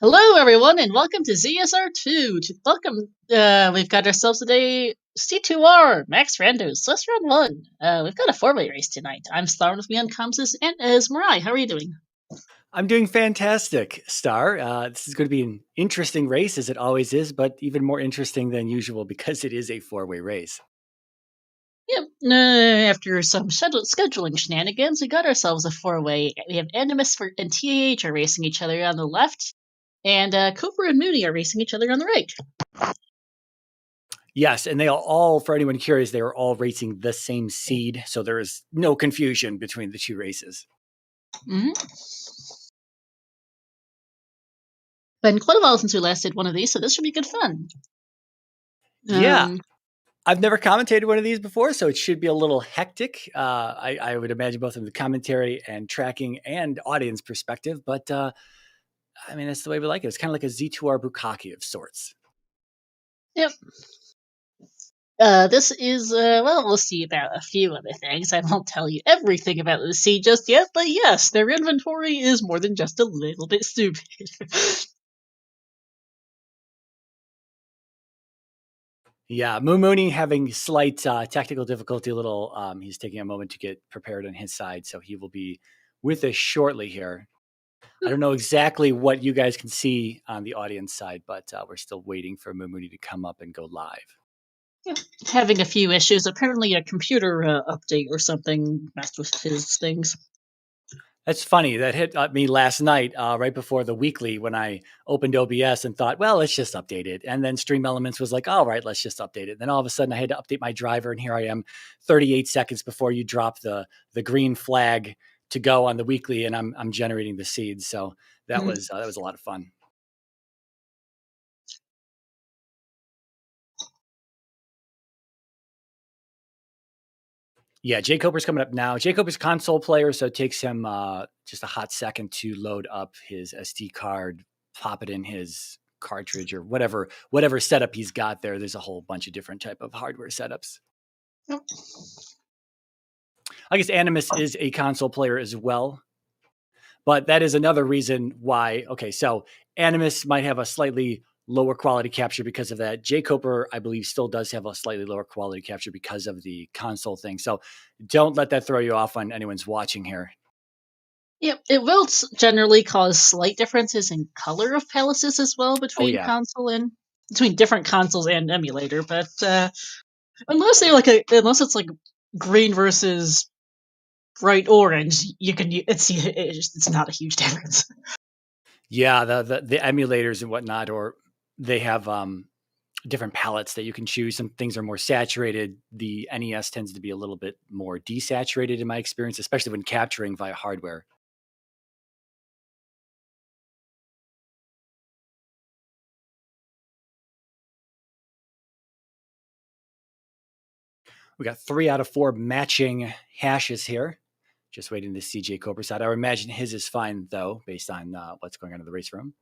Hello, everyone, and welcome to ZSR2. Welcome. We've got ourselves today C2R, Max Randos. So let's run one. We've got a four-way race tonight. I'm Star with me on comms and as Marai. How are you doing? I'm doing fantastic, Star. This is going to be an interesting race, as it always is, but even more interesting than usual because it is a four-way race. Yep. After some scheduling shenanigans, we got ourselves a four-way. We have Animus and TAH are racing each other on the left, and Cooper and Mooney are racing each other on the right. Yes, and they are all, for anyone curious, they are all racing the same seed, so there is no confusion between the two races. Mm-hmm. Been quite a while since we last did one of these, so this should be good fun. Yeah, I've never commentated one of these before, so it should be a little hectic. I would imagine both in the commentary and tracking and audience perspective, but I mean, that's the way we like it. It's kind of like a Z2R Bukkake of sorts. Yep. This is, we'll see about a few other things. I won't tell you everything about the sea just yet, but yes, their inventory is more than just a little bit stupid. Yeah, Mooney having slight technical difficulty. He's taking a moment to get prepared on his side, so he will be with us shortly here. I don't know exactly what you guys can see on the audience side, but we're still waiting for Mooney to come up and go live. Having a few issues. Apparently, a computer update or something messed with his things. That's funny. That hit me last night, right before the weekly, when I opened OBS and thought, well, let's just update it. And then Stream Elements was like, all right, let's just update it. Then all of a sudden, I had to update my driver, and here I am, 38 seconds before you drop the green flag to go on the weekly, and I'm generating the seeds. So that was a lot of fun. Yeah, jkoper's coming up now. jkoper's a console player, so it takes him just a hot second to load up his SD card, pop it in his cartridge or whatever setup he's got there. There's a whole bunch of different type of hardware setups. Yep. I guess Animus is a console player as well, but that is another reason why. Okay, so Animus might have a slightly lower quality capture because of that. jkoper, I believe, still does have a slightly lower quality capture because of the console thing. So don't let that throw you off when anyone's watching here. Yep, it will generally cause slight differences in color of palaces as well Oh between yeah. between different consoles and emulator. But unless it's like green versus bright orange, it's not a huge difference. Yeah, the emulators and whatnot, or they have different palettes that you can choose. Some things are more saturated. The NES tends to be a little bit more desaturated in my experience, especially when capturing via hardware. We got 3 out of 4 matching hashes here. Just waiting to see jkoper's side. I would imagine his is fine though, based on what's going on in the race room.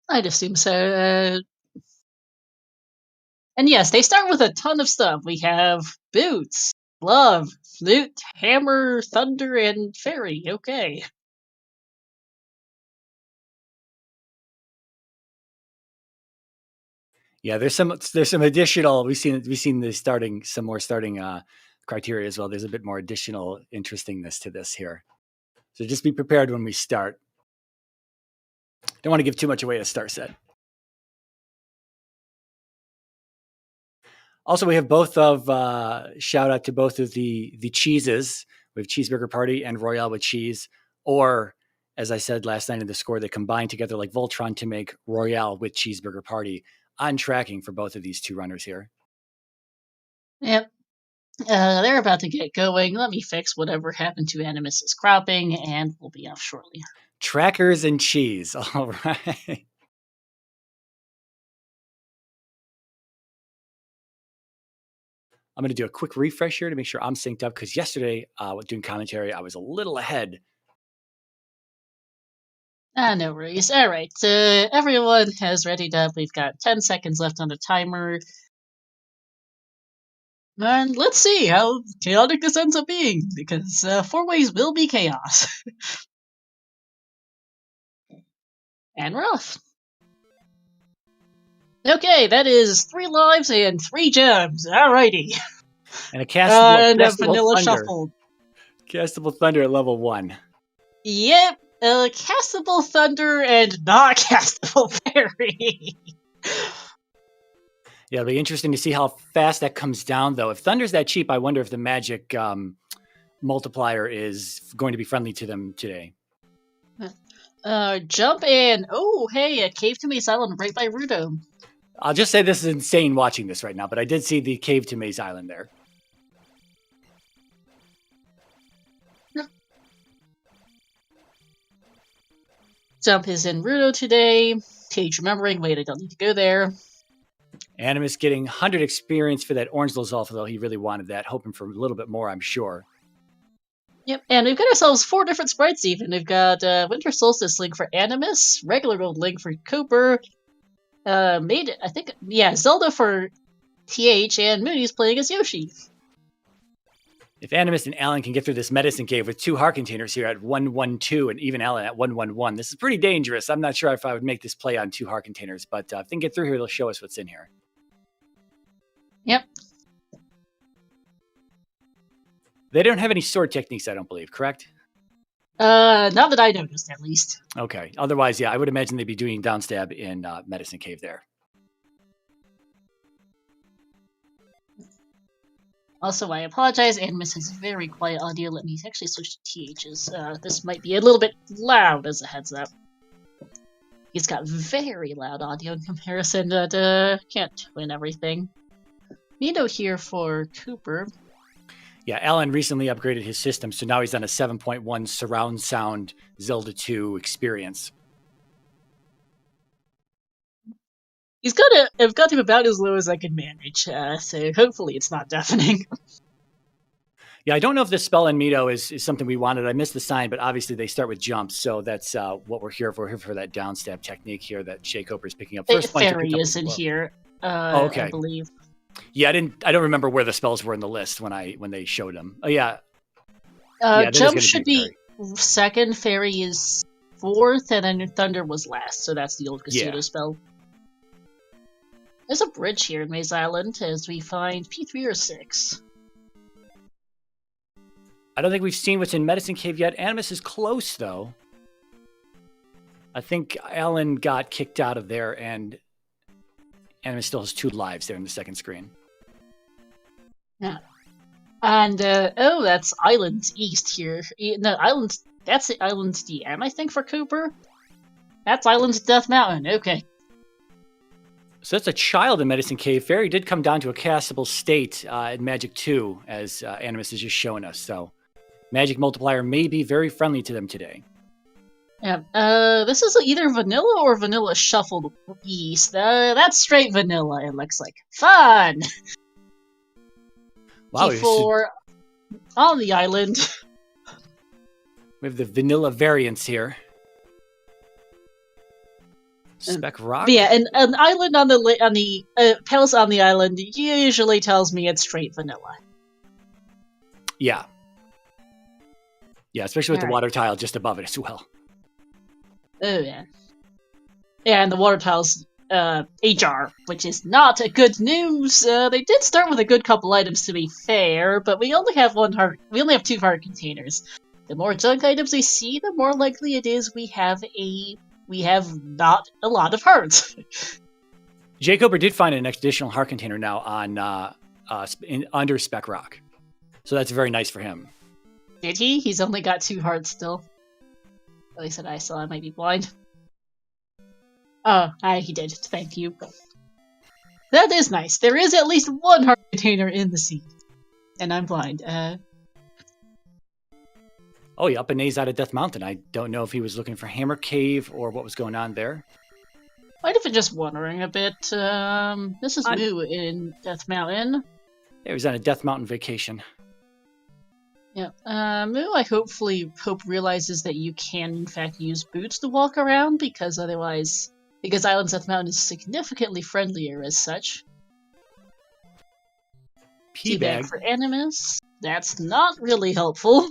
I'd assume so. And yes, they start with a ton of stuff. We have boots, glove, flute, hammer, thunder, and fairy. Okay. Yeah, there's some additional. We've seen the starting some more starting criteria as well. There's a bit more additional interestingness to this here. So just be prepared when we start. Don't want to give too much away a start set. Also, we have both of shout out to both of the cheeses. We have Cheeseburger Party and Royale with cheese, or as I said last night in the score, they combine together like Voltron to make Royale with Cheeseburger Party. On tracking for both of these two runners here. Yep. They're about to get going. Let me fix whatever happened to Animus's cropping, and we'll be off shortly. Trackers and cheese. All right. I'm going to do a quick refresh here to make sure I'm synced up because yesterday, doing commentary, I was a little ahead. No worries. All right. Everyone has readied up. We've got 10 seconds left on the timer. And let's see how chaotic this ends up being, because four ways will be chaos. And we're off. Okay, that is 3 lives and 3 gems. Alrighty. And a castable, And a castable vanilla thunder. shuffle. Castable thunder at level 1. Yep, castable thunder and not castable fairy. Yeah, it'll be interesting to see how fast that comes down, though. If thunder's that cheap, I wonder if the magic multiplier is going to be friendly to them today. Jump in. Oh, hey, a cave to Maze Island right by Rando. I'll just say this is insane watching this right now, but I did see the cave to Maze Island there. Jump is in Rando today. Page remembering. Wait, I don't need to go there. Animus getting 100 experience for that orange Lozalfa, though he really wanted that, hoping for a little bit more, I'm sure. Yep, and we've got ourselves 4 different sprites even. We've got Winter Solstice link for Animus, regular gold link for jkoper, Zelda for TH, and Mooney's playing as Yoshi. If Animus and Alan can get through this medicine cave with 2 heart containers here at 112 and even Alan at 111, this is pretty dangerous. I'm not sure if I would make this play on 2 heart containers, but if they can get through here, they'll show us what's in here. Yep. They don't have any sword techniques, I don't believe, correct? Not that I noticed, at least. Okay. Otherwise, yeah, I would imagine they'd be doing downstab in Medicine Cave there. Also, I apologize, Animus has very quiet audio. Let me actually switch to TH's. This might be a little bit loud as a heads up. He's got very loud audio in comparison, but can't win everything. Nino here for jkoper. Yeah, Alan recently upgraded his system, so now he's on a 7.1 surround sound Zelda 2 experience. I've got him about as low as I can manage, so hopefully it's not deafening. Yeah, I don't know if this spell in Mito is something we wanted. I missed the sign, but obviously they start with jumps, so that's what we're here for. We're here for that downstab technique here that jkoper is picking up. First fairy is in here, okay. I believe. Yeah, I don't remember where the spells were in the list when they showed them. Oh yeah. Jump should be second, fairy is 4th, and then thunder was last, so that's the old Kasuto spell. There's a bridge here in Maze Island as we find P3 or 6. I don't think we've seen what's in Medicine Cave yet. Animus is close, though. I think Alan got kicked out of there, and Animus still has 2 lives there in the second screen. Yeah. And, that's Island East here. No, that's the Island DM, I think, for jkoper. That's Island Death Mountain, okay. So that's a child in Medicine Cave. Fairy did come down to a castable state in Magic 2, as Animus is just showing us. So Magic Multiplier may be very friendly to them today. Yeah, this is either vanilla or vanilla shuffled yeast. That's straight vanilla, it looks like. Fun! Wow. P4 on the island. We have the vanilla variants here. Spec Rock? But yeah, an island on the palace on the island usually tells me it's straight vanilla. Yeah. Yeah, especially with the water tile just above it as well. Oh yeah. Yeah, and the water tile's HR, which is not a good news. They did start with a good couple items to be fair, but we only have 2 heart containers. The more junk items we see, the more likely it is we have not a lot of hearts. jkoper did find an additional heart container now on under Spec Rock. So that's very nice for him. Did he? He's only got 2 hearts still. At least that I saw. I might be blind. Oh, he did. Thank you. That is nice. There is at least 1 heart container in the sea. And I'm blind. Oh, yeah, up in A's out of Death Mountain. I don't know if he was looking for Hammer Cave or what was going on there. Might have been just wandering a bit. This is Moo in Death Mountain. Yeah, he was on a Death Mountain vacation. Yeah, Moo, I hope realizes that you can, in fact, use boots to walk around, because Island's Death Mountain is significantly friendlier as such. Teabag for Animus. That's not really helpful.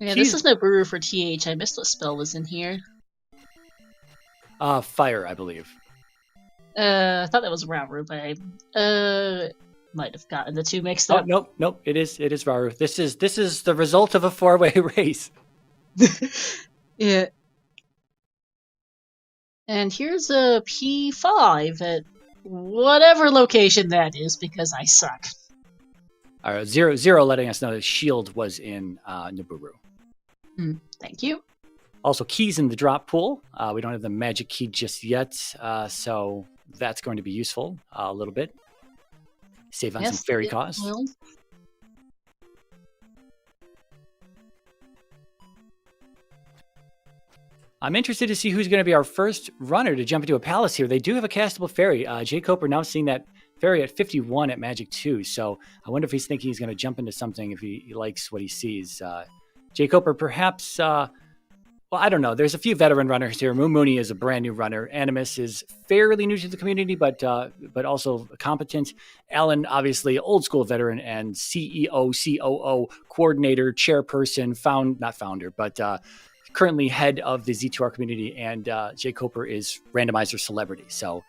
Yeah, this is no brewer for TH. I missed what spell was in here. Fire, I believe. I thought that was Rauru, but I might have gotten the two mixed up. Nope. It is Rauru. This is the result of a 4-way race. Yeah. And here's a P5 at whatever location that is, because I suck. Zero letting us know that Shield was in Nibiru. Thank you. Also, keys in the drop pool. We don't have the magic key just yet, so that's going to be useful a little bit. Save on some fairy costs. Will. I'm interested to see who's going to be our first runner to jump into a palace here. They do have a castable fairy. jkoper now seeing that fairy at 51 at Magic 2, so I wonder if he's thinking he's going to jump into something if he likes what he sees. jkoper perhaps... well, I don't know. There's a few veteran runners here. Mooney is a brand new runner. Animus is fairly new to the community, but also competent. Alan, obviously, old school veteran and CEO, COO, coordinator, chairperson, not founder, but currently head of the Z2R community. And jkoper is Randomizer celebrity. So,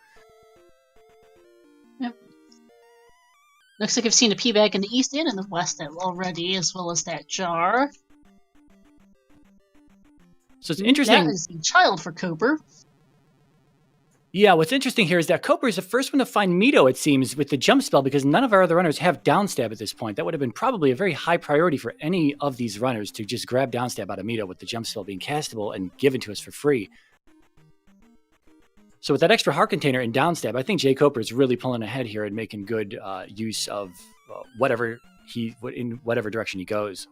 yep. Looks like I've seen a P bag in the east and in the west already, as well as that jar. So it's interesting. That is the child for Koper. Yeah, what's interesting here is that Koper is the first one to find Mito, it seems, with the jump spell, because none of our other runners have downstab at this point. That would have been probably a very high priority for any of these runners to just grab downstab out of Mito with the jump spell being castable and given to us for free. So with that extra heart container and downstab, I think jkoper is really pulling ahead here and making good use of in whatever direction he goes.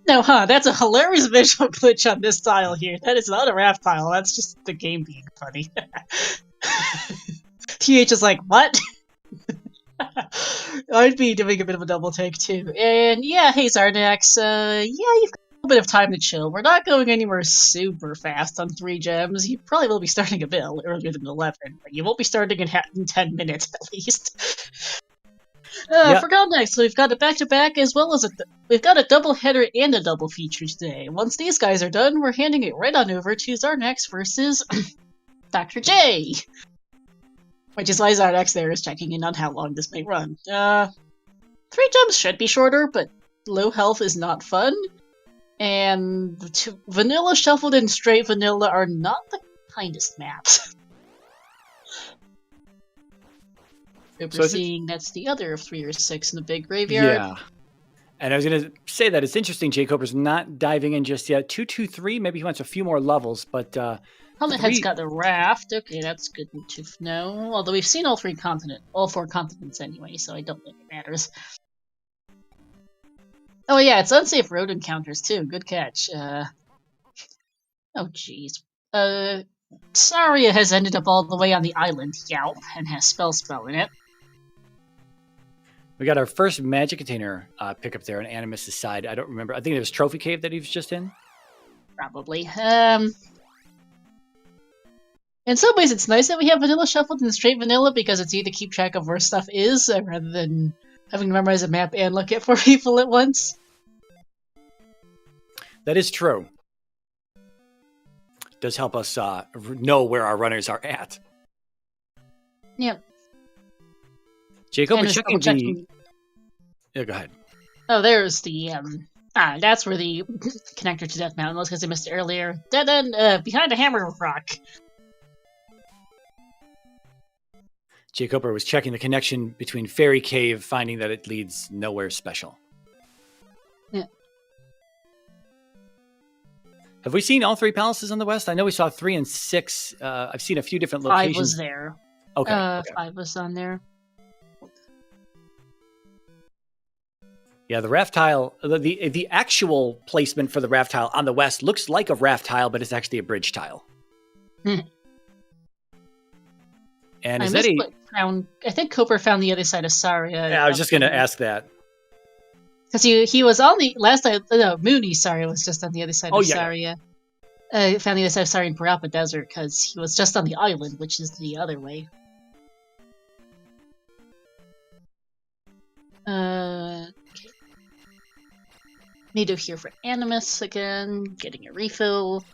No, that's a hilarious visual glitch on this tile here. That is not a raft tile, that's just the game being funny. TH is like, what? I'd be doing a bit of a double take too. And yeah, hey Zarnax, yeah, you've got a little bit of time to chill. We're not going anywhere super fast on 3 gems. You probably will be starting a bit earlier than 11, but you won't be starting in 10 minutes at least. Yep. For Next, we've got a back-to-back as well as we've got a double header and a double feature today. Once these guys are done, we're handing it right on over to Zarnax versus Dr. J. Which is why Zarnax there is checking in on how long this may run. 3 gems should be shorter, but low health is not fun. And vanilla shuffled and straight vanilla are not the kindest maps. We're seeing that's the other of 3 or 6 in the big graveyard. Yeah. And I was going to say that it's interesting jkoper's not diving in just yet. 2-2-3, maybe he wants a few more levels, but... Helmet Head's got the raft. Okay, that's good to know. Although we've seen all 4 continents anyway, so I don't think it matters. Oh yeah, it's unsafe road encounters too. Good catch. Oh jeez. Saria has ended up all the way on the island, Yelp, and has spell in it. We got our first magic container pickup there on Animus' side. I don't remember. I think it was Trophy Cave that he was just in. Probably. In some ways, it's nice that we have vanilla shuffled and straight vanilla because it's easy to keep track of where stuff is rather than having to memorize a map and look at 4 people at once. That is true. It does help us know where our runners are at. Yep. jkoper checking. Yeah, go ahead. Oh, there's the that's where the connector to Death Mountain was because I missed it earlier. Dead end behind a hammer rock. jkoper was checking the connection between Fairy Cave, finding that it leads nowhere special. Yeah. Have we seen all 3 palaces on the west? I know we saw 3 and 6. I've seen a few different locations. 5 was there. Okay. 5 was on there. Yeah, the raft tile, the actual placement for the raft tile on the west looks like a raft tile, but it's actually a bridge tile. And is that I think Koper found the other side of Saria. Yeah, I was just going to ask that. Because he was on the last time. No, Mooney, sorry, was just on the other side of Saria. Found the other side of Saria in Parappa Desert because he was just on the island, which is the other way. Okay. Mito here for Animus again, getting a refill.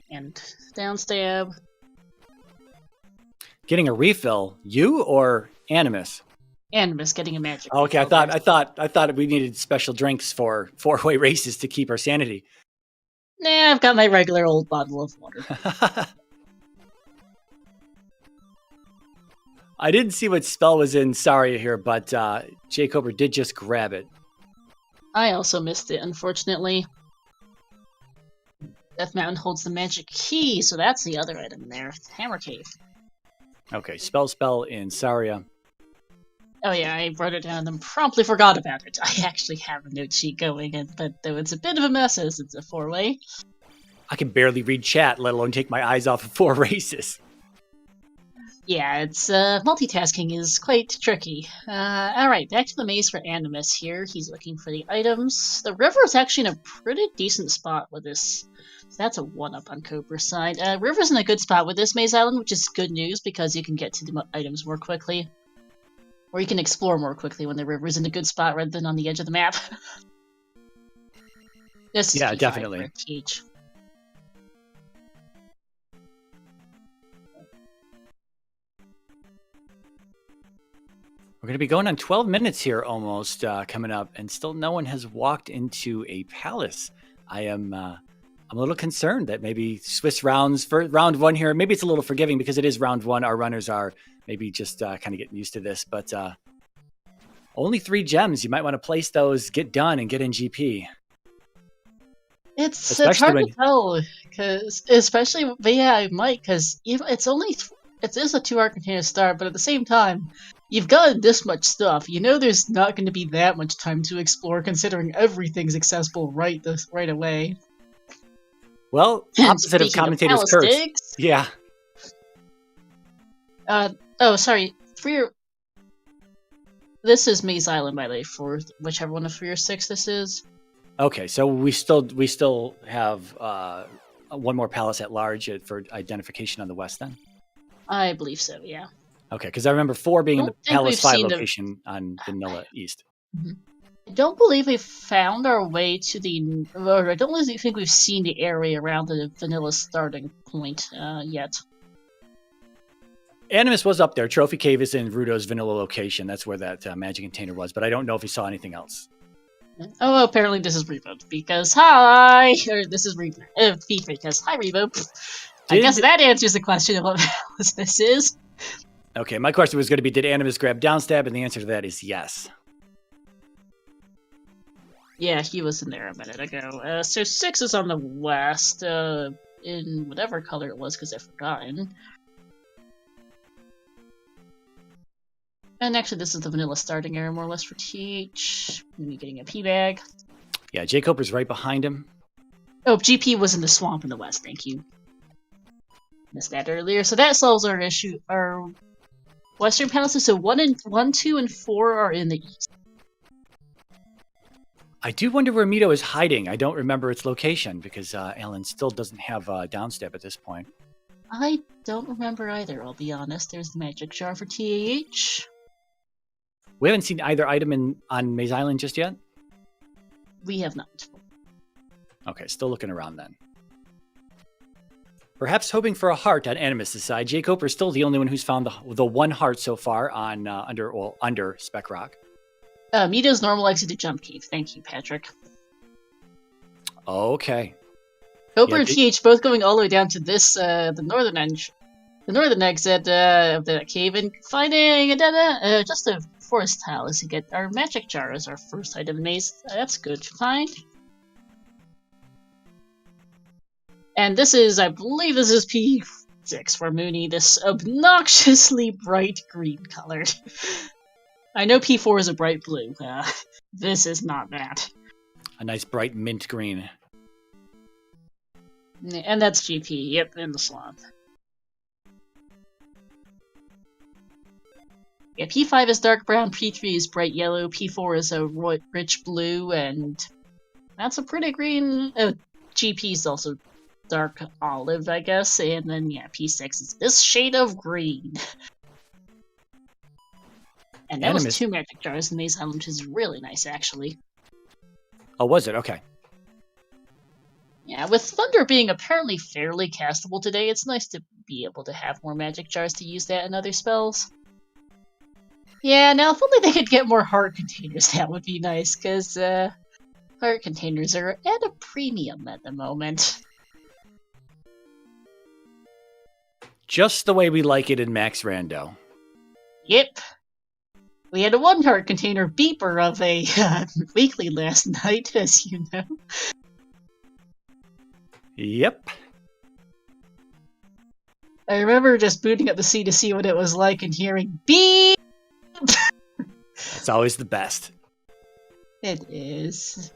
And down stab. Getting a refill? You or Animus? Animus getting a magic. Okay, I thought we needed special drinks for 4-way races to keep our sanity. Nah, I've got my regular old bottle of water. I didn't see what spell was in Saria here, but jkoper did just grab it. I also missed it, unfortunately. Death Mountain holds the magic key, so that's the other item in there. Hammer Cave. Okay, spell in Saria. Oh yeah, I wrote it down and then promptly forgot about it. I actually have a note sheet going, but though it's a bit of a mess as it's a 4-way. I can barely read chat, let alone take my eyes off of 4 races. Yeah, it's multitasking is quite tricky. Alright, back to the maze for Animus here. He's looking for the items. The river is actually in a pretty decent spot with this. That's a 1-up on Cobra's side. River's in a good spot with this maze island, which is good news because you can get to the items more quickly. Or you can explore more quickly when the river's in a good spot rather than on the edge of the map. This is yeah, P5 definitely. for TH. We're going to be going on 12 minutes here almost coming up, and still no one has walked into a palace. I'm a little concerned that maybe Swiss rounds for round 1 here. Maybe it's a little forgiving because it is round 1. Our runners are maybe just kind of getting used to this, but only 3 gems. You might want to place those, get done, and get in GP. It's hard to tell, I might, because it's only it is a 2-hour continuous start, but at the same time, you've gotten this much stuff. You know, there's not going to be that much time to explore, considering everything's accessible right away. Well, opposite of commentator's curse. Yeah. Oh, sorry. This is Maze Island, by the way, for whichever one of your 6 this is. Okay, so we still have 1 more palace at large for identification on the west then? I believe so, yeah. Okay, because I remember 4 being in the Palace 5 location on Vanilla East. Mm-hmm. I don't believe we've found our way to the... Or I don't really think we've seen the area around the Vanilla starting point yet. Animus was up there. Trophy Cave is in Rudo's Vanilla location. That's where that magic container was, but I don't know if he saw anything else. Oh, well, apparently this is Revo, because hi! Or this is Revo. FIFA, because hi, Revo. I guess that answers the question of what palace this is. Okay, my question was going to be, did Animus grab downstab? And the answer to that is yes. Yeah, he was in there a minute ago. So 6 is on the west, in whatever color it was, because I've forgotten. And actually, this is the vanilla starting area, more or less, for TH. Maybe getting a P bag. Yeah, jkoper's right behind him. Oh, GP was in the swamp in the west, thank you. Missed that earlier. So that solves our issue. Our western palaces, so 1, 2, and 4 are in the east. I do wonder where Mito is hiding. I don't remember its location, because Alan still doesn't have downstab at this point. I don't remember either, I'll be honest. There's the magic jar for TAH. We haven't seen either item on Maze Island just yet? We have not. Okay, still looking around then. Perhaps hoping for a heart on Animus' side. jkoper is still the only one who's found the 1 heart so far on under Spec Rock. Mito's normal exit to jump cave. Thank you, Patrick. Okay. Coper and TH both going all the way down to this, the northern exit of the cave, and finding just a forest tile to get our magic jar as our first item maze. That's good to find. And this is, I believe this is P6 for Mooney, this obnoxiously bright green color. I know P4 is a bright blue. This is not that. A nice bright mint green. And that's GP, yep, in the swamp. Yeah, P5 is dark brown, P3 is bright yellow, P4 is a rich blue, and that's a pretty green. GP is also dark olive, I guess, and then, yeah, P6 is this shade of green. And that was 2 magic jars in Maze Island, which is really nice, actually. Oh, was it? Okay. Yeah, with Thunder being apparently fairly castable today, it's nice to be able to have more magic jars to use that in other spells. Yeah, now if only they could get more heart containers, that would be nice, because heart containers are at a premium at the moment. Just the way we like it in Max Rando. Yep. We had a 1 heart container beeper of a weekly last night, as you know. Yep. I remember just booting up the sea to see what it was like and hearing beep! It's always the best. It is.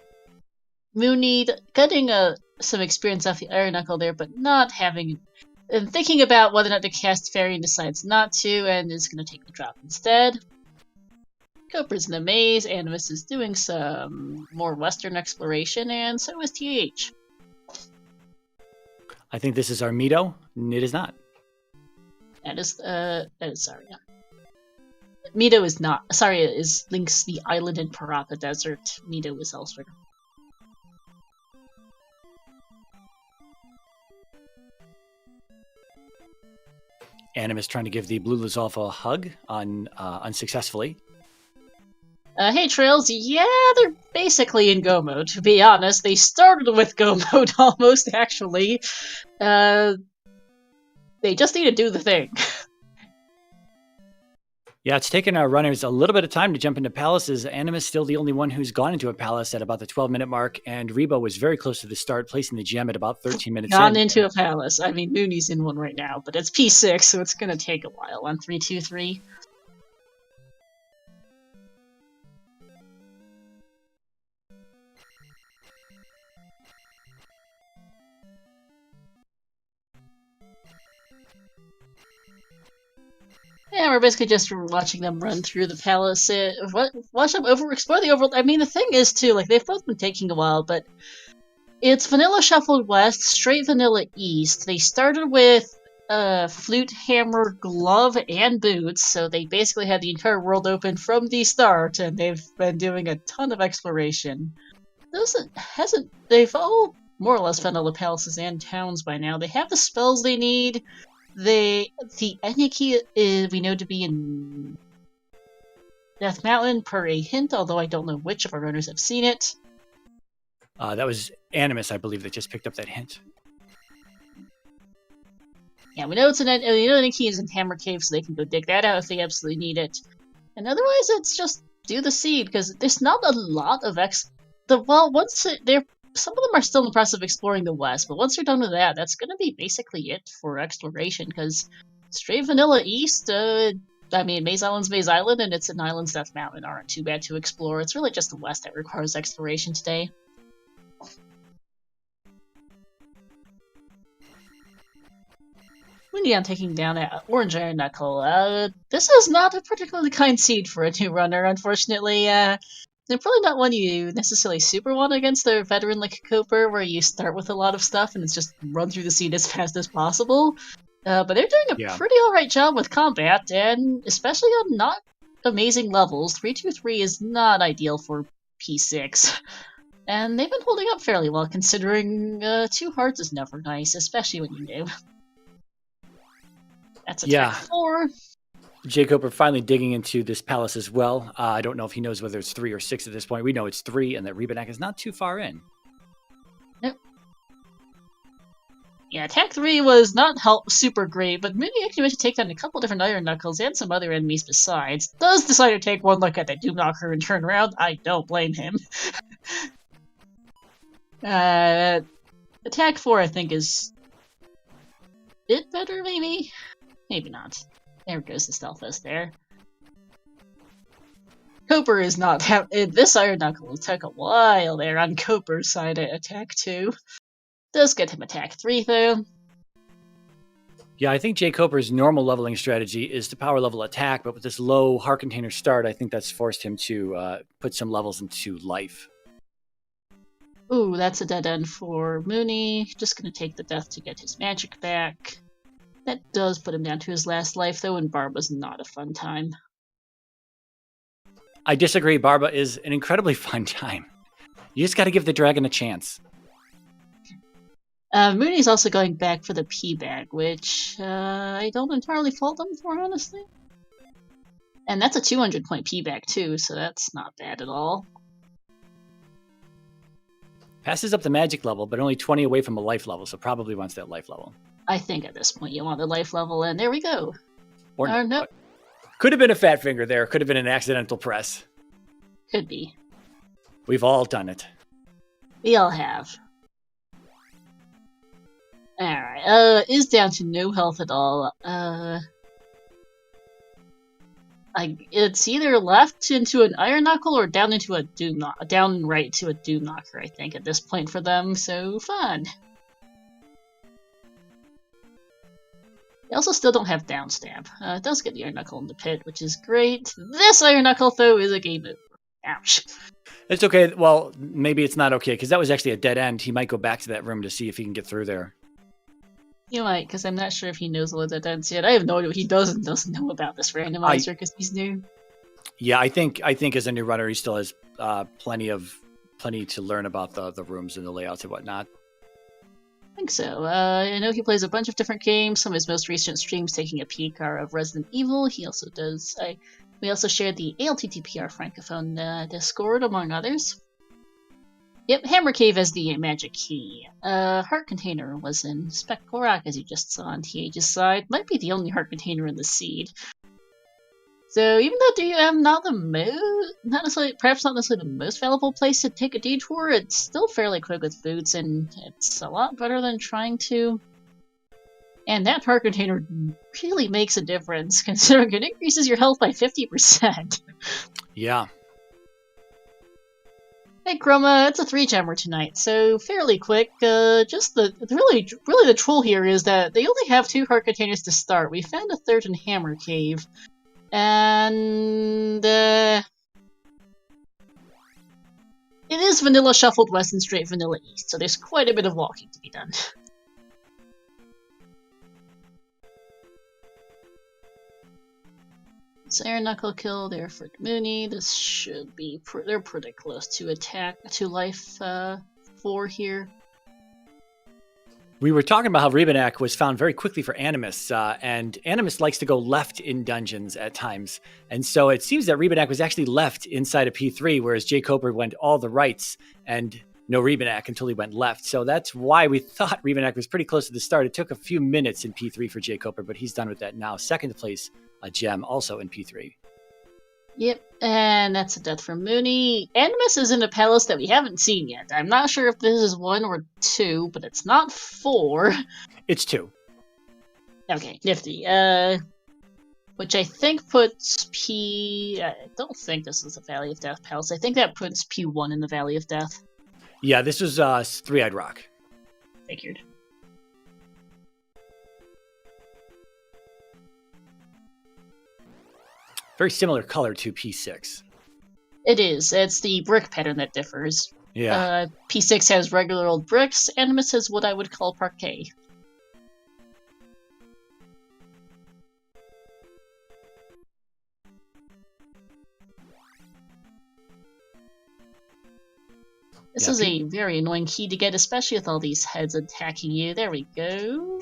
Mooney getting some experience off the Iron Knuckle there, but not having... And thinking about whether or not to cast Fairy and decides not to, and is going to take the drop instead. Coper's in the maze, Animus is doing some more western exploration, and so is TH. I think this is our Mito. It is not. That is sorry. Yeah. Mito is not. Sorry, it is links the island in Paraka Desert. Mito is elsewhere. Animus trying to give the Blue Lizalfa a hug unsuccessfully. Hey Trails, yeah, they're basically in Go mode, to be honest. They started with Go mode almost, actually. They just need to do the thing. Yeah, it's taken our runners a little bit of time to jump into palaces. Animus still the only one who's gone into a palace at about the 12-minute mark, and Rebo was very close to the start, placing the gem at about 13 minutes Gone into a palace. I mean, Mooney's in one right now, but it's P6, so it's gonna take a while on 323. Yeah, we're basically just watching them run through the palace. Watch them explore the overworld. I mean, the thing is, too, like, they've both been taking a while, but it's vanilla shuffled west, straight vanilla east. They started with flute, hammer, glove, and boots, so they basically had the entire world open from the start, and they've been doing a ton of exploration. They've all more or less found all the palaces and towns by now. They have the spells they need. The Eniki we know to be in Death Mountain per a hint, although I don't know which of our runners have seen it. That was Animus, I believe, that just picked up that hint. Yeah, we know Eniki is in Hammer Cave, so they can go dig that out if they absolutely need it. And otherwise, it's just do the seed, because there's not a lot of some of them are still in the process of exploring the west, but once they're done with that, that's going to be basically it for exploration, because straight vanilla east, I mean, Maze Island's Maze Island, and it's an island's Death Mountain aren't too bad to explore. It's really just the west that requires exploration today. When I'm taking down that Orange Iron Knuckle, this is not a particularly kind seed for a new runner, unfortunately. They're probably not one you necessarily super want against a veteran like jkoper, where you start with a lot of stuff and it's just run through the seed as fast as possible. But they're doing a pretty alright job with combat, and especially on not amazing levels. 323 is not ideal for P6. And they've been holding up fairly well, considering 2 hearts is never nice, especially when you're new. That's attack 4. jkoper finally digging into this palace as well. I don't know if he knows whether it's 3 or 6 at this point. We know it's 3, and that Rebanak is not too far in. Nope. Yeah, attack 3 was not super great, but maybe actually managed to take down a couple different Iron Knuckles and some other enemies besides. Does decide to take one look at the Doom Knocker and turn around. I don't blame him. Attack 4, I think, is a bit better, maybe? Maybe not. There goes the Stealthus there. jkoper is not... This Iron Knuckle took a while there on jkoper's side at attack 2. Does get him attack 3, though. Yeah, I think jkoper's normal leveling strategy is to power level attack, but with this low heart container start, I think that's forced him to put some levels into life. Ooh, that's a dead end for Mooney. Just gonna take the death to get his magic back. That does put him down to his last life, though, and Barba's not a fun time. I disagree. Barba is an incredibly fun time. You just got to give the dragon a chance. Mooney's also going back for the P bag, which I don't entirely fault him for, honestly. And that's a 200-point P bag too, so that's not bad at all. Passes up the magic level, but only 20 away from a life level, so probably wants that life level. I think at this point you want the life level, and there we go. Or no. Could have been a fat finger there. Could have been an accidental press. Could be. We've all done it. We all have. Alright, is down to no health at all. It's either left into an Iron Knuckle or down into a down right to a Doom Knocker, I think, at this point for them, so fun. They also still don't have down stab. It does get the Iron Knuckle in the pit, which is great. This Iron Knuckle, though, is a game over. Ouch. It's okay. Well, maybe it's not okay, because that was actually a dead end. He might go back to that room to see if he can get through there. You might, because I'm not sure if he knows what that ends yet. I have no idea what he doesn't know about this randomizer, because he's new. Yeah, I think as a new runner, he still has plenty to learn about the rooms and the layouts and whatnot. I think so. I know he plays a bunch of different games. Some of his most recent streams taking a peek are of Resident Evil. He also does. We also shared the ALTTPR Francophone Discord, among others. Yep, Hammer Cave as the magic key. Heart Container was in Spec Gorak, as you just saw on TH's side. Might be the only heart container in the seed. So even though DM perhaps not necessarily the most valuable place to take a detour, it's still fairly quick with boots, and it's a lot better than trying to. And that heart container really makes a difference, considering it increases your health by 50%. Yeah. Hey Chroma, it's a 3-gemmer tonight, so fairly quick. Just really the troll here is that they only have 2 heart containers to start. We found a third in Hammer Cave, and it is vanilla shuffled west and straight vanilla east, so there's quite a bit of walking to be done. It's Iron Knuckle kill there for Mooney. This should be they're pretty close to life 4 here. We were talking about how Rebanak was found very quickly for Animus, and Animus likes to go left in dungeons at times. And so it seems that Rebanak was actually left inside of P3, whereas jkoper went all the rights and no Rebanak until he went left. So that's why we thought Rebanak was pretty close to the start. It took a few minutes in P3 for jkoper, but he's done with that now. Second place, a gem, also in P3. Yep, and that's a death for Mooney. Animus is in a palace that we haven't seen yet. I'm not sure if this is 1 or 2, but it's not 4. It's 2. Okay, nifty. Which I think puts P... I don't think this is the Valley of Death palace. I think that puts P1 in the Valley of Death. Yeah, this was Three-Eyed Rock. Figured. Very similar color to P6. It is. It's the brick pattern that differs. Yeah. P6 has regular old bricks. Animus has what I would call parquet. This is a very annoying key to get, especially with all these heads attacking you. There we go.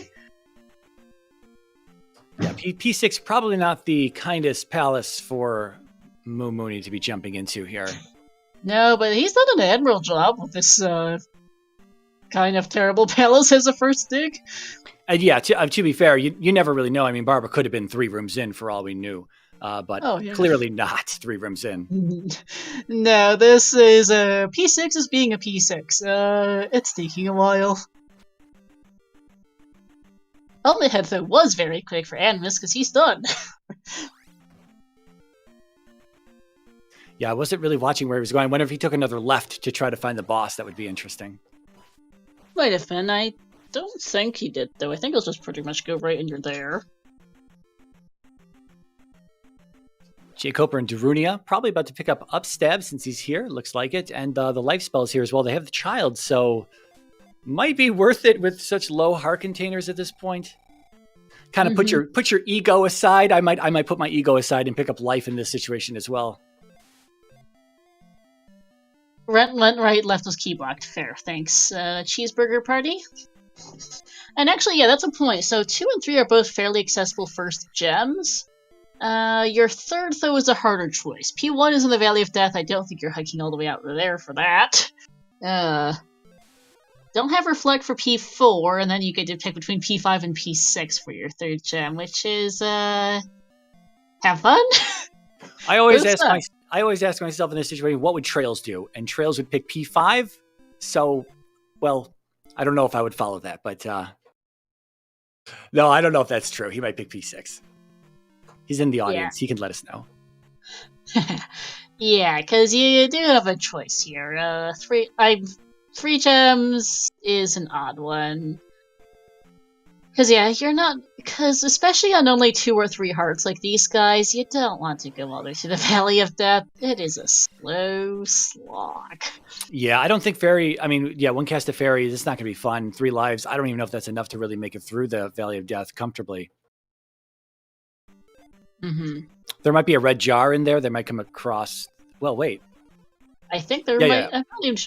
Yeah, P6 probably not the kindest palace for Mooney to be jumping into here. No, but he's done an admirable job with this kind of terrible palace as a first dig. And yeah, to be fair, you never really know. I mean, Barbara could have been 3 rooms in for all we knew, but clearly not 3 rooms in. No, this is P6 is being a P6. It's taking a while. Helmet Head, though, was very quick for Animus, because he's done. Yeah, I wasn't really watching where he was going. I wonder if he took another left to try to find the boss. That would be interesting. Might have been. I don't think he did, though. I think it'll just pretty much go right and you're there. jkoper and Darunia, probably about to pick up Upstab since he's here. Looks like it. And the life spell is here as well. They have the child, so... might be worth it with such low heart containers at this point. Kind of put your ego aside. I might put my ego aside and pick up life in this situation as well. went right, left was key blocked. Fair, thanks. Cheeseburger party? And actually, yeah, that's a point. So 2 and 3 are both fairly accessible first gems. Your third, though, is a harder choice. P1 is in the Valley of Death. I don't think you're hiking all the way out there for that. Don't have Reflect for P4, and then you get to pick between P5 and P6 for your third gem, which is, have fun? I always ask myself in this situation, what would Trails do? And Trails would pick P5. So, well, I don't know if I would follow that, but no, I don't know if that's true. He might pick P6. He's in the audience. Yeah. He can let us know. Yeah, because you do have a choice here. 3 gems is an odd one. Because, yeah, you're not... Because, especially on only 2 or 3 hearts like these guys, you don't want to go all the way to the Valley of Death. It is a slow slog. Yeah, I don't think Fairy... I mean, yeah, one cast of Fairy, it's not going to be fun. 3 lives, I don't even know if that's enough to really make it through the Valley of Death comfortably. Mm-hmm. There might be a red jar in there. They might come across... Well, wait. I think there might... Yeah.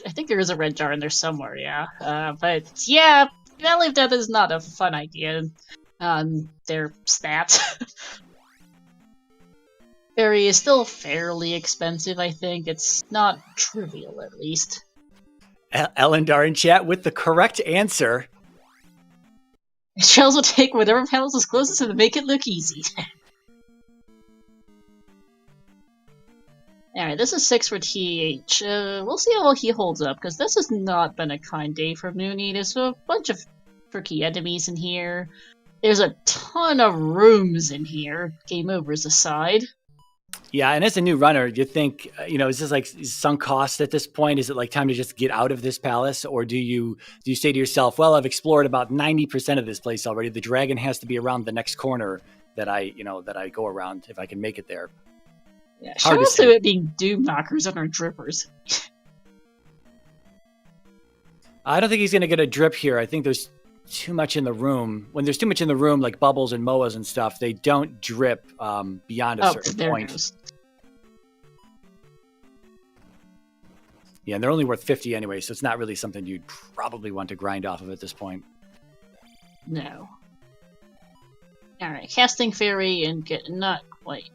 I think there is a red jar in there somewhere, yeah. But, yeah... Valley of Death is not a fun idea on their stats. Fairy is still fairly expensive, I think. It's not trivial, at least. Elendar in chat with the correct answer. Shells will take whatever panels is closest to make it look easy. Alright, this is 6 for TH. We'll see how well he holds up, because this has not been a kind day for Mooney. There's a bunch of tricky enemies in here. There's a ton of rooms in here, game overs aside. Yeah, and as a new runner, you think, is this like sunk cost at this point? Is it like time to just get out of this palace? Or do you say to yourself, well, I've explored about 90% of this place already. The dragon has to be around the next corner that I go around if I can make it there. Yeah, shout out to it being Doom Knockers on our drippers. I don't think he's going to get a drip here. I think there's too much in the room. When there's too much in the room, like bubbles and MOAs and stuff, they don't drip beyond a certain point. Yeah, and they're only worth 50 anyway, so it's not really something you'd probably want to grind off of at this point. No. Alright, casting Fairy and get not quite...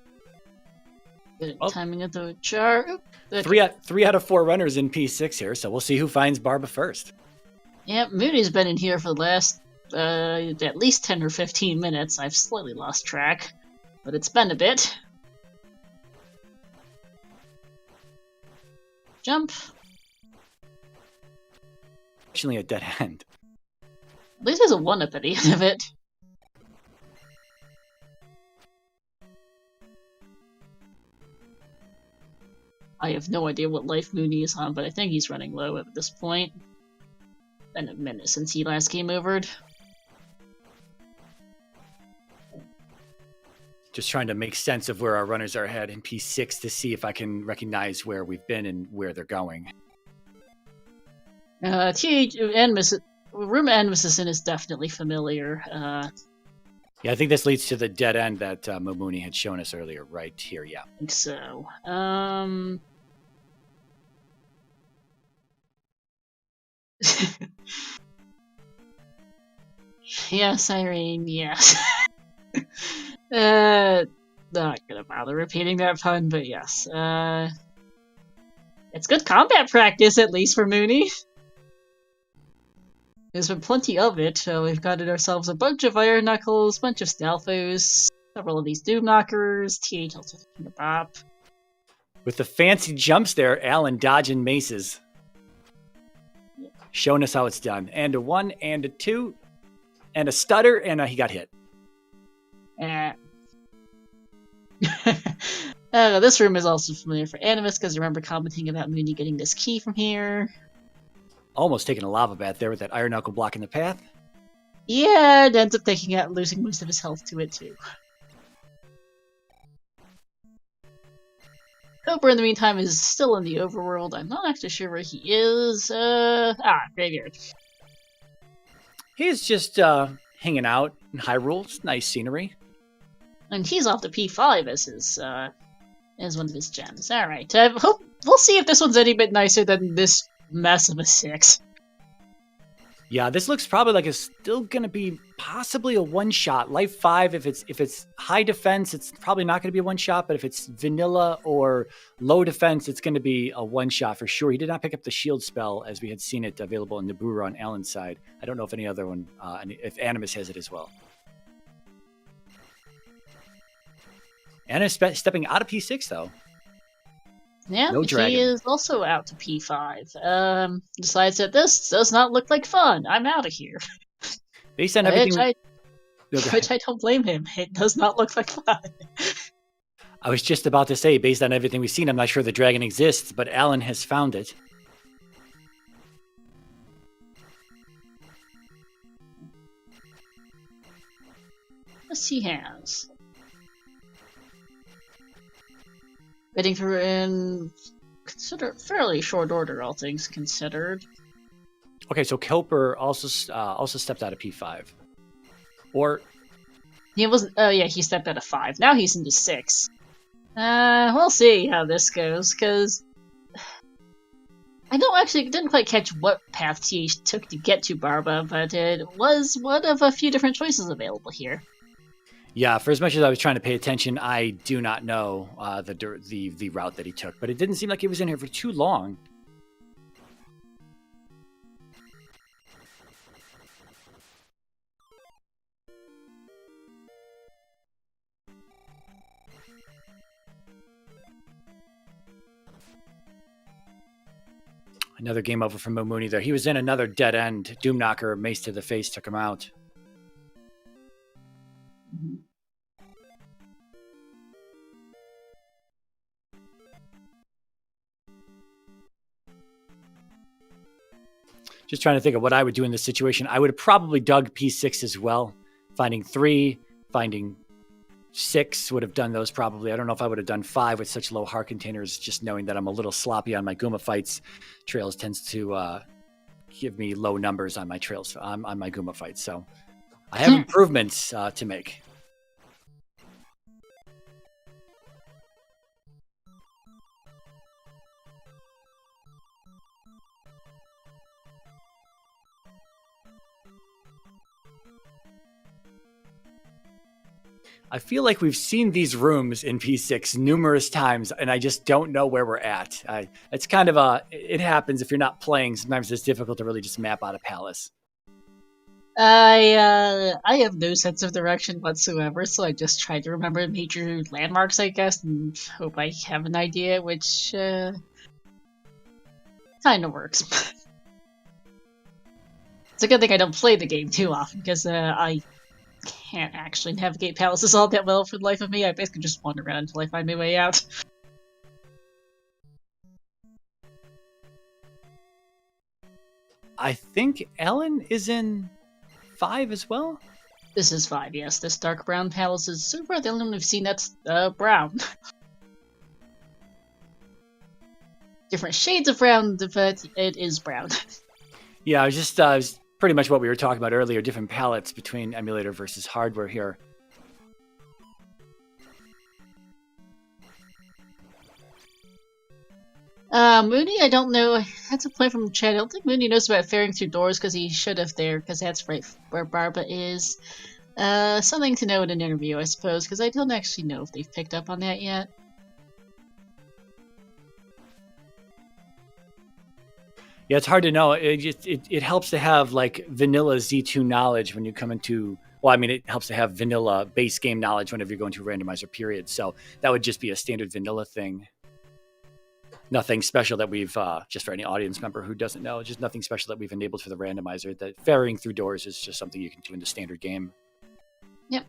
Good timing of the jar. Three out of 4 runners in P6 here, so we'll see who finds Barba first. Yeah, Mooney's been in here for the last at least 10 or 15 minutes. I've slightly lost track, but it's been a bit. Jump. Actually a dead end. At least there's a 1 up at the end of it. I have no idea what life Mooney is on, but I think he's running low at this point. Been a minute since he last came overed. Just trying to make sense of where our runners are ahead in P6 to see if I can recognize where we've been and where they're going. Room Animus in is definitely familiar. Yeah, I think this leads to the dead end that Mooney had shown us earlier, right here, yeah. I think so. Yes, Irene, yes. Not gonna bother repeating that pun, but yes. It's good combat practice, at least for Mooney. There's been plenty of it. We've gotten ourselves a bunch of Iron Knuckles, a bunch of Stalfos, several of these Doom Knockers, TH also taking a bop. With the fancy jumps there, Alan dodging maces. Showing us how it's done. And a 1, and a 2, and a stutter, and he got hit. This room is also familiar for Animus, because I remember commenting about Mooney getting this key from here. Almost taking a lava bath there with that Iron Knuckle blocking the path. Yeah, it ends up taking out and losing most of his health to it, too. Cooper, in the meantime, is still in the overworld. I'm not actually sure where he is. Graveyard. He's just hanging out in Hyrule. It's nice scenery. And he's off to P5 as his As one of his gems. Alright. We'll see if this one's any bit nicer than this mess of a 6. Yeah, this looks probably like it's still gonna be possibly a one-shot. Life 5, if it's high defense, it's probably not gonna be a one-shot, but if it's vanilla or low defense, it's gonna be a one-shot for sure. He did not pick up the shield spell as we had seen it available in Nabooru on Alan's side. I don't know if any other one, if Animus has it as well. Animus stepping out of P6 though. Yeah, No dragon. he is also out to P5. Decides that this does not look like fun. I'm out of here. Based on everything, which I don't blame him. It does not look like fun. I was just about to say, based on everything we've seen, I'm not sure the dragon exists, but Alan has found it. Yes, he has. Waiting for in fairly short order, all things considered. Okay, so jkoper also stepped out of P5, or he wasn't. Oh yeah, he stepped out of 5. Now he's into 6. We'll see how this goes, because I didn't quite catch what path he took to get to Barba, but it was one of a few different choices available here. Yeah, for as much as I was trying to pay attention, I do not know the route that he took, but it didn't seem like he was in here for too long. Another game over from Momuni there. He was in another dead end. Doomknocker, mace to the face, took him out. Mm-hmm. Just trying to think of what I would do in this situation. I would have probably dug P6 as well. Finding 3, finding 6 would have done those probably. I don't know if I would have done 5 with such low heart containers, just knowing that I'm a little sloppy on my Guma fights. Trails tends to give me low numbers on my trails, on my Guma fights. So I have improvements to make. I feel like we've seen these rooms in P6 numerous times, and I just don't know where we're at. It's kind of it happens if you're not playing. Sometimes it's difficult to really just map out a palace. I have no sense of direction whatsoever, so I just try to remember major landmarks, I guess, and hope I have an idea, which kind of works. It's a good thing I don't play the game too often, because I can't actually navigate palaces all that well for the life of me. I basically just wander around until I find my way out. I think Ellen is in 5 as well? This is 5, yes. This dark brown palace is so far the only one we've seen that's brown. Different shades of brown, but it is brown. Yeah, I was just pretty much what we were talking about earlier, different palettes between emulator versus hardware here. Mooney, I don't know. That's a point from chat. I don't think Mooney knows about ferrying through doors, because he should have there, because that's right where Barba is. Something to know in an interview, I suppose, because I don't actually know if they've picked up on that yet. Yeah, it's hard to know. It helps to have like vanilla Z2 knowledge when you come into. Well, I mean, it helps to have vanilla base game knowledge whenever you're going to a randomizer period. So that would just be a standard vanilla thing. Nothing special that we've, just for any audience member who doesn't know, just nothing special that we've enabled for the randomizer. That ferrying through doors is just something you can do in the standard game. Yep.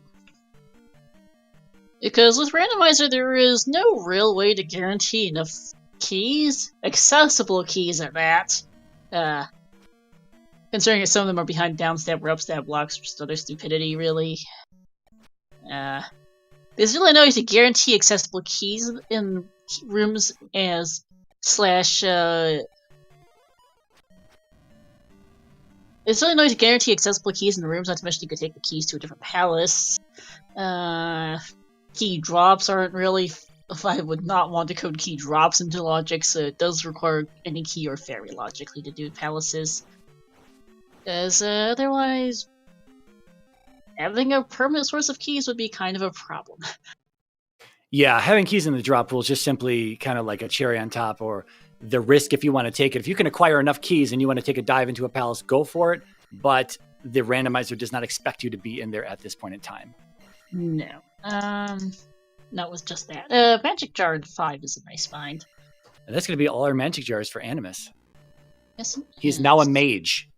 Because with randomizer, there is no real way to guarantee enough keys, accessible keys at that. Considering that some of them are behind downstab or upstab blocks, just other stupidity, really. There's really no way to guarantee accessible keys in rooms as slash. There's really no way to guarantee accessible keys in the rooms, not to mention you could take the keys to a different palace. Key drops aren't really if I would not want to code key drops into logic, so it does require any key or fairy logically to do palaces. Because otherwise, having a permanent source of keys would be kind of a problem. Yeah, having keys in the drop pool is just simply kind of like a cherry on top, or the risk if you want to take it. If you can acquire enough keys and you want to take a dive into a palace, go for it. But the randomizer does not expect you to be in there at this point in time. No. Not with just that. Magic Jar in 5 is a nice find. And that's going to be all our magic jars for Animus. Yes, He's now a mage.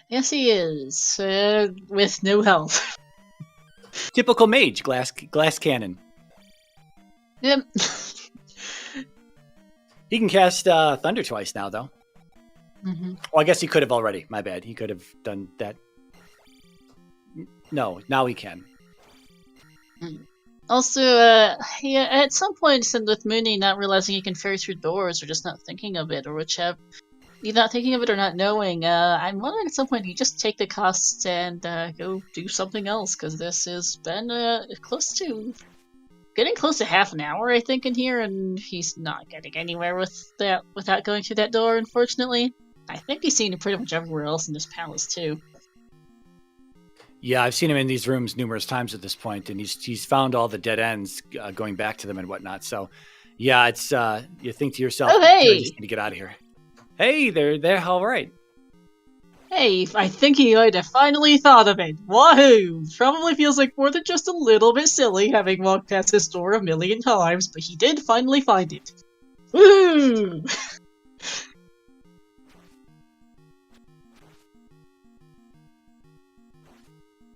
Yes, he is. With no health. Typical mage, glass cannon. Yep. He can cast Thunder twice now, though. Mm-hmm. Well, I guess he could have already. My bad. He could have done that. No, now he can. Also, yeah, at some point, with Mooney not realizing he can ferry through doors, or just not thinking of it, or whichever, either not thinking of it or not knowing, I'm wondering at some point you just take the costs and go do something else, because this has been getting close to half an hour, I think, in here, and he's not getting anywhere with that without going through that door, unfortunately. I think he's seen it pretty much everywhere else in this palace, too. Yeah, I've seen him in these rooms numerous times at this point, and he's found all the dead ends, going back to them and whatnot. So, yeah, it's you think to yourself, oh, hey! I just need to get out of here. Hey, they're all right. Hey, I think he might have finally thought of it. Wahoo! Probably feels like more than just a little bit silly having walked past this door a million times, but he did finally find it. Woo!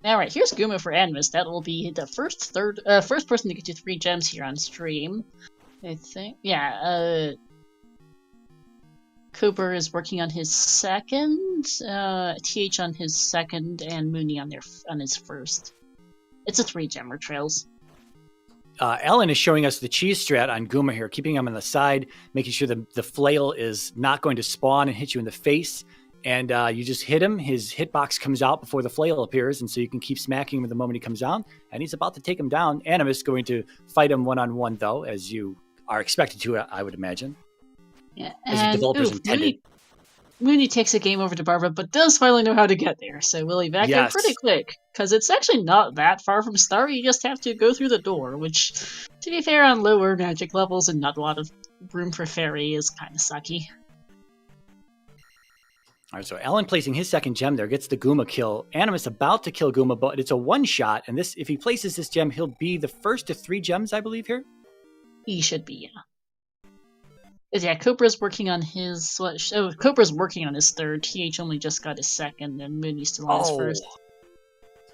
Alright, here's Guma for Animus. That will be the first person to get you 3 gems here on stream. I think. Yeah, Cooper is working on his second, TH on his second, and Mooney on his first. It's a 3-gemmer trails. Alan is showing us the cheese strat on Guma here, keeping him on the side, making sure the flail is not going to spawn and hit you in the face. And you just hit him. His hitbox comes out before the flail appears, and so you can keep smacking him the moment he comes out. And he's about to take him down. Animus going to fight him one-on-one, though, as you are expected to, I would imagine. Yeah, as the developers intended. Mooney takes a game over to Barbara, but does finally know how to get there, so we'll evacuate pretty quick. Because it's actually not that far from start, you just have to go through the door, which, to be fair, on lower magic levels and not a lot of room for fairy is kind of sucky. All right, so Alan placing his second gem there, gets the Guma kill. Animus about to kill Guma, but it's a one-shot, and this, if he places this gem, he'll be the first to 3 gems, I believe, here? He should be, yeah. Yeah, Copra's working on his... Copra's working on his third. TH only just got his second, and Mooney's still on his first.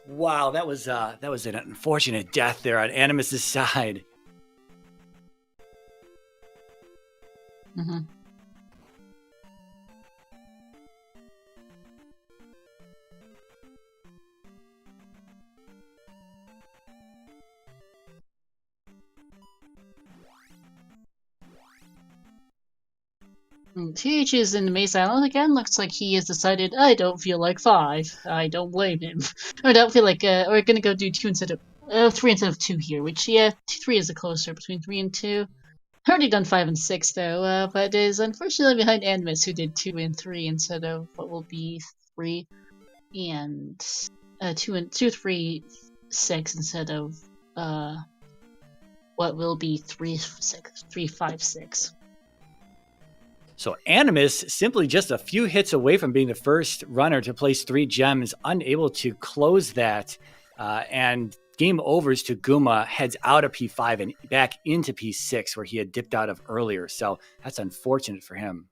Wow, that was an unfortunate death there on Animus's side. Mm-hmm. TH is in the Maze Island again. Looks like he has decided, I don't feel like 5. I don't blame him. I don't feel like, we're gonna go do 3 instead of 2 here, which, yeah, 3 is the closer between 3 and 2. Already done 5 and 6, though, but is unfortunately behind Animus, who did 2 and 3 instead of what will be 3 and, 2, 3, 6 instead of, what will be 3, 5, 6. So Animus, simply just a few hits away from being the first runner to place 3 gems, unable to close that, and game overs to Guma, heads out of P5 and back into P6, where he had dipped out of earlier. So that's unfortunate for him.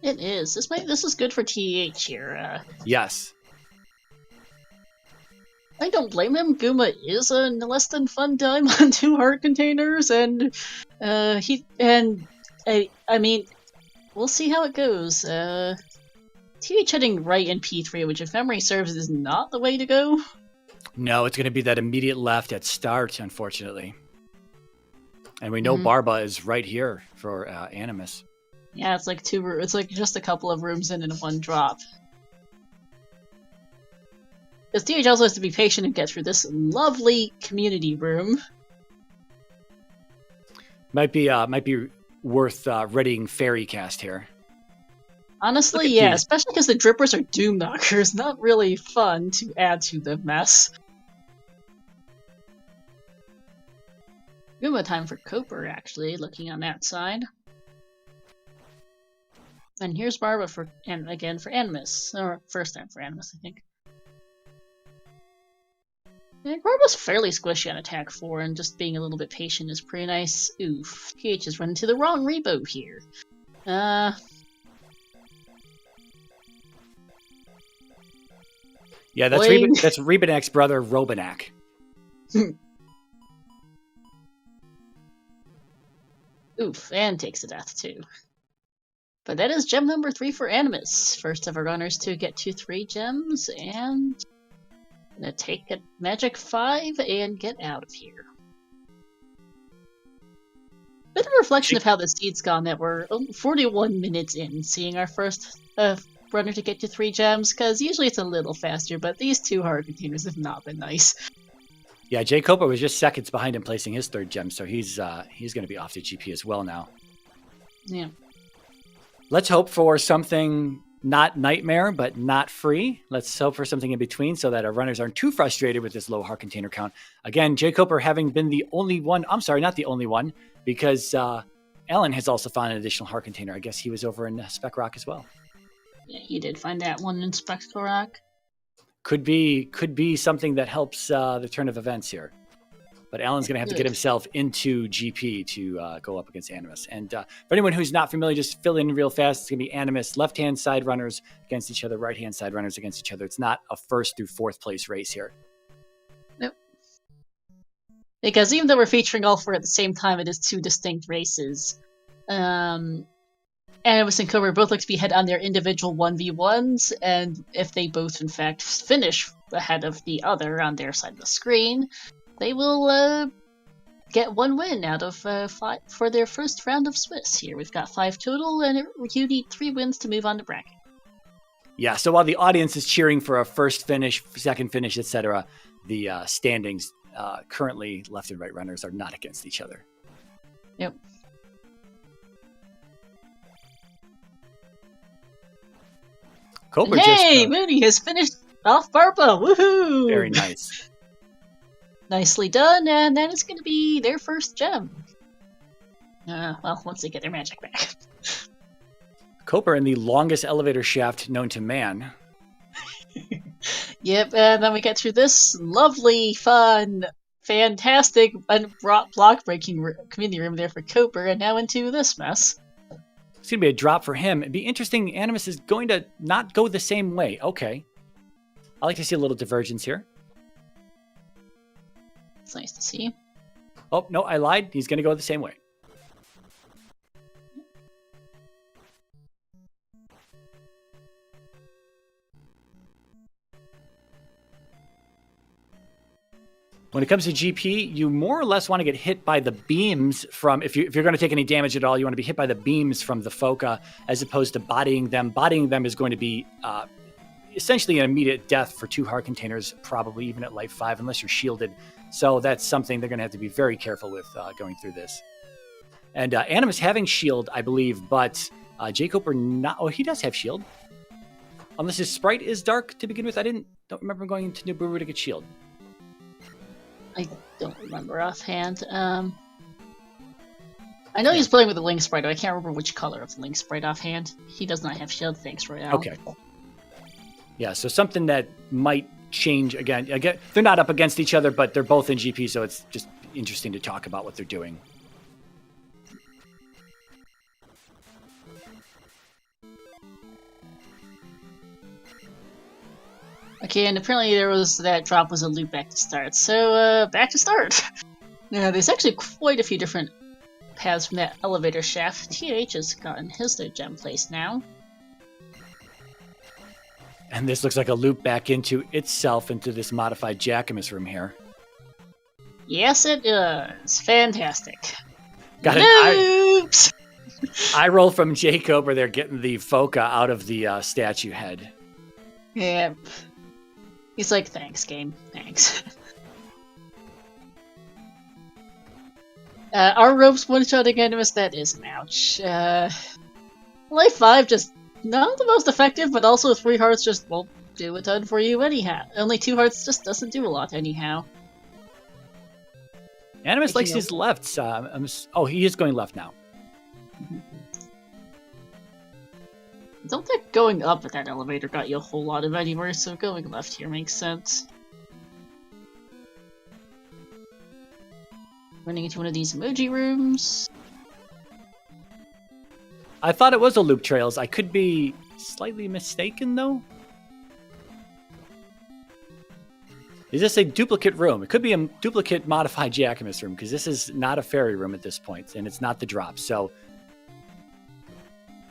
It is. This is good for TH here. Yes. I don't blame him. Guma is a less than fun time on 2 heart containers, and I mean, we'll see how it goes. TH heading right in P3, which if memory serves is not the way to go. No, it's going to be that immediate left at start, unfortunately. And we know Barba is right here for Animus. Yeah, it's like just a couple of rooms in and 1 drop. Because TH also has to be patient and get through this lovely community room. Might be worth readying fairy cast here. Honestly, yeah, especially because the drippers are doom knockers. Not really fun to add to the mess. Good time for Coper, actually, looking on that side. And here's Barba again for Animus. Or first time for Animus, I think. Yeah, Barba's fairly squishy on attack 4, and just being a little bit patient is pretty nice. Oof, TH has run into the wrong Rebo here. Yeah, that's Rebanak's brother, Robanak. Oof, and takes a death too. But that is gem number 3 for Animus. First of our runners to get to 3 gems, and gonna take a magic 5 and get out of here. Bit of a reflection of how the seed's gone that we're 41 minutes in, seeing our first runner to get to 3 gems, because usually it's a little faster, but these 2 hard containers have not been nice. Yeah, jkoper was just seconds behind him placing his 3rd gem, so he's going to be off to GP as well now. Yeah. Let's hope for something not nightmare, but not free. Let's hope for something in between so that our runners aren't too frustrated with this low heart container count. Again, jkoper having been the only one, I'm sorry, not the only one, because Alan has also found an additional heart container. I guess he was over in Spec Rock as well. Yeah, he did find that one in Spec Rock. Could be something that helps the turn of events here. But Alan's going to have to get himself into GP to go up against Animus. And for anyone who's not familiar, just fill in real fast. It's going to be Animus, left-hand side runners against each other, right-hand side runners against each other. It's not a 1st through 4th place race here. Nope. Because even though we're featuring all 4 at the same time, it is 2 distinct races. Animus and Cobra both look to be ahead on their individual 1v1s, and if they both, in fact, finish ahead of the other on their side of the screen, they will get 1 win out of 5 for their first round of Swiss here. We've got 5 total, and you need 3 wins to move on to bracket. Yeah, so while the audience is cheering for a first finish, second finish, etc., the standings currently left and right runners are not against each other. Yep. Hey, Mooney has finished off Barba! Woohoo! Very nice. Nicely done, and that is going to be their first gem. Well, once they get their magic back. Coper in the longest elevator shaft known to man. Yep, and then we get through this lovely, fun, fantastic, block-breaking community room there for Coper, and now into this mess. It's going to be a drop for him. It'd be interesting. Animus is going to not go the same way. Okay. I like to see a little divergence here. It's nice to see. Oh, no, I lied. He's going to go the same way. When it comes to GP, you more or less want to get hit by the beams from, if you're going to take any damage at all, you want to be hit by the beams from the Foca as opposed to bodying them. Bodying them is going to be essentially an immediate death for 2 heart containers, probably even at life 5, unless you're shielded. So that's something they're going to have to be very careful with going through this. And Animus having shield, I believe, but jkoper not. Oh, he does have shield. Unless his sprite is dark to begin with. I don't remember going into Nibiru to get shield. I don't remember offhand. I know he's playing with the Link sprite, but I can't remember which color of the Link sprite offhand. He does not have shield, thanks, Royale. Okay. Yeah, so something that might change again. They're not up against each other, but they're both in GP, so it's just interesting to talk about what they're doing. Okay, and apparently that drop was a loop back to start. So, back to start. Now, there's actually quite a few different paths from that elevator shaft. TH has gotten his 3rd gem place now. And this looks like a loop back into itself, into this modified Jackamus room here. Yes, it does. Fantastic. Got Loops! I roll from jkoper. They're getting the Foca out of the statue head. Yep. He's like, thanks, game. Thanks. Our ropes one-shotting Animus, that is an ouch. Life 5 just not the most effective, but also 3 hearts just won't do a ton for you anyhow. Only 2 hearts just doesn't do a lot anyhow. Animus likes his lefts. Oh, he is going left now. I don't think going up with that elevator got you a whole lot of anywhere, so going left here makes sense. Running into one of these emoji rooms. I thought it was a loop trails. I could be slightly mistaken, though. Is this a duplicate room? It could be a duplicate modified Jackamus room, because this is not a fairy room at this point, and it's not the drop, so...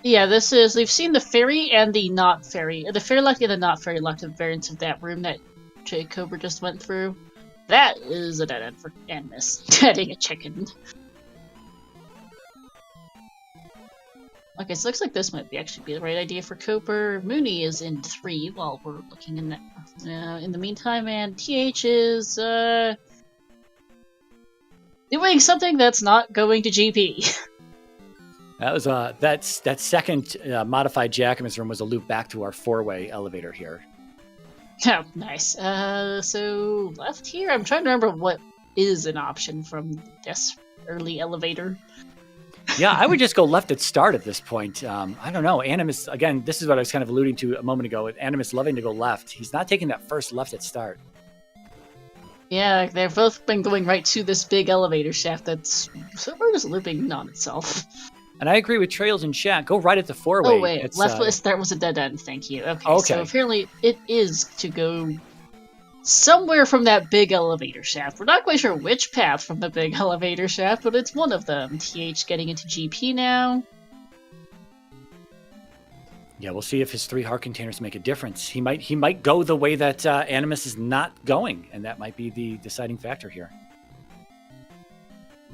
Yeah, this is... We've seen the fairy and the not fairy. The fairy locked and the not fairy locked variants of that room that jkoper just went through. That is a dead end for Animus. Deading a chicken. Okay, so it looks like this might actually be the right idea for Koper. Mooney is in 3 while we're looking in that, in the meantime, and TH is doing something that's not going to GP. That was that second modified Jackamus room was a loop back to our 4-way elevator here. Oh, nice. So left here, I'm trying to remember what is an option from this early elevator. Yeah, I would just go left at start at this point. I don't know. Animus, again, this is what I was kind of alluding to a moment ago. With Animus loving to go left. He's not taking that first left at start. Yeah, they've both been going right to this big elevator shaft that's so far just looping on itself. And I agree with Trails in chat. Go right at the 4-way. Oh, wait. Left at start was a dead end. Thank you. Okay, okay. So apparently it is to go somewhere from that big elevator shaft. We're not quite sure which path from the big elevator shaft, but it's one of them. TH getting into GP now. Yeah, we'll see if his 3 heart containers make a difference. He might go the way that Animus is not going, and that might be the deciding factor here.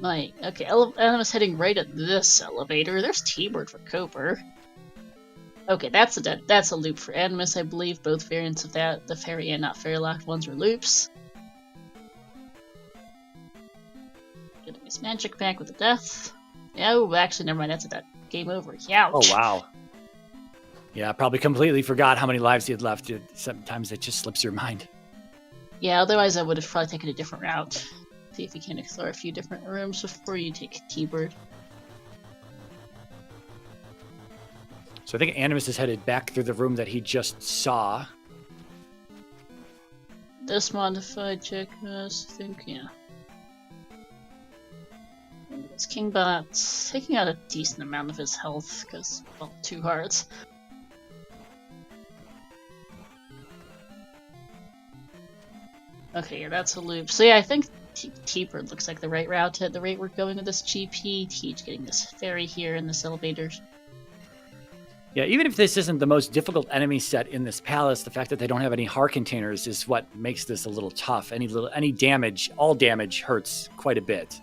Okay, Animus heading right at this elevator. There's T-Bird for Koper. Okay, that's a loop for Animus, I believe. Both variants of that, the fairy and not fairy locked ones, are loops. Getting his magic back with a death. Oh, actually, never mind. That's a death. Game over. Ouch. Oh wow. Yeah, probably completely forgot how many lives he had left. Sometimes it just slips your mind. Yeah, otherwise I would have probably taken a different route. See if you can explore a few different rooms before you take T-Bird. So I think Animus is headed back through the room that he just saw. This modified Jackamus, I think, yeah. And it's Kingbot taking out a decent amount of his health, because, well, 2 hearts. Okay, yeah, that's a loop. So yeah, I think T-Bird looks like the right route at the rate we're going with this GP. Teach getting this ferry here in this elevator. Yeah, even if this isn't the most difficult enemy set in this palace, the fact that they don't have any heart containers is what makes this a little tough. Any damage, all damage hurts quite a bit.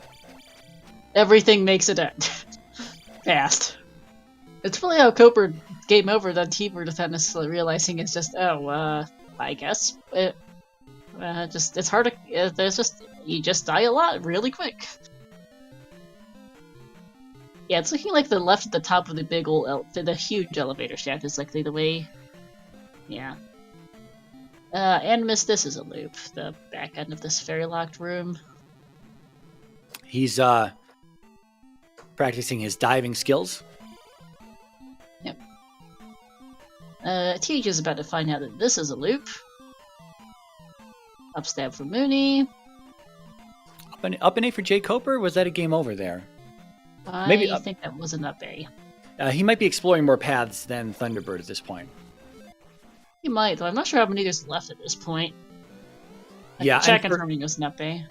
Everything makes it end. Fast. It's really how Koper game over than T-Bird without necessarily realizing it's just, I guess. It's hard to, you just die a lot really quick. Yeah, it's looking like the left at the top of the big old, the huge elevator shaft is likely the way. Yeah. Animus, this is a loop. The back end of this fairy locked room. He's practicing his diving skills. Yep. TH is about to find out that this is a loop. Upstab for Mooney. Up an A for jkoper? Was that a game over there? I think that was an up A. He might be exploring more paths than Thunderbird at this point. He might, though I'm not sure how many there's left at this point. Yeah, check confirming it was an up A.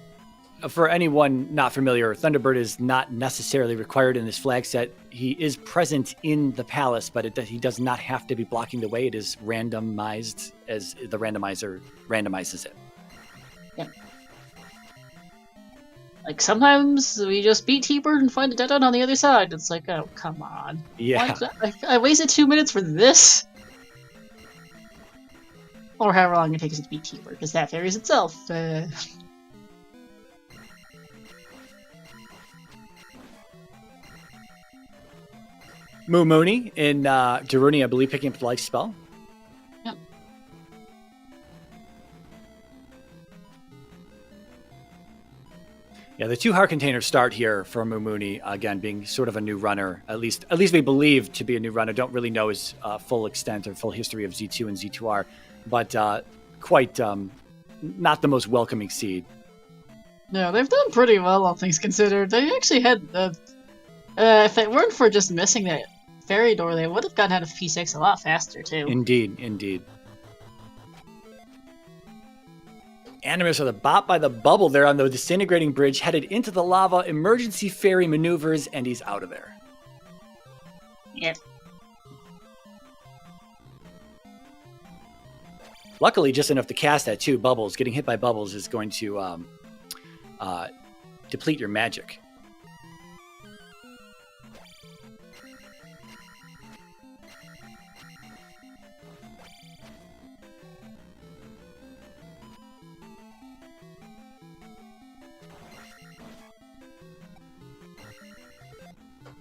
For anyone not familiar, Thunderbird is not necessarily required in this flag set. He is present in the palace, but he does not have to be blocking the way. It is randomized as the randomizer randomizes it. Yep. Like, sometimes we just beat T-Bird and find a dead end on the other side. It's like, oh, come on. Yeah. I wasted 2 minutes for this? Or however long it takes to beat T-Bird, because that varies itself. Mooney in Daruni, I believe, picking up the life spell. Yep. Yeah, the 2 heart containers start here for Mooney, again, being sort of a new runner. At least we believe to be a new runner. Don't really know his full extent or full history of Z2 and Z2R, but quite not the most welcoming seed. No, they've done pretty well, all things considered. They actually had, if it weren't for just missing that fairy door, they would have gotten out of P6 a lot faster, too. Indeed. Animus are the bot by the bubble there on the disintegrating bridge, headed into the lava, emergency fairy maneuvers, and he's out of there. Yep. Luckily, just enough to cast that, too. Bubbles. Getting hit by bubbles is going to deplete your magic.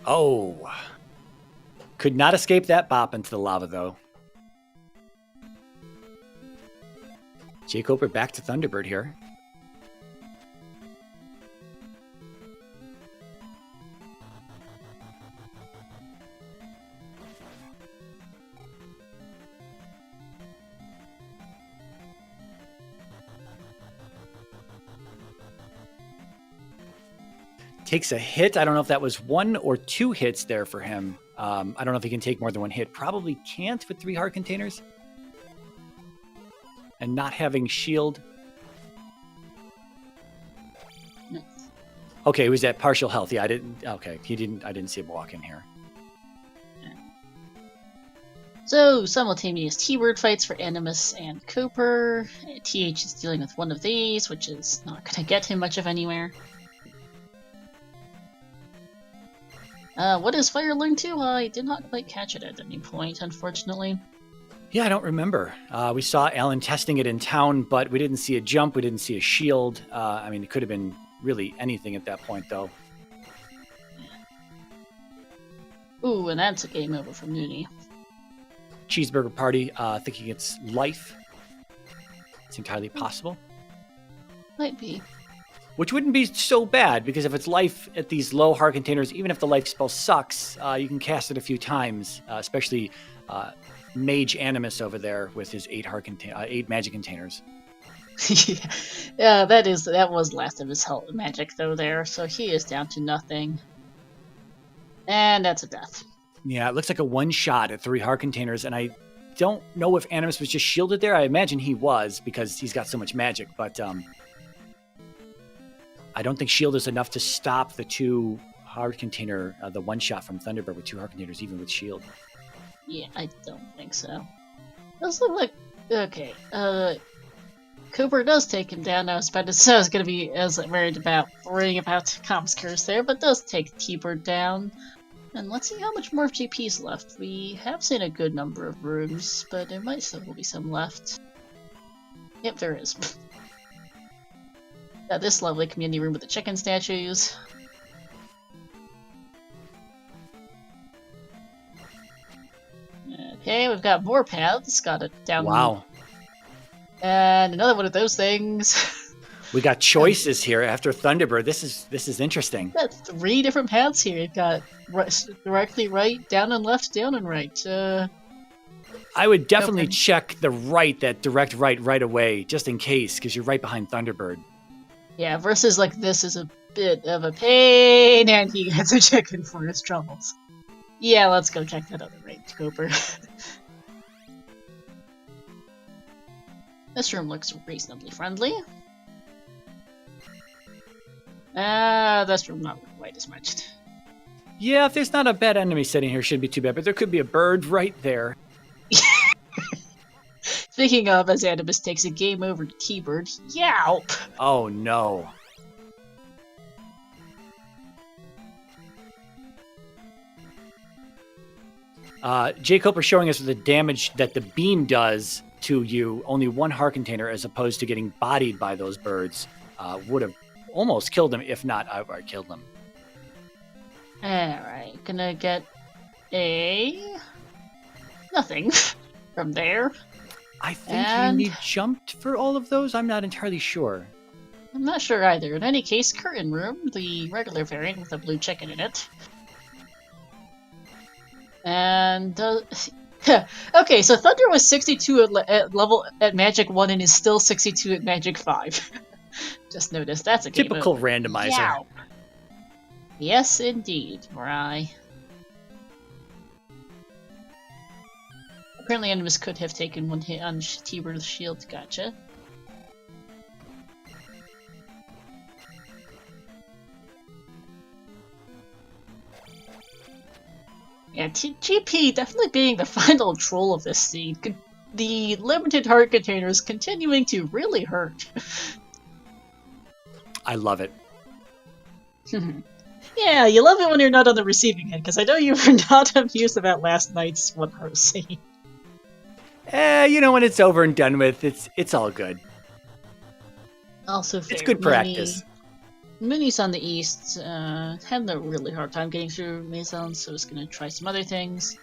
Oh. Could not escape that bop into the lava, though. jkoper back to Thunderbird here. Takes a hit. I don't know if that was 1 or 2 hits there for him. I don't know if he can take more than 1 hit. Probably can't with 3 heart containers. And not having shield. Okay, he was at partial health. Yeah, I didn't see him walk in here. So, simultaneous T-word fights for Animus and Cooper. TH is dealing with one of these, which is not going to get him much of anywhere. What is Fire Learn to? I did not quite catch it at any point, unfortunately. Yeah, I don't remember. We saw Alan testing it in town, but we didn't see a jump. We didn't see a shield. I mean, it could have been really anything at that point, though. Ooh, and that's a game over from Nooney. Cheeseburger Party thinking it's life. It's entirely possible. Might be. Which wouldn't be so bad, because if it's life at these low heart containers, even if the life spell sucks, you can cast it a few times, especially Mage Animus over there with his 8 magic containers. Yeah, that was last of his health magic though there, so he is down to nothing. And that's a death. Yeah, it looks like a 1-shot at 3 heart containers, and I don't know if Animus was just shielded there. I imagine he was, because he's got so much magic, but I don't think shield is enough to stop the 2 heart container, the 1-shot from Thunderbird with 2 heart containers, even with shield. Yeah, I don't think so. Does look like okay. Cooper does take him down. I was going to be as worried about Com's curse there, but does take T-Bird down. And let's see how much more of GP's left. We have seen a good number of rooms, but there might still be some left. Yep, there is. Got this lovely community room with the chicken statues. Okay, we've got more paths. Got it down. Wow. And another one of those things. We got choices here after Thunderbird. This is interesting. We've got 3 different paths here. You've got directly right, down and left, down and right. I would definitely check the right, that direct right away, just in case, because you're right behind Thunderbird. Yeah, versus like this is a bit of a pain, and he gets a chicken for his troubles. Yeah, let's go check that other right, Cooper. This room looks reasonably friendly. This room not quite as much. Yeah, if there's not a bad enemy sitting here, shouldn't be too bad, but there could be a bird right there. Speaking of, as Animus takes a game over to T-Bird, yowp! Oh no. jkoper showing us the damage that the beam does to you, only 1 heart container, as opposed to getting bodied by those birds, would have almost killed him, if not outright killed him. Alright, gonna get nothing from there. I think And you need jumped for all of those. I'm not entirely sure. I'm not sure either. In any case, Curtain Room, the regular variant with a blue chicken in it. And okay, so Thunder was 62 at Magic 1 and is still 62 at Magic 5. Just noticed that's a Typical game randomizer. Yeah. Yes, indeed, Mirai. Apparently, Animus could have taken one hit on T-Bird's shield. Gotcha. Yeah, GP definitely being the final troll of this scene. The limited heart container is continuing to really hurt. I love it. Yeah, you love it when you're not on the receiving end, because I know you were not amused about last night's one heart scene. When it's over and done with, it's all good. Also fair. It's good practice. Minis on the east had a really hard time getting through Maison, so I was gonna try some other things.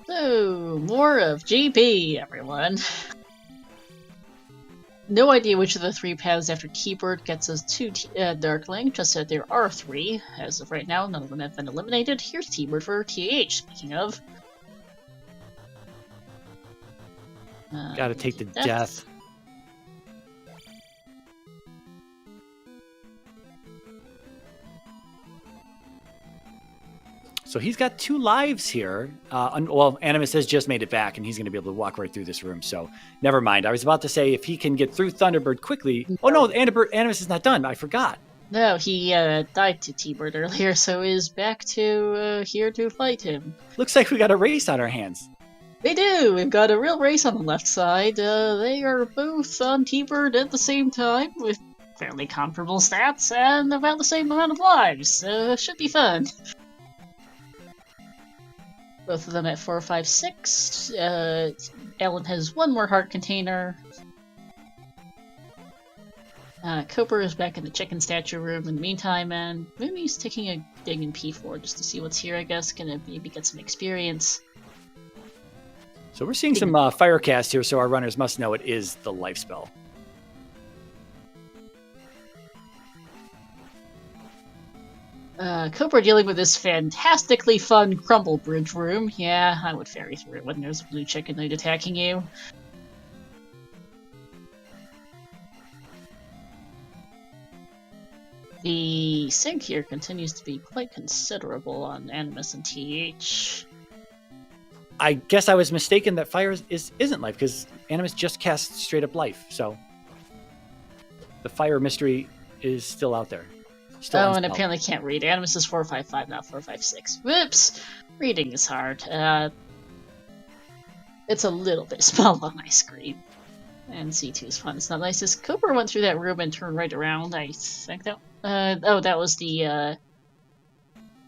So, more of GP, everyone. No idea which of the three paths after T-Bird gets us to Darkling, just that there are three. As of right now, none of them have been eliminated. Here's T-Bird for TH, speaking of. Gotta take the death. So he's got 2 lives here. Well, Animus has just made it back, and he's going to be able to walk right through this room. So never mind. I was about to say if he can get through Thunderbird quickly. Oh no, Animus is not done. I forgot. No, he died to T-Bird earlier, so is back to here to fight him. Looks like we got a race on our hands. We do! We've got a real race on the left side. They are both on T-Bird at the same time, with fairly comparable stats and about the same amount of lives. Should be fun. Both of them at 4, 5, 6. Alan has 1 more heart container. Coper is back in the chicken statue room in the meantime, and Moomy's taking a dig in P4 just to see what's here, I guess. Gonna maybe get some experience. So we're seeing some fire cast here, so our runners must know it is the life spell. Coper dealing with this fantastically fun crumble bridge room. Yeah, I would ferry through it when there's a blue chicken knight attacking you. The sync here continues to be quite considerable on Animus and TH. I guess I was mistaken that fire isn't life, because Animus just casts straight up life, so the fire mystery is still out there. Still and apparently can't read. Animus is 455, not 456. Whoops! Reading is hard. It's a little bit small on my screen. And C2 is fun. It's not nice. As Cooper went through that room and turned right around, I think that... that was the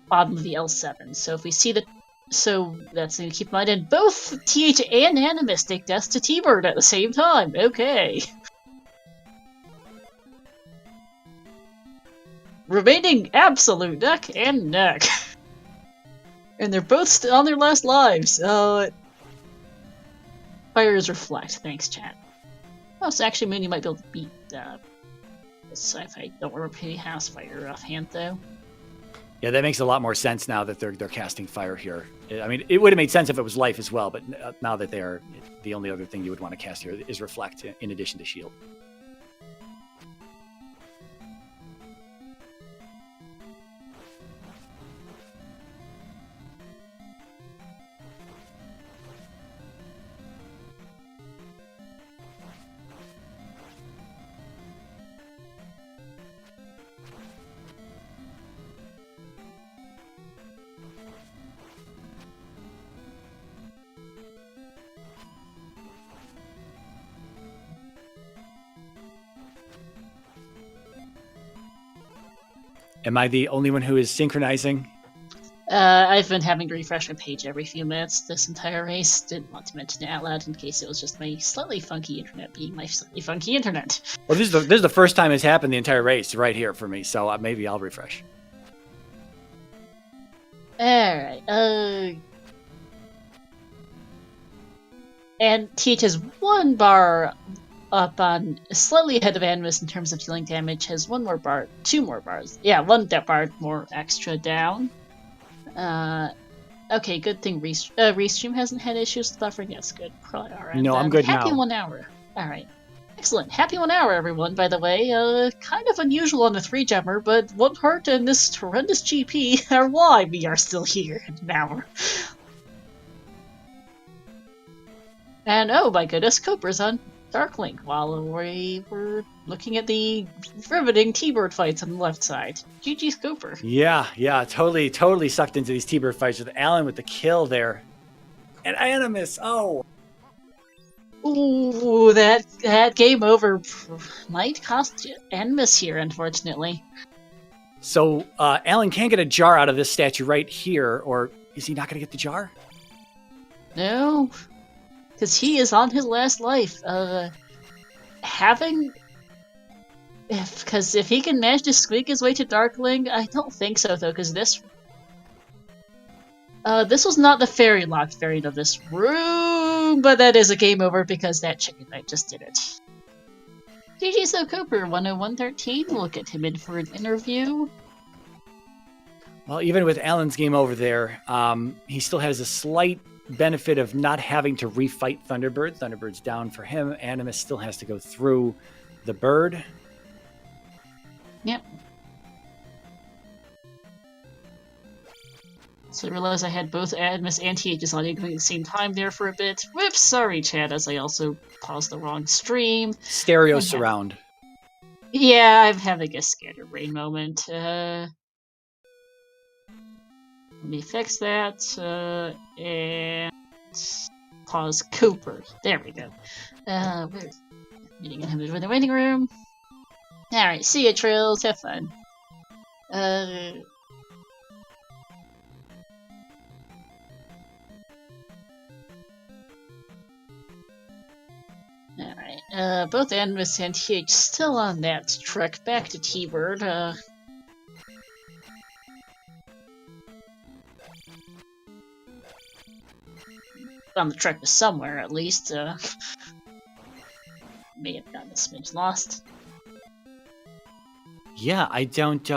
bottom of the L7. So if we see the... So that's something to keep in mind. And both TH and Animus take deaths to T-Bird at the same time. Okay. Remaining absolute neck and neck. And they're both on their last lives. Fires reflect. Thanks, chat. Oh, so actually Mooney might be able to beat this if I don't remember he has fire offhand, though. Yeah, that makes a lot more sense now that they're casting fire here. I mean, it would have made sense if it was life as well, but now that they are, the only other thing you would want to cast here is reflect in addition to shield. Am I the only one who is synchronizing? I've been having to refresh my page every few minutes this entire race. Didn't want to mention it out loud in case it was just my slightly funky internet being my slightly funky internet. Well, this is the first time it's happened the entire race right here for me, so maybe I'll refresh. Alright, and TH has 1 bar up on, slightly ahead of Animus in terms of healing damage, has 2 more bars. Yeah, 1 bar more extra down. Okay, good thing Restream hasn't had issues with buffering. That's good. Probably alright. No, I'm good Happy now. 1 hour. Alright. Excellent. Happy 1 hour, everyone, by the way. Kind of unusual on the 3-gemmer, but 1 heart and this horrendous GP are why we are still here in an hour. And oh my goodness, Cooper's on Darklink while we were looking at the riveting T-Bird fights on the left side. GG's Cooper. Yeah, totally sucked into these T-Bird fights with Alan with the kill there. And Animus, oh! Ooh, that game over might cost Animus here, unfortunately. So Alan can't get a jar out of this statue right here, or is he not going to get the jar? No, because he is on his last life. If he can manage to squeak his way to Darkling, I don't think so though, because this was not the fairy locked variant of this room, but that is a game over because that chicken knight just did it. GG So Cooper, 10113, we'll get him in for an interview. Well, even with Alan's game over there, he still has a slight benefit of not having to refight Thunderbird. Thunderbird's down for him. Animus still has to go through the bird. Yep. So I realized I had both Animus and TH's audio going at the same time there for a bit. Whoops, sorry chat, as I also paused the wrong stream. Stereo surround. Yeah, I'm having a scatterbrain moment. Let me fix that, and pause Cooper. There we go. We're meeting him in the waiting room. Alright, see ya, Trills. Have fun. Alright, both Animus and TH still on that trek back to T-Bird. On the trek to somewhere, at least. May have gotten a smidge lost. Yeah, I don't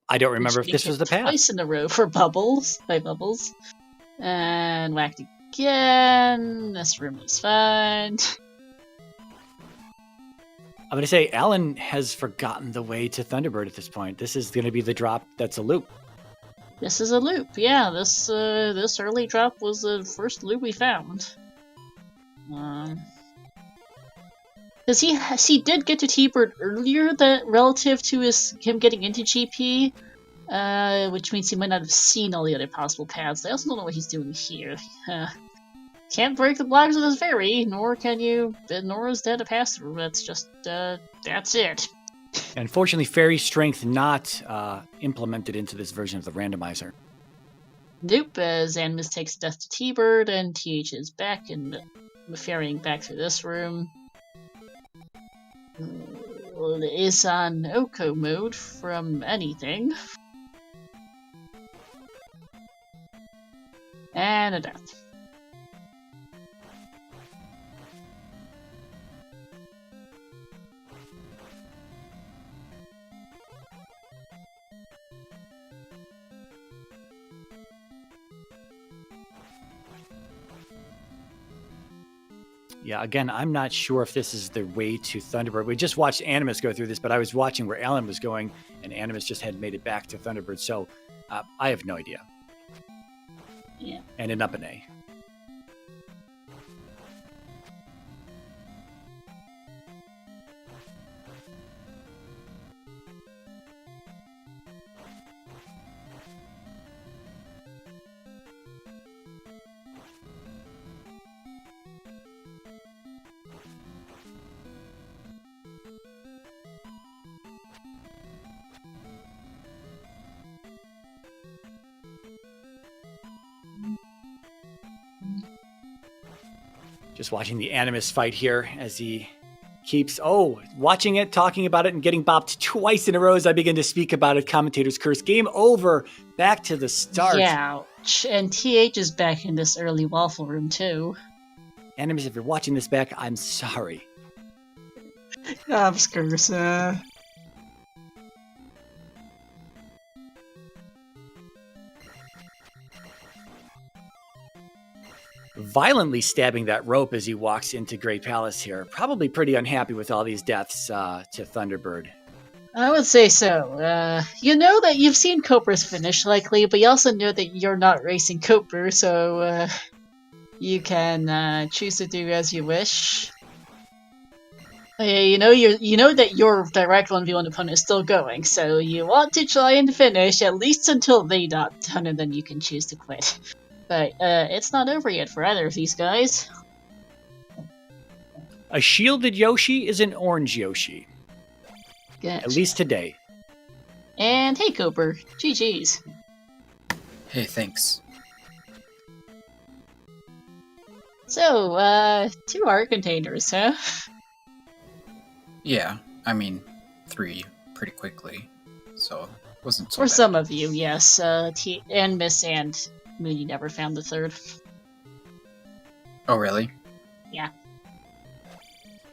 remember if this was the path. Twice in a row for Bubbles, by Bubbles. And whacked again. This room is fine. I'm going to say Alan has forgotten the way to Thunderbird at this point. This is going to be the drop that's a loop. This is a loop, yeah. This early drop was the first loop we found. Because he did get to T-Bird earlier relative to him getting into GP, which means he might not have seen all the other possible paths. I also don't know what he's doing here. Can't break the blocks with his fairy, nor is that a pass through. That's just that's it. Unfortunately, fairy strength not implemented into this version of the randomizer. Nope, as Animus takes death to T-Bird, and TH is back and ferrying back through this room. Is on Oko mode from anything. And a death. Yeah, again, I'm not sure if this is the way to Thunderbird. We just watched Animus go through this, but I was watching where Alan was going, and Animus just hadn't made it back to Thunderbird, so I have no idea. Yeah. And an up an A. Just watching the Animus fight here as he keeps, watching it, talking about it, and getting bopped twice in a row as I begin to speak about it. Commentator's curse. Game over. Back to the start. Yeah, and TH is back in this early waffle room, too. Animus, if you're watching this back, I'm sorry. Curse. Violently stabbing that rope as he walks into Great Palace here. Probably pretty unhappy with all these deaths to Thunderbird. I would say so. You know that you've seen Coper's finish, likely, but you also know that you're not racing Coper, so you can choose to do as you wish. You know that your direct 1v1 opponent is still going, so you want to try and finish at least until they're not done, and then you can choose to quit. But it's not over yet for either of these guys. A shielded Yoshi is an orange Yoshi. Gotcha. At least today. And hey, Coper. GG's. Hey, thanks. So, 2 art containers, huh? Yeah, I mean, 3 pretty quickly, so it wasn't so For bad. some of you, yes. And Miss and Mooney never found the 3rd. Oh, really? Yeah.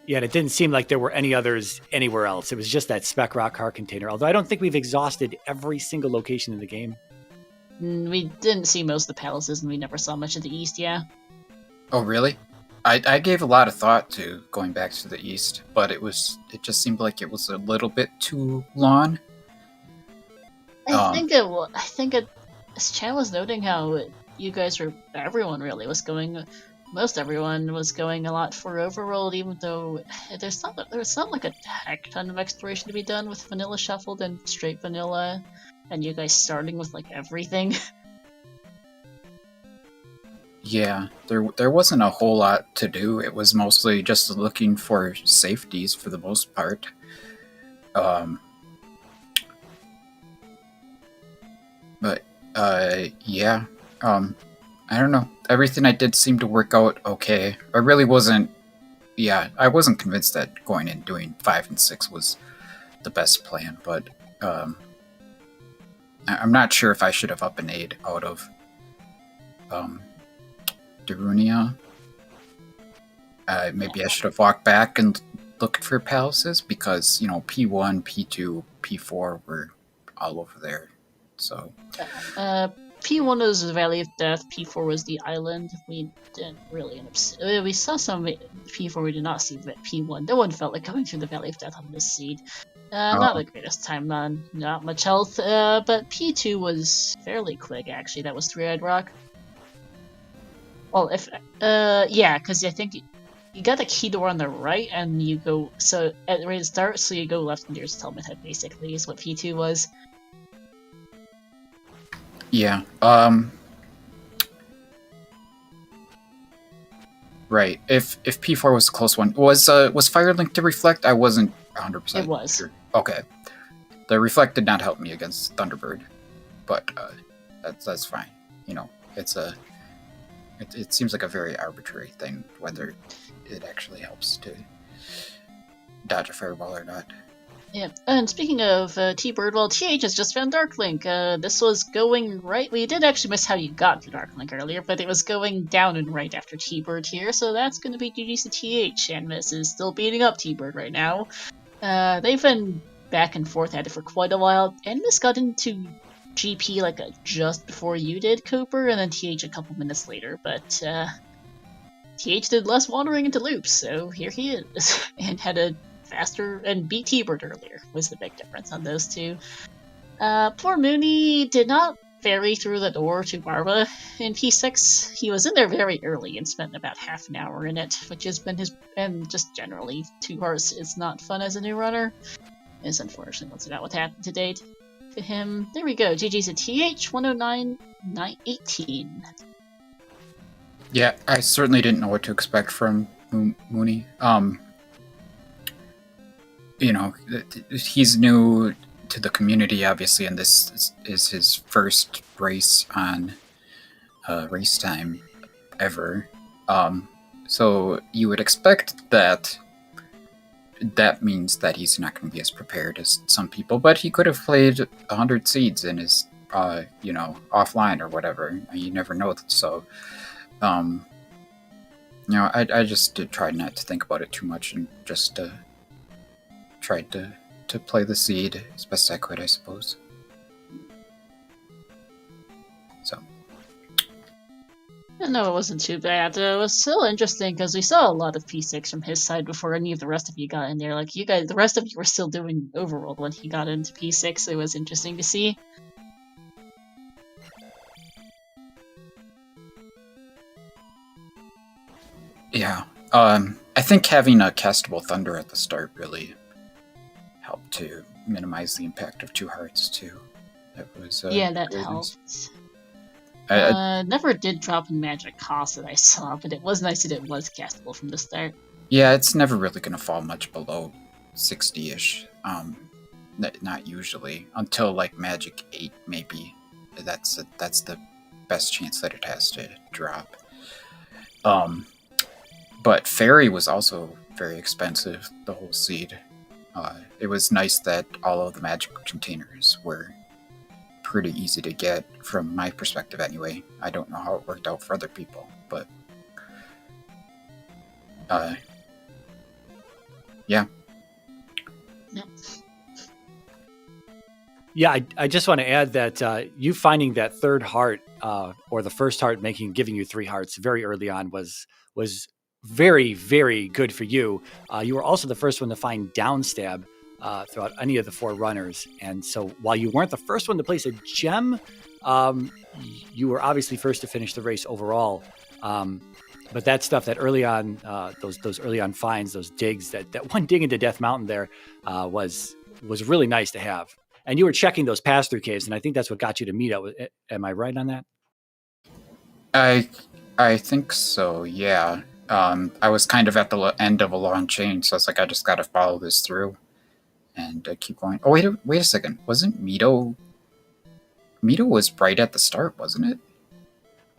Yeah, and it didn't seem like there were any others anywhere else. It was just that Spec Rock car container, although I don't think we've exhausted every single location in the game. We didn't see most of the palaces, and we never saw much of the east, yeah. Oh, really? I gave a lot of thought to going back to the east, but it just seemed like it was a little bit too long. I think as Chan was noting how you guys were, everyone really was going, most everyone was going a lot for Overworld, even though there's not like a heck ton of exploration to be done with vanilla shuffled and straight vanilla, and you guys starting with like everything. Yeah, there wasn't a whole lot to do. It was mostly just looking for safeties for the most part. Yeah. I don't know. Everything I did seemed to work out okay. I wasn't convinced that going and doing 5 and 6 was the best plan, but I'm not sure if I should have up and aid out of Darunia. Maybe I should have walked back and looked for palaces, because, P1, P2, P4 were all over there. So P1 was the Valley of Death, P4 was the island. We didn't really end up... we saw some P4, we did not see P1. No one felt like going through the Valley of Death on this seed. Not the greatest time, not much health, but P2 was fairly quick, actually. That was 3-Eyed Rock. Well, because I think you got the key door on the right, and you go... So, at the rate start, so you go left and there's Helmet Head, basically, is what P2 was. yeah, right. If P4 was a close one, was Firelink to reflect? I wasn't 100%. It was. Sure. Okay, the reflect did not help me against Thunderbird, but that's fine. It seems like a very arbitrary thing whether it actually helps to dodge a fireball or not. Yeah, and speaking of T-Bird, well, TH has just found Darklink. This was going right. We did actually miss how you got to Darklink earlier, but it was going down and right after T-Bird here, so that's going to be GG's to TH, and Miss is still beating up T-Bird right now. They've been back and forth at it for quite a while, and Miss got into GP just before you did, Coper, and then TH a couple minutes later, but TH did less wandering into loops, so here he is, and had a faster and beat T-Bird earlier was the big difference on those two. Poor Mooney did not ferry through the door to Barba in P6. He was in there very early and spent about half an hour in it, which has been and just generally 2 hours is not fun as a new runner. It's unfortunate what's about what happened to date to him. There we go, GG's at TH, 109.918. Yeah, I certainly didn't know what to expect from Mooney. He's new to the community, obviously, and this is his first race on race time ever. So you would expect that means that he's not going to be as prepared as some people, but he could have played 100 seeds in his, offline or whatever. You never know. So, I just tried not to think about it too much and just tried to play the seed as best I could, I suppose. So. No, it wasn't too bad. It was still interesting because we saw a lot of P6 from his side before any of the rest of you got in there. Like, you guys, the rest of you were still doing Overworld when he got into P6. It was interesting to see. Yeah. I think having a castable Thunder at the start really helped to minimize the impact of 2 hearts, too. That was yeah, that really helped. nice. Never did drop in magic cost that I saw, but it was nice that it was castable from the start. Yeah, it's never really going to fall much below 60-ish. Not usually. Until, like, Magic 8, maybe. That's the best chance that it has to drop. But Fairy was also very expensive, the whole seed. It was nice that all of the magic containers were pretty easy to get, from my perspective anyway. I don't know how it worked out for other people, but... yeah. Yeah, I just want to add that you finding that third heart or the first heart giving you 3 hearts very early on was very, very good for you. You were also the first one to find downstab throughout any of the 4 runners. And so while you weren't the first one to place a gem, you were obviously first to finish the race overall. But that stuff, that early on, those early on finds, those digs, that one dig into Death Mountain there was really nice to have. And you were checking those pass-through caves, and I think that's what got you to Mito. Am I right on that? I think so, yeah. I was kind of at the end of a long chain, so it's like I just got to follow this through and keep going. Oh, wait a second. Wasn't Mito... Mito was right at the start, wasn't it?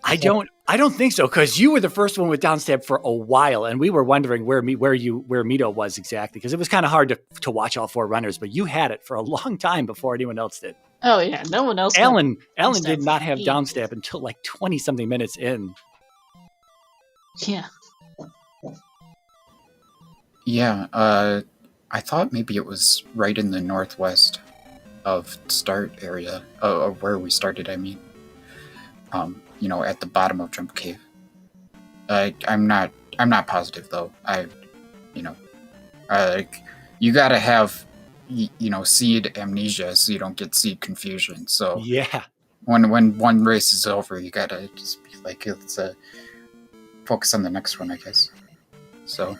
I don't think so, because you were the first one with downstab for a while, and we were wondering where Mito was exactly, because it was kind of hard to watch all 4 runners, but you had it for a long time before anyone else did. Oh yeah, no one else. Alan did not have downstab until like 20 something minutes in. Yeah. Yeah, I thought maybe it was right in the northwest of the start area, of where we started, I mean. At the bottom of Jump Cave. I'm not positive, though. You gotta have, seed amnesia so you don't get seed confusion. So yeah, when one race is over, you gotta just be like, let's focus on the next one, I guess. So,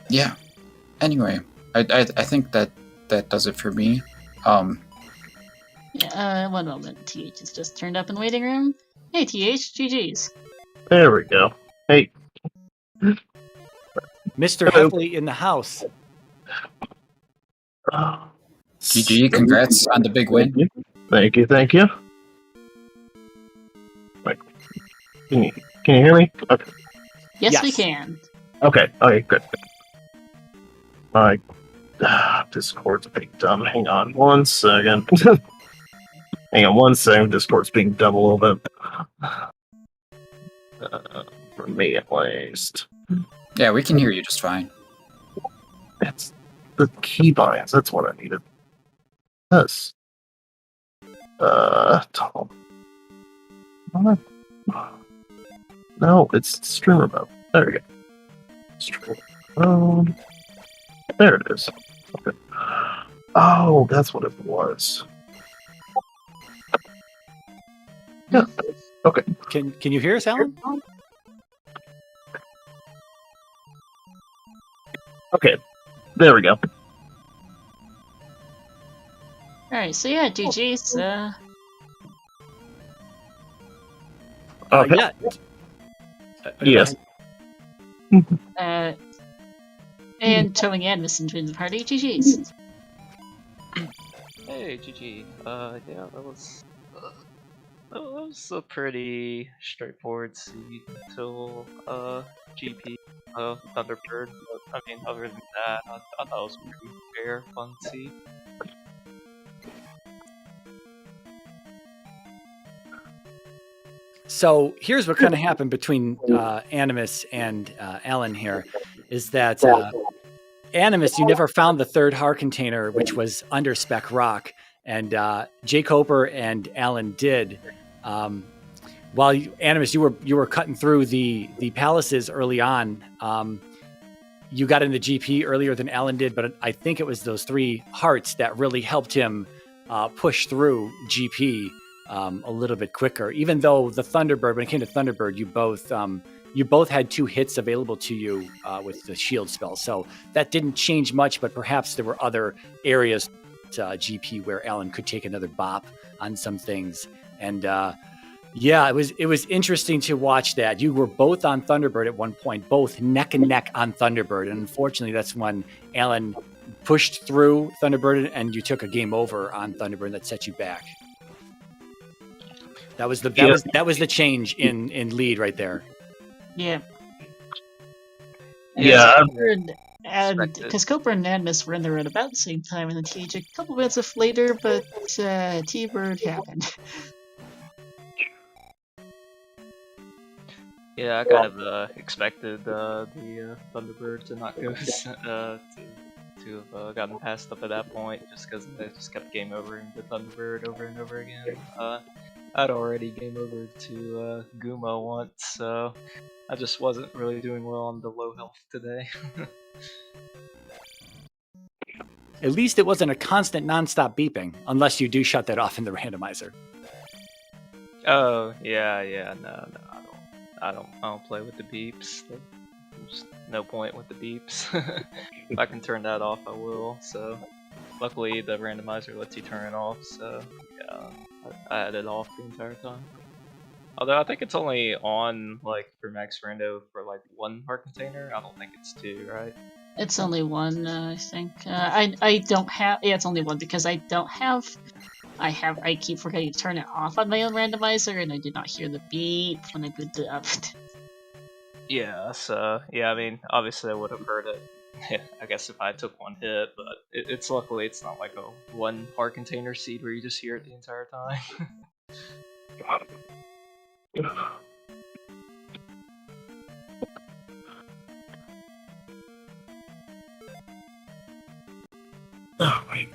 yeah. Anyway, I think that does it for me. Yeah, 1 moment. TH has just turned up in waiting room. Hey, TH, GG's. There we go. Hey. Mr. Heffley in the house. GG, congrats on the big win. Thank you. Right. Can you hear me? Okay. Yes, we can. Okay, good. Discord's being dumb. Hang on 1 second. Hang on 1 second. Discord's being dumb a little bit. For me, at least. Yeah, we can hear you just fine. It's the keybinds. That's what I needed. Yes. Tom. What? No, it's streamer mode. There we go. Streamer mode. There it is. Okay. Oh, that's what it was. Yeah. Okay. Can you hear us, Alan? Okay. There we go. Alright, so yeah, GG's. Okay. Yeah. Yes. And towing and missing joins the party, GG's. Hey, GG. Yeah, that was It was a pretty straightforward seed until GP Thunderbird. But, I mean, other than that, I thought it was a pretty fair, fun seed. So here's what kind of happened between Animus and Alan here, is that Animus, you never found the third heart container, which was under Spec Rock, and jkoper and Alan did. While Animus, you were cutting through the palaces early on. You got in the GP earlier than Alan did, but I think it was those 3 hearts that really helped him push through GP a little bit quicker. Even though the Thunderbird, when it came to Thunderbird, you both had 2 hits available to you with the shield spell, so that didn't change much. But perhaps there were other areas GP where Alan could take another bop on some things, and yeah, it was interesting to watch that. You were both on Thunderbird at one point, both neck and neck on Thunderbird, and unfortunately, that's when Alan pushed through Thunderbird, and you took a game over on Thunderbird that set you back. That was the change in lead right there. Yeah. Yeah. Because Coper and Animus were in there at about the same time in the TJ, a couple minutes later, but T-Bird happened. Yeah, I kind of expected the Thunderbird to not go to have gotten passed up at that point, just because they just kept game overing the Thunderbird over and over again. I'd already game over to Guma once, so I just wasn't really doing well on the low health today. At least it wasn't a constant non-stop beeping, unless you do shut that off in the randomizer. Oh yeah, no, I don't play with the beeps. There's no point with the beeps. If I can turn that off, I will. So luckily the randomizer lets you turn it off, so yeah, I had it off the entire time. Although I think it's only on like for Max Rando for like 1 heart container. I don't think it's 2, right? It's only 1, I think. I don't have. Yeah, it's only 1 because I don't have. I keep forgetting to turn it off on my own randomizer, and I did not hear the beep when I booted it up. Yeah, so yeah, I mean, obviously I would have heard it. Yeah, I guess if I took 1 hit, but it's luckily it's not like a 1 heart container seed where you just hear it the entire time. Oh, wait.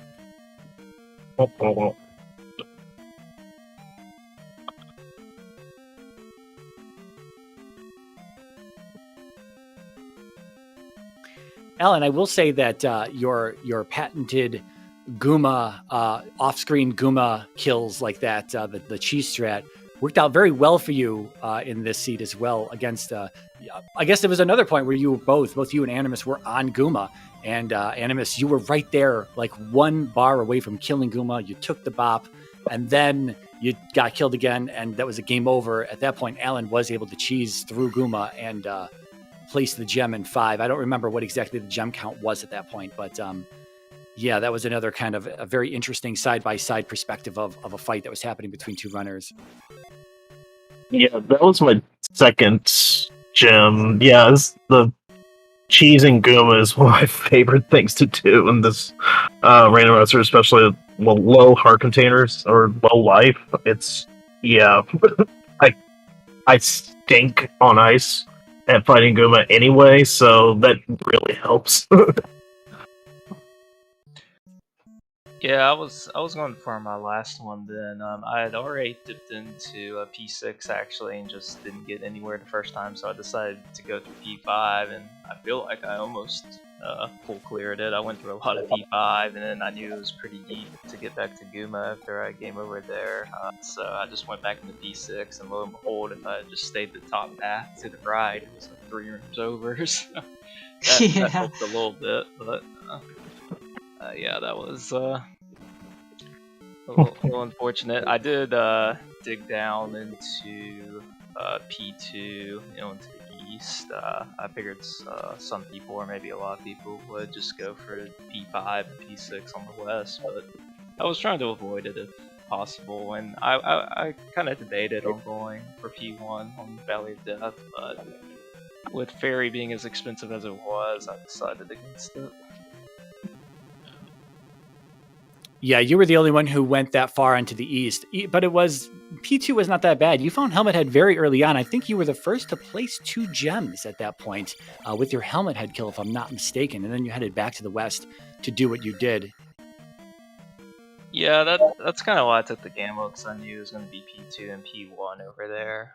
Oh. Alan, I will say that your patented Guma off-screen Guma kills like that, the cheese strat, worked out very well for you in this seed as well against. I guess there was another point where you were both you and Animus were on Guma, and Animus, you were right there, like 1 bar away from killing Guma. You took the bop, and then you got killed again, and that was a game over. At that point, Alan was able to cheese through Guma and place the gem in 5. I don't remember what exactly the gem count was at that point, but yeah, that was another kind of a very interesting side-by-side perspective of a fight that was happening between 2 runners. Yeah, that was my second gem. Yeah, the cheese and Guma is one of my favorite things to do in this randomizer, especially low heart containers or low life. It's I stink on ice at fighting Guma anyway, so that really helps. Yeah, I was going for my last one then. I had already dipped into a P6 actually and just didn't get anywhere the first time, so I decided to go through P5, and I feel like I almost full cleared it. I went through a lot of P5, and then I knew it was pretty deep to get back to Guma after I game over there. So I just went back into P6, and lo and behold, if I had just stayed the top path to the right, it was like 3 rooms over. So that helped a little bit, but yeah, that was a little unfortunate. I did dig down into P2, into the east. I figured some people, or maybe a lot of people, would just go for P5 and P6 on the west, but I was trying to avoid it possible. And I kind of debated on going for P1 on Valley of Death, but with Fairy being as expensive as it was, I decided against it. Yeah, you were the only one who went that far into the east, but it was P2 was not that bad. You found Helmet Head very early on. I think you were the first to place 2 gems at that point with your Helmet Head kill, if I'm not mistaken, and then you headed back to the west to do what you did. Yeah, that's kind of why I took the gamble, because I knew it was going to be P2 and P1 over there.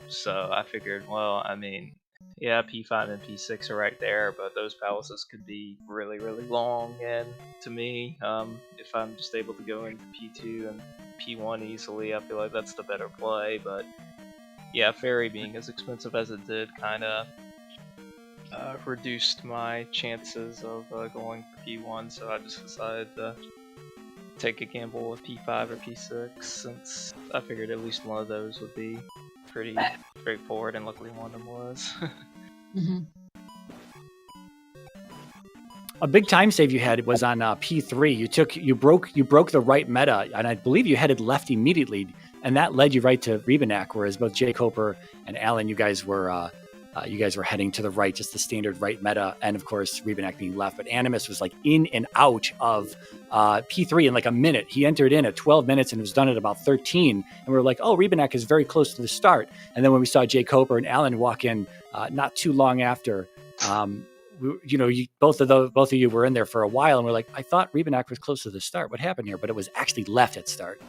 So I figured, well, I mean, yeah, P5 and P6 are right there, but those palaces could be really, really long. And to me, if I'm just able to go into P2 and P1 easily, I feel like that's the better play. But yeah, Fairy being as expensive as it did kind of reduced my chances of going for P1, so I just decided to take a gamble with P5 or P6, since I figured at least one of those would be pretty straightforward, and luckily one of them was. Mm-hmm. A big time save you had was on P3. You broke the right meta, and I believe you headed left immediately, and that led you right to Rebanak, whereas both jkoper and Alan, you guys were heading to the right, just the standard right meta, and of course Rebanak being left. But Animus was like in and out of P3 in like a minute. He entered in at 12 minutes and was done at about 13, and we were like, oh, Rebanak is very close to the start. And then when we saw jkoper and Alan walk in not too long after, both of you were in there for a while, and we're like, I thought Rebanak was close to the start. What happened here? But it was actually left at start.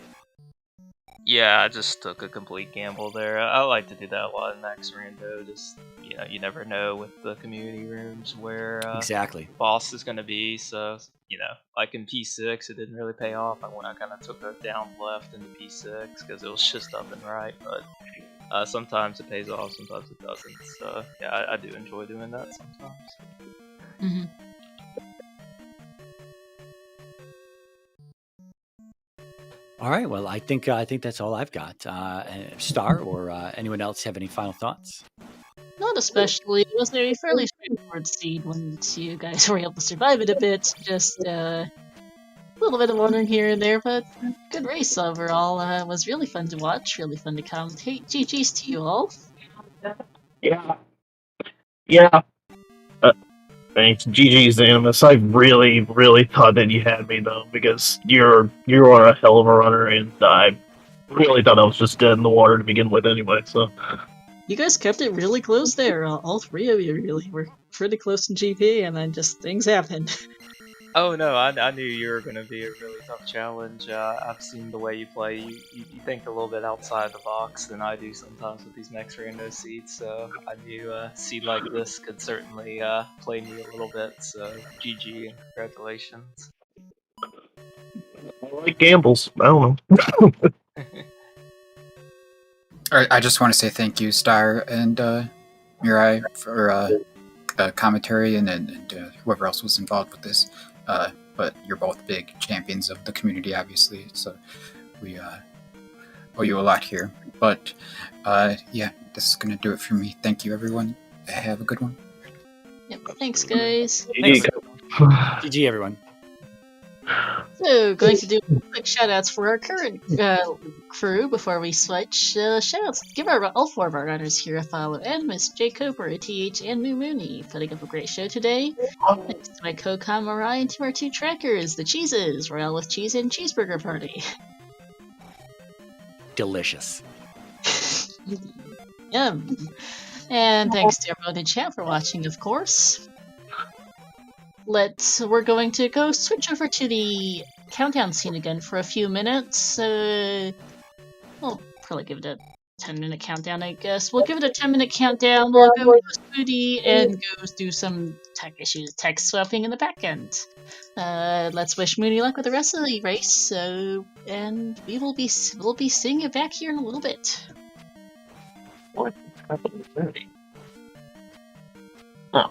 Yeah, I just took a complete gamble there. I like to do that a lot in Max Rando. Just, you never know with the community rooms where Exactly. boss is going to be. So, like in P6, it didn't really pay off when I kind of took a down left into P6 because it was just up and right. But sometimes it pays off, sometimes it doesn't. So, yeah, I do enjoy doing that sometimes. Mm-hmm. All right. Well, I think that's all I've got. Star or anyone else have any final thoughts? Not especially. It was a fairly straightforward seed once you guys were able to survive it a bit. Just a little bit of wandering here and there, but good race overall. It was really fun to watch, really fun to commentate. GG's to you all. Yeah. Thanks. GG's Animus. I really, really thought that you had me though, because you are a hell of a runner, and I really thought I was just dead in the water to begin with anyway, so. You guys kept it really close there. All 3 of you really were pretty close in GP, and then just things happened. Oh no, I knew you were going to be a really tough challenge. I've seen the way you play. You think a little bit outside the box than I do sometimes with these Max Rando seeds, so I knew a seed like this could certainly play me a little bit, so GG and congratulations. I like gambles. I don't know. I just want to say thank you, Star and Mirai, for commentary and whoever else was involved with this. But you're both big champions of the community, obviously, so we owe you a lot here. But yeah, this is going to do it for me. Thank you, everyone. Have a good one. Yep, thanks, guys. Thanks. GG, everyone. So, going to do quick shoutouts for our current crew before we switch. Shoutouts. Give all 4 of our runners here a follow. Animus, jkoper, TH, and Mooney, putting up a great show today. Thanks to my co-com Mariah and to our 2 trackers, the Cheeses, Royale with Cheese and Cheeseburger Party. Delicious. Yum. And thanks to everyone in chat for watching, of course. We're going to go switch over to the countdown scene again for a few minutes. We'll probably give it a 10-minute countdown, I guess. We'll give it a 10-minute countdown. We'll go to Spoody and go do some tech swapping in the back end. Let's wish Mooney luck with the rest of the race. And we'll be seeing you back here in a little bit. What happened already? Oh.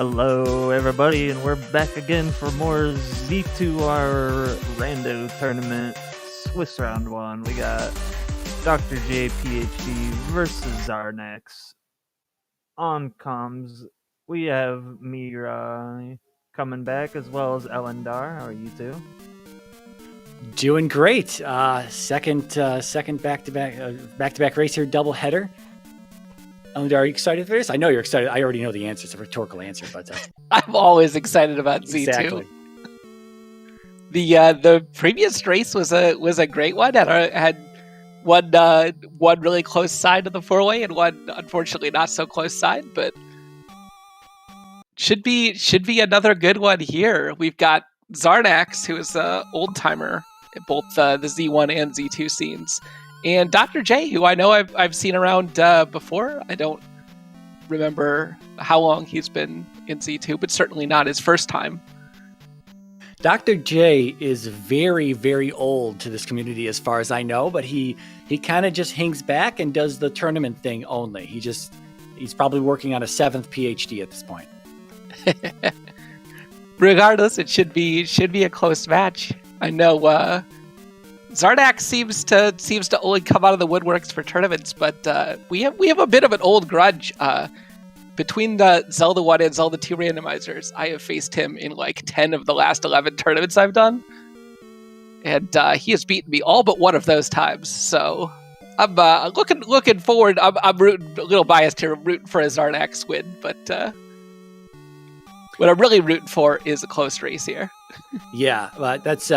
Hello, everybody, and we're back again for more Z2R Rando tournament, Swiss round 1. We got Dr. J, PhD versus Zarnax. On comms, we have Mira coming back, as well as Elendar. How are you two? Doing great. Second back-to-back race here, double header. Elendar, are you excited for this? I know you're excited. I already know the answer. It's a rhetorical answer, but I'm always excited about Z2. Exactly. The previous race was a great one. Had one really close side of the 4-way and one unfortunately not so close side, but should be another good one here. We've got Zarnax, who is an old timer at both the Z1 and Z2 scenes. And Dr. J, who I know I've seen around before. I don't remember how long he's been in Z2, but certainly not his first time. Dr. J is very, very old to this community as far as I know, but he kind of just hangs back and does the tournament thing only. He's probably working on a 7th PhD at this point. Regardless, it should be a close match. I know Zarnax seems to only come out of the woodworks for tournaments, but we have a bit of an old grudge. Between the Zelda 1 and Zelda 2 randomizers, I have faced him in like 10 of the last 11 tournaments I've done. And he has beaten me all but one of those times. So I'm looking forward. I'm rooting, a little biased here, I'm rooting for a Zarnax win, but what I'm really rooting for is a close race here. Yeah, that's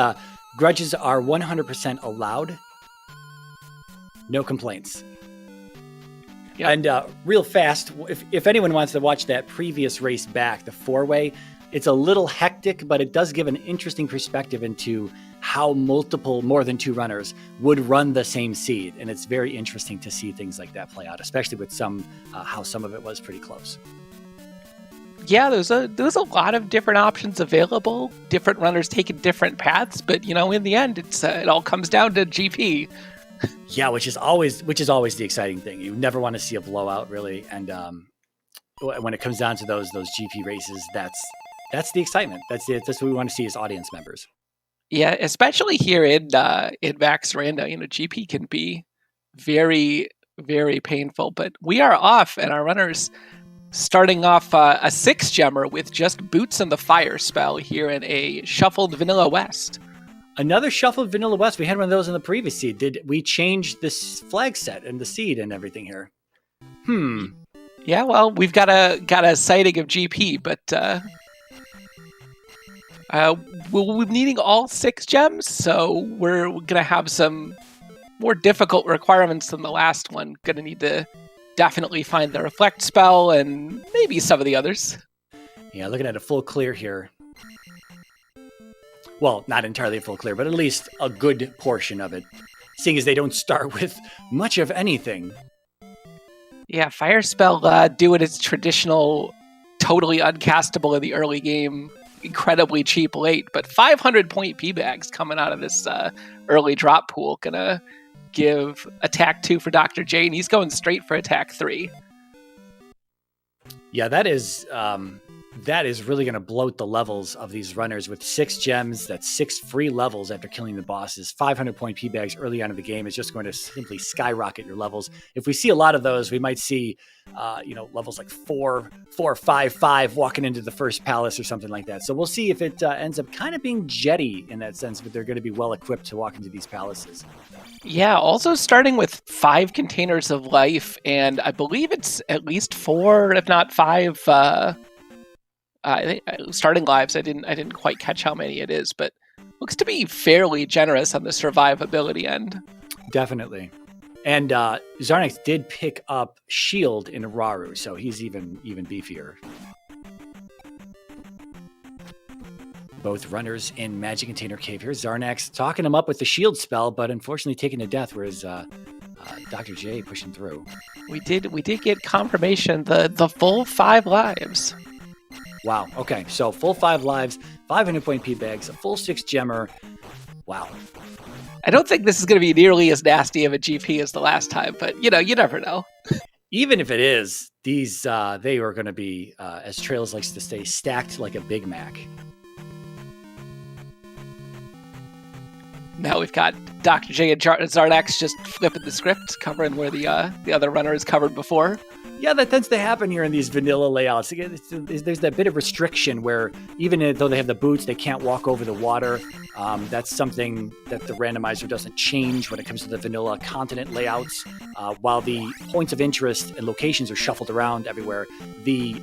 grudges are 100% allowed. No complaints. Yep. And real fast, if anyone wants to watch that previous race back, the 4-way, it's a little hectic, but it does give an interesting perspective into how more than 2 runners would run the same seed. And it's very interesting to see things like that play out, especially with how some of it was pretty close. Yeah, there's a lot of different options available, different runners taking different paths, but in the end, it all comes down to GP. Yeah, which is always the exciting thing. You never want to see a blowout, really, and when it comes down to those GP races, that's the excitement. That's what we want to see as audience members. Yeah, especially here in Max Rando, GP can be very, very painful. But we are off, and our runners starting off a 6-gemmer with just Boots and the Fire spell here in a shuffled Vanilla West. Another shuffled Vanilla West. We had one of those in the previous seed. Did we change this flag set and the seed and everything here? Yeah, well, we've got a sighting of GP, but we're needing all 6 gems, so we're gonna have some more difficult requirements than the last one. Gonna need to definitely find the Reflect spell and maybe some of the others. Yeah, looking at a full clear here. Well, not entirely a full clear, but at least a good portion of it, seeing as they don't start with much of anything. Yeah, Fire Spell doing its traditional, totally uncastable in the early game, incredibly cheap late, but 500-point P-Bags coming out of this early drop pool, gonna give attack 2 for Dr. J, and he's going straight for attack 3. Yeah, that is really going to bloat the levels of these runners with 6 gems. That's 6 free levels after killing the bosses. 500-point P-Bags early on in the game is just going to simply skyrocket your levels. If we see a lot of those, we might see, levels like 4, 5, 5 walking into the first palace or something like that. So we'll see if it ends up kind of being jetty in that sense, but they're going to be well equipped to walk into these palaces. Yeah, also starting with 5 containers of life, and I believe it's at least 4, if not 5, starting lives. I didn't quite catch how many it is, but looks to be fairly generous on the survivability end. Definitely. And Zarnax did pick up Shield in Raru, so he's even beefier. Both runners in Magic Container Cave here. Zarnax talking him up with the Shield spell, but unfortunately taken to death, whereas Dr. J pushing through. We did get confirmation, the full 5 lives. Wow. Okay. So full 5 lives, 500-point P-Bags, a full 6-gemmer. Wow. I don't think this is going to be nearly as nasty of a GP as the last time, but you never know. Even if it is, these they are going to be, as Trails likes to say, stacked like a Big Mac. Now we've got Dr. J and Zarnax just flipping the script, covering where the other runner is covered before. Yeah, that tends to happen here in these vanilla layouts. There's that bit of restriction where even though they have the boots, they can't walk over the water. That's something that the randomizer doesn't change when it comes to the vanilla continent layouts. While the points of interest and locations are shuffled around everywhere, the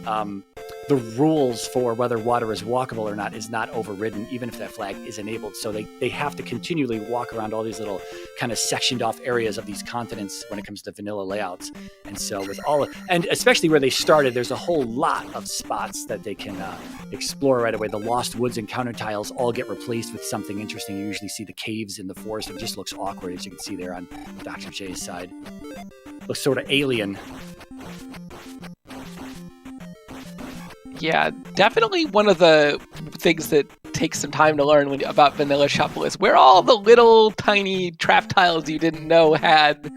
rules for whether water is walkable or not is not overridden, even if that flag is enabled. So they have to continually walk around all these little kind of sectioned off areas of these continents when it comes to vanilla layouts. And so with and especially where they started, there's a whole lot of spots that they can explore right away. The lost woods and counter tiles all get replaced with something interesting. You usually see the caves in the forest. It just looks awkward, as you can see there on Dr. J's side. Looks sort of alien. Yeah, definitely one of the things that takes some time to learn about Vanilla Shuffle is where all the little tiny trap tiles you didn't know had,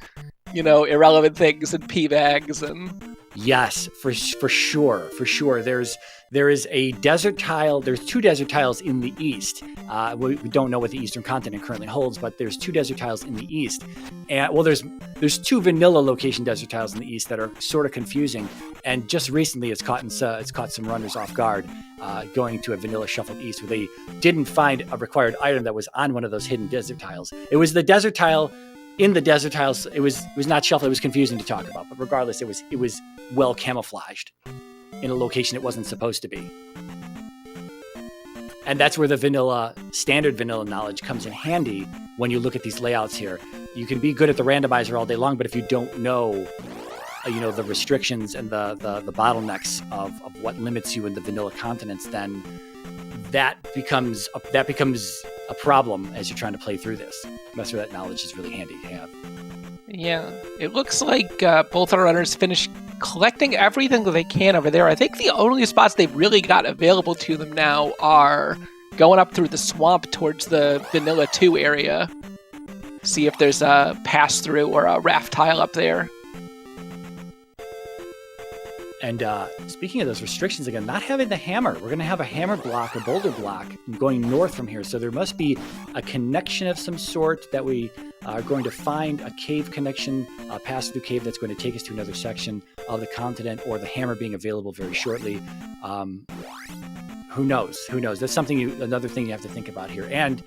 irrelevant things and P-bags and... Yes, for sure. There is a desert tile. There's 2 desert tiles in the east. We don't know what the eastern continent currently holds, but there's 2 desert tiles in the east. And there's 2 vanilla location desert tiles in the east that are sort of confusing. And just recently, it's caught some runners off guard going to a vanilla shuffled east where they didn't find a required item that was on one of those hidden desert tiles. It was the desert tile. In the desert tiles, it was not shuffled. It was confusing to talk about, but regardless, it was well camouflaged in a location it wasn't supposed to be. And that's where the standard vanilla knowledge comes in handy when you look at these layouts here. You can be good at the randomizer all day long, but if you don't know, the restrictions and the bottlenecks of what limits you in the vanilla continents, then that becomes a problem as you're trying to play through this. That's where that knowledge is really handy to have. Yeah, it looks like both our runners finished collecting everything that they can over there. I think the only spots they've really got available to them now are going up through the swamp towards the Vanilla 2 area. See if there's a pass-through or a raft tile up there. And speaking of those restrictions again, not having the hammer, we're going to have a hammer block, a boulder block, going north from here. So there must be a connection of some sort that we are going to find, a cave connection, a pass-through cave that's going to take us to another section of the continent, or the hammer being available very shortly. Who knows? That's another thing you have to think about here. And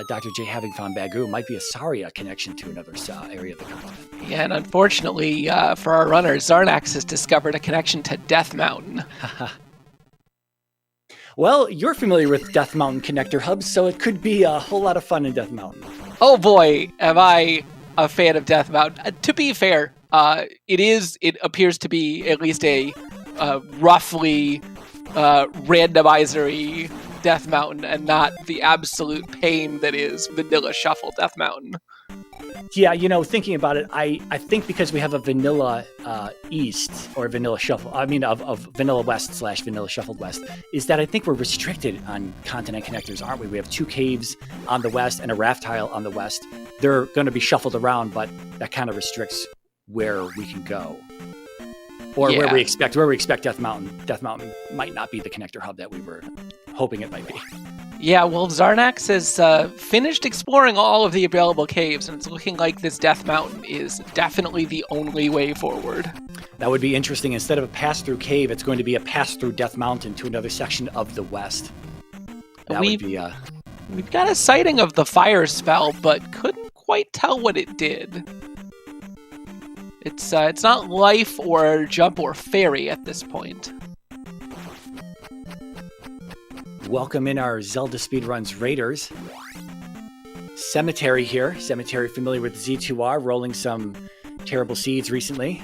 Dr. J having found Bagu might be a Saria connection to another area of the continent. Yeah, and unfortunately for our runners, Zarnax has discovered a connection to Death Mountain. Well, you're familiar with Death Mountain connector hubs, so it could be a whole lot of fun in Death Mountain. Oh boy, am I a fan of Death Mountain. To be fair, it appears to be at least a roughly randomizer-y Death Mountain, and not the absolute pain that is Vanilla Shuffle Death Mountain. Yeah, thinking about it, I think because we have a Vanilla East or Vanilla Shuffle, of Vanilla West / Vanilla Shuffled West, is that I think we're restricted on continent connectors, aren't we? We have 2 caves on the west and a raft tile on the west. They're going to be shuffled around, but that kind of restricts where we can go. Or where we expect Death Mountain. Death Mountain might not be the connector hub that we were hoping it might be. Yeah, well, Zarnax has finished exploring all of the available caves, and it's looking like this Death Mountain is definitely the only way forward. That would be interesting. Instead of a pass-through cave, it's going to be a pass-through Death Mountain to another section of the west. That would be... We've got a sighting of the fire spell, but couldn't quite tell what it did. It's not life or jump or fairy at this point. Welcome in our Zelda Speedruns Raiders. Cemetery here. Cemetery familiar with Z2R, rolling some terrible seeds recently.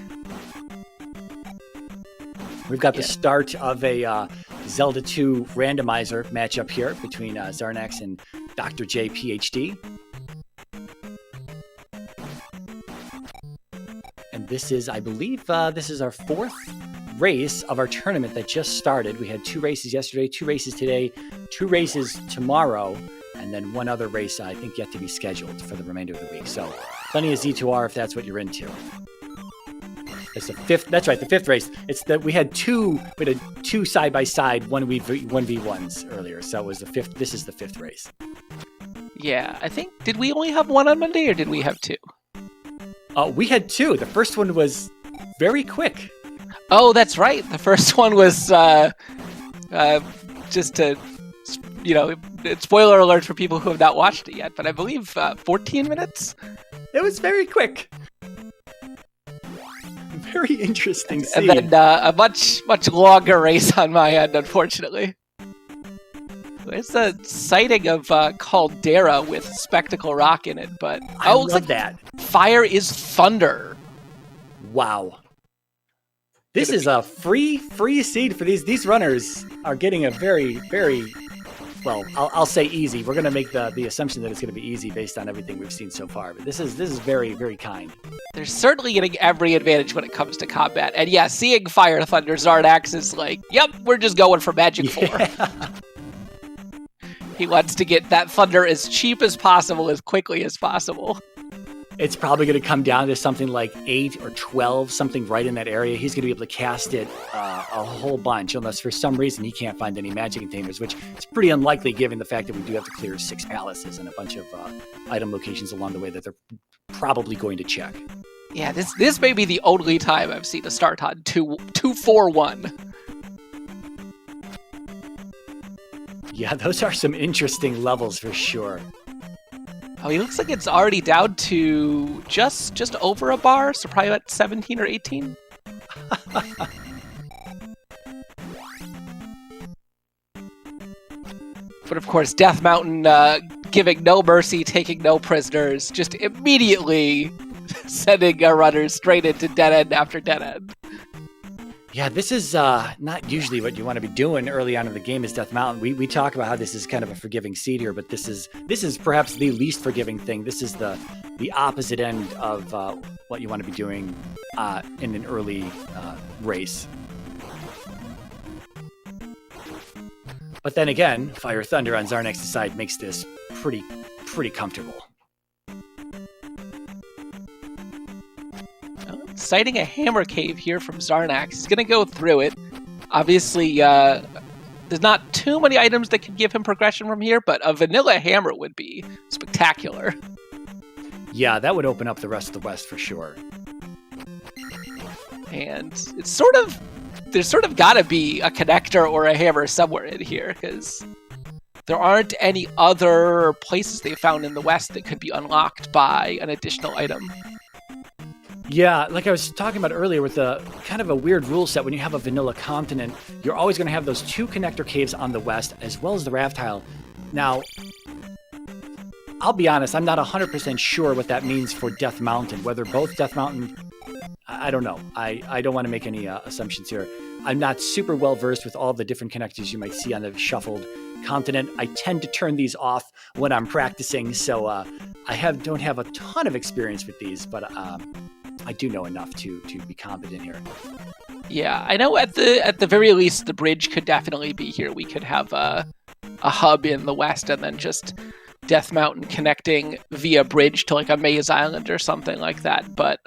We've got the start of a Zelda 2 randomizer matchup here between Zarnax and Dr. J, PhD. And this is, I believe, this is our 4th race of our tournament that just started. We had 2 races yesterday, 2 races today, 2 races tomorrow, and then 1 other race, I think, yet to be scheduled for the remainder of the week. So plenty of Z2R if that's what you're into. It's the fifth. That's right, the fifth race. It's that we had two side by side 1v1s earlier. So it was the fifth. This is the fifth race. Yeah, I think, did we only have one on Monday or did we have two? We had two. The first one was very quick. Oh, that's right. The first one was just to, spoiler alert for people who have not watched it yet, but I believe 14 minutes? It was very quick. Very interesting scene. And then a much longer race on my end, unfortunately. There's a sighting of Caldera with Spectacle Rock in it, but I love that. Fire is Thunder. Wow. This is a free seed for these runners are getting a very, very, well, I'll say easy. We're going to make the assumption that it's going to be easy based on everything we've seen so far. But this is very, very kind. They're certainly getting every advantage when it comes to combat. And yeah, seeing Fire Thunder Zardax is like, yep, we're just going for Magic 4. He wants to get that Thunder as cheap as possible, as quickly as possible. It's probably going to come down to something like 8 or 12, something right in that area. He's going to be able to cast it a whole bunch, unless for some reason he can't find any magic containers, which is pretty unlikely given the fact that we do have to clear 6 palaces and a bunch of item locations along the way that they're probably going to check. Yeah, this may be the only time I've seen a start on 2-4-1. Yeah, those are some interesting levels for sure. Oh, he looks like it's already down to just over a bar, so probably about 17 or 18. But of course, Death Mountain giving no mercy, taking no prisoners, just immediately sending our runners straight into dead end after dead end. Yeah, this is not usually what you want to be doing early on in the game is Death Mountain. We talk about how this is kind of a forgiving seed here, but this is perhaps the least forgiving thing. This is the opposite end of what you want to be doing in an early race. But then again, Fire Thunder on Zarnax's side makes this pretty comfortable. Sighting a hammer cave here from Zarnax. He's going to go through it. Obviously, there's not too many items that can give him progression from here, but a vanilla hammer would be spectacular. Yeah, that would open up the rest of the West for sure. And it's there's sort of got to be a connector or a hammer somewhere in here, because there aren't any other places they found in the West that could be unlocked by an additional item. Yeah, like I was talking about earlier with the kind of a weird rule set, when you have a vanilla continent, you're always going to have those 2 connector caves on the west, as well as the raft tile. Now, I'll be honest, I'm not 100% sure what that means for Death Mountain, whether both Death Mountain, I don't know. I don't want to make any assumptions here. I'm not super well versed with all the different connectors you might see on the shuffled continent. I tend to turn these off when I'm practicing, so I don't have a ton of experience with these, but I do know enough to be competent here. Yeah, I know at the very least the bridge could definitely be here. We could have a hub in the west and then just Death Mountain connecting via bridge to like a maze island or something like that. But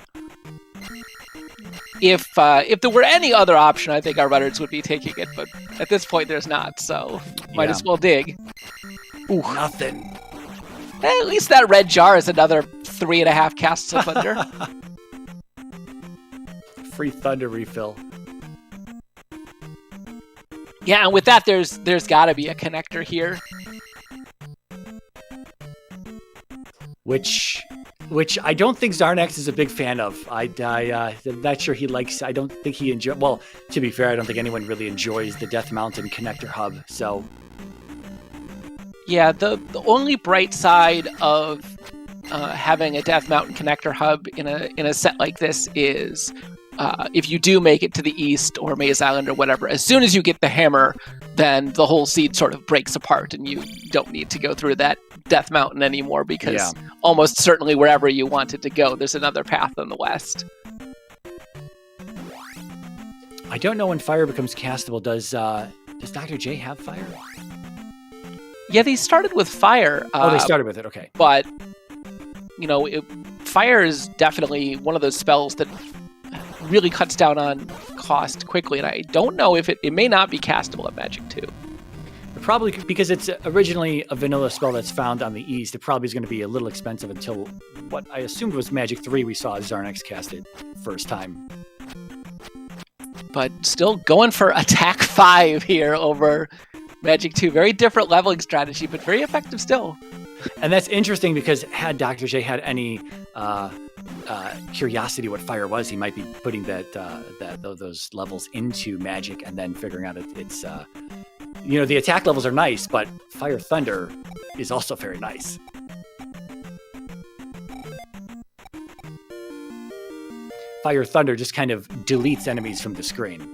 if there were any other option, I think our runners would be taking it. But at this point, there's not, so might as well dig. Ooh, nothing. At least that red jar is another 3.5 casts of thunder. Free thunder refill. Yeah, and with that, there's got to be a connector here. Which I don't think Zarnax is a big fan of. I'm not sure he likes. I don't think he enjoys. Well, to be fair, I don't think anyone really enjoys the Death Mountain connector hub. So, yeah, the only bright side of having a Death Mountain connector hub in a set like this is if you do make it to the east or Maze Island or whatever, as soon as you get the hammer, then the whole seed sort of breaks apart and you don't need to go through that Death Mountain anymore because almost certainly wherever you wanted to go, there's another path in the west. I don't know when fire becomes castable. Does Dr. J have fire? Yeah, they started with fire. They started with it, okay. But, fire is definitely one of those spells that really cuts down on cost quickly, and I don't know if it may not be castable at Magic 2. Probably because it's originally a vanilla spell that's found on the East. It probably is going to be a little expensive until what I assumed was Magic 3 we saw Zarnax cast it first time. But still going for attack 5 here over Magic 2. Very different leveling strategy, but very effective still. And that's interesting because had Dr. J had any curiosity what fire was, he might be putting those levels into Magic and then figuring out it's the attack levels are nice, but Fire Thunder is also very nice. Fire Thunder just kind of deletes enemies from the screen.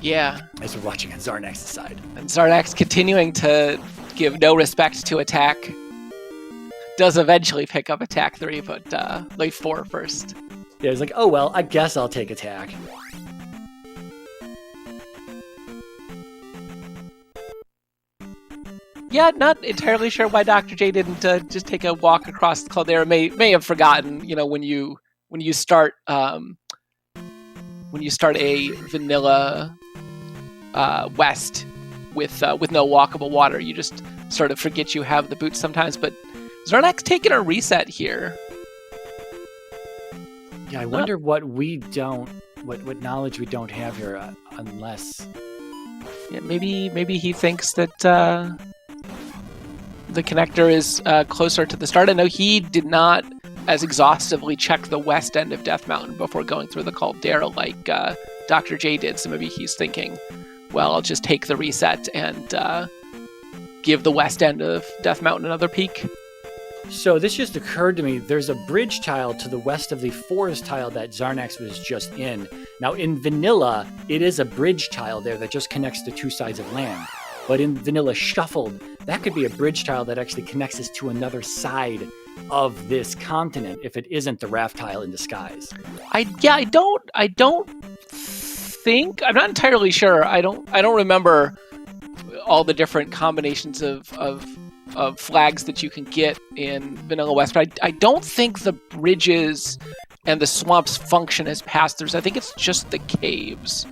Yeah. As we're watching on Zarnax's side. And Zarnax continuing to give no respect to attack. Does eventually pick up attack 3, but like 4 first. Yeah, he's like, oh well, I guess I'll take attack. Yeah, not entirely sure why Dr. J didn't just take a walk across the Caldera. May have forgotten, when you start a vanilla West with no walkable water, you just sort of forget you have the boots sometimes. But Zarnax taking a reset here. Yeah, I wonder what knowledge we don't have here, unless. Yeah, maybe he thinks that the connector is closer to the start. I know he did not as exhaustively check the west end of Death Mountain before going through the Caldera like Dr. J did, so maybe he's thinking, well, I'll just take the reset and give the west end of Death Mountain another peek. So this just occurred to me, there's a bridge tile to the west of the forest tile that Zarnax was just in. Now in vanilla, it is a bridge tile there that just connects the two sides of land. But in vanilla shuffled, that could be a bridge tile that actually connects us to another side of this continent if it isn't the raft tile in disguise. I don't think, I'm not entirely sure. I don't remember all the different combinations of flags that you can get in Vanilla West, but I don't think the bridges and the swamps function as pass-throughs. I think it's just the caves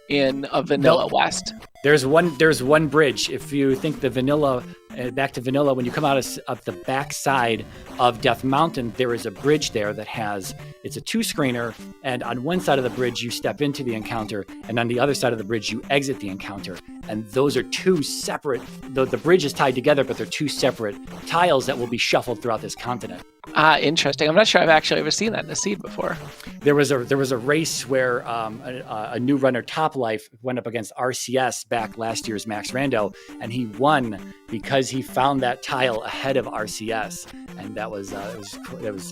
in a Vanilla West. There's one bridge. If you think the vanilla, back to vanilla, when you come out of the back side of Death Mountain, there is a bridge there that it's a 2-screener, and on one side of the bridge you step into the encounter, and on the other side of the bridge you exit the encounter. And those are two separate, the bridge is tied together, but they're two separate tiles that will be shuffled throughout this continent. Interesting. I'm not sure I've actually ever seen that in a seed before. There was a race where a new runner, Top Life, went up against RCS back last year's Max Rando, and he won because he found that tile ahead of RCS, and that was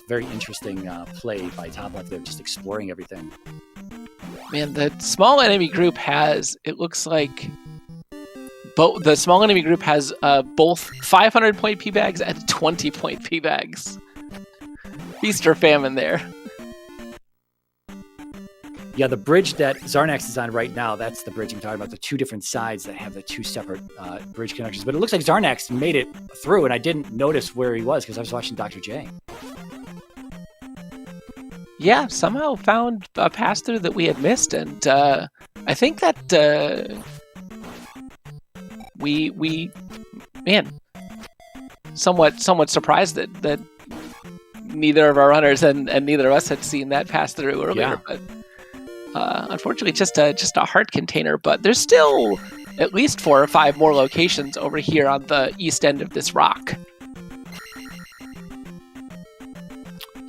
very interesting play by Top Life. They're just exploring everything. Man, the small enemy group has, it looks like, the small enemy group has both 500-point P-bags and 20-point P-bags. Feast or famine there. Yeah, the bridge that Zarnax is on right now, that's the bridge I'm talking about, the two different sides that have the two separate bridge connections. But it looks like Zarnax made it through, and I didn't notice where he was because I was watching Dr. J. Yeah, somehow found a pass-through that we had missed, and I think that we somewhat surprised that neither of our runners and neither of us had seen that pass through earlier. Yeah. But unfortunately, just a heart container. But there's still at least 4 or 5 more locations over here on the east end of this rock.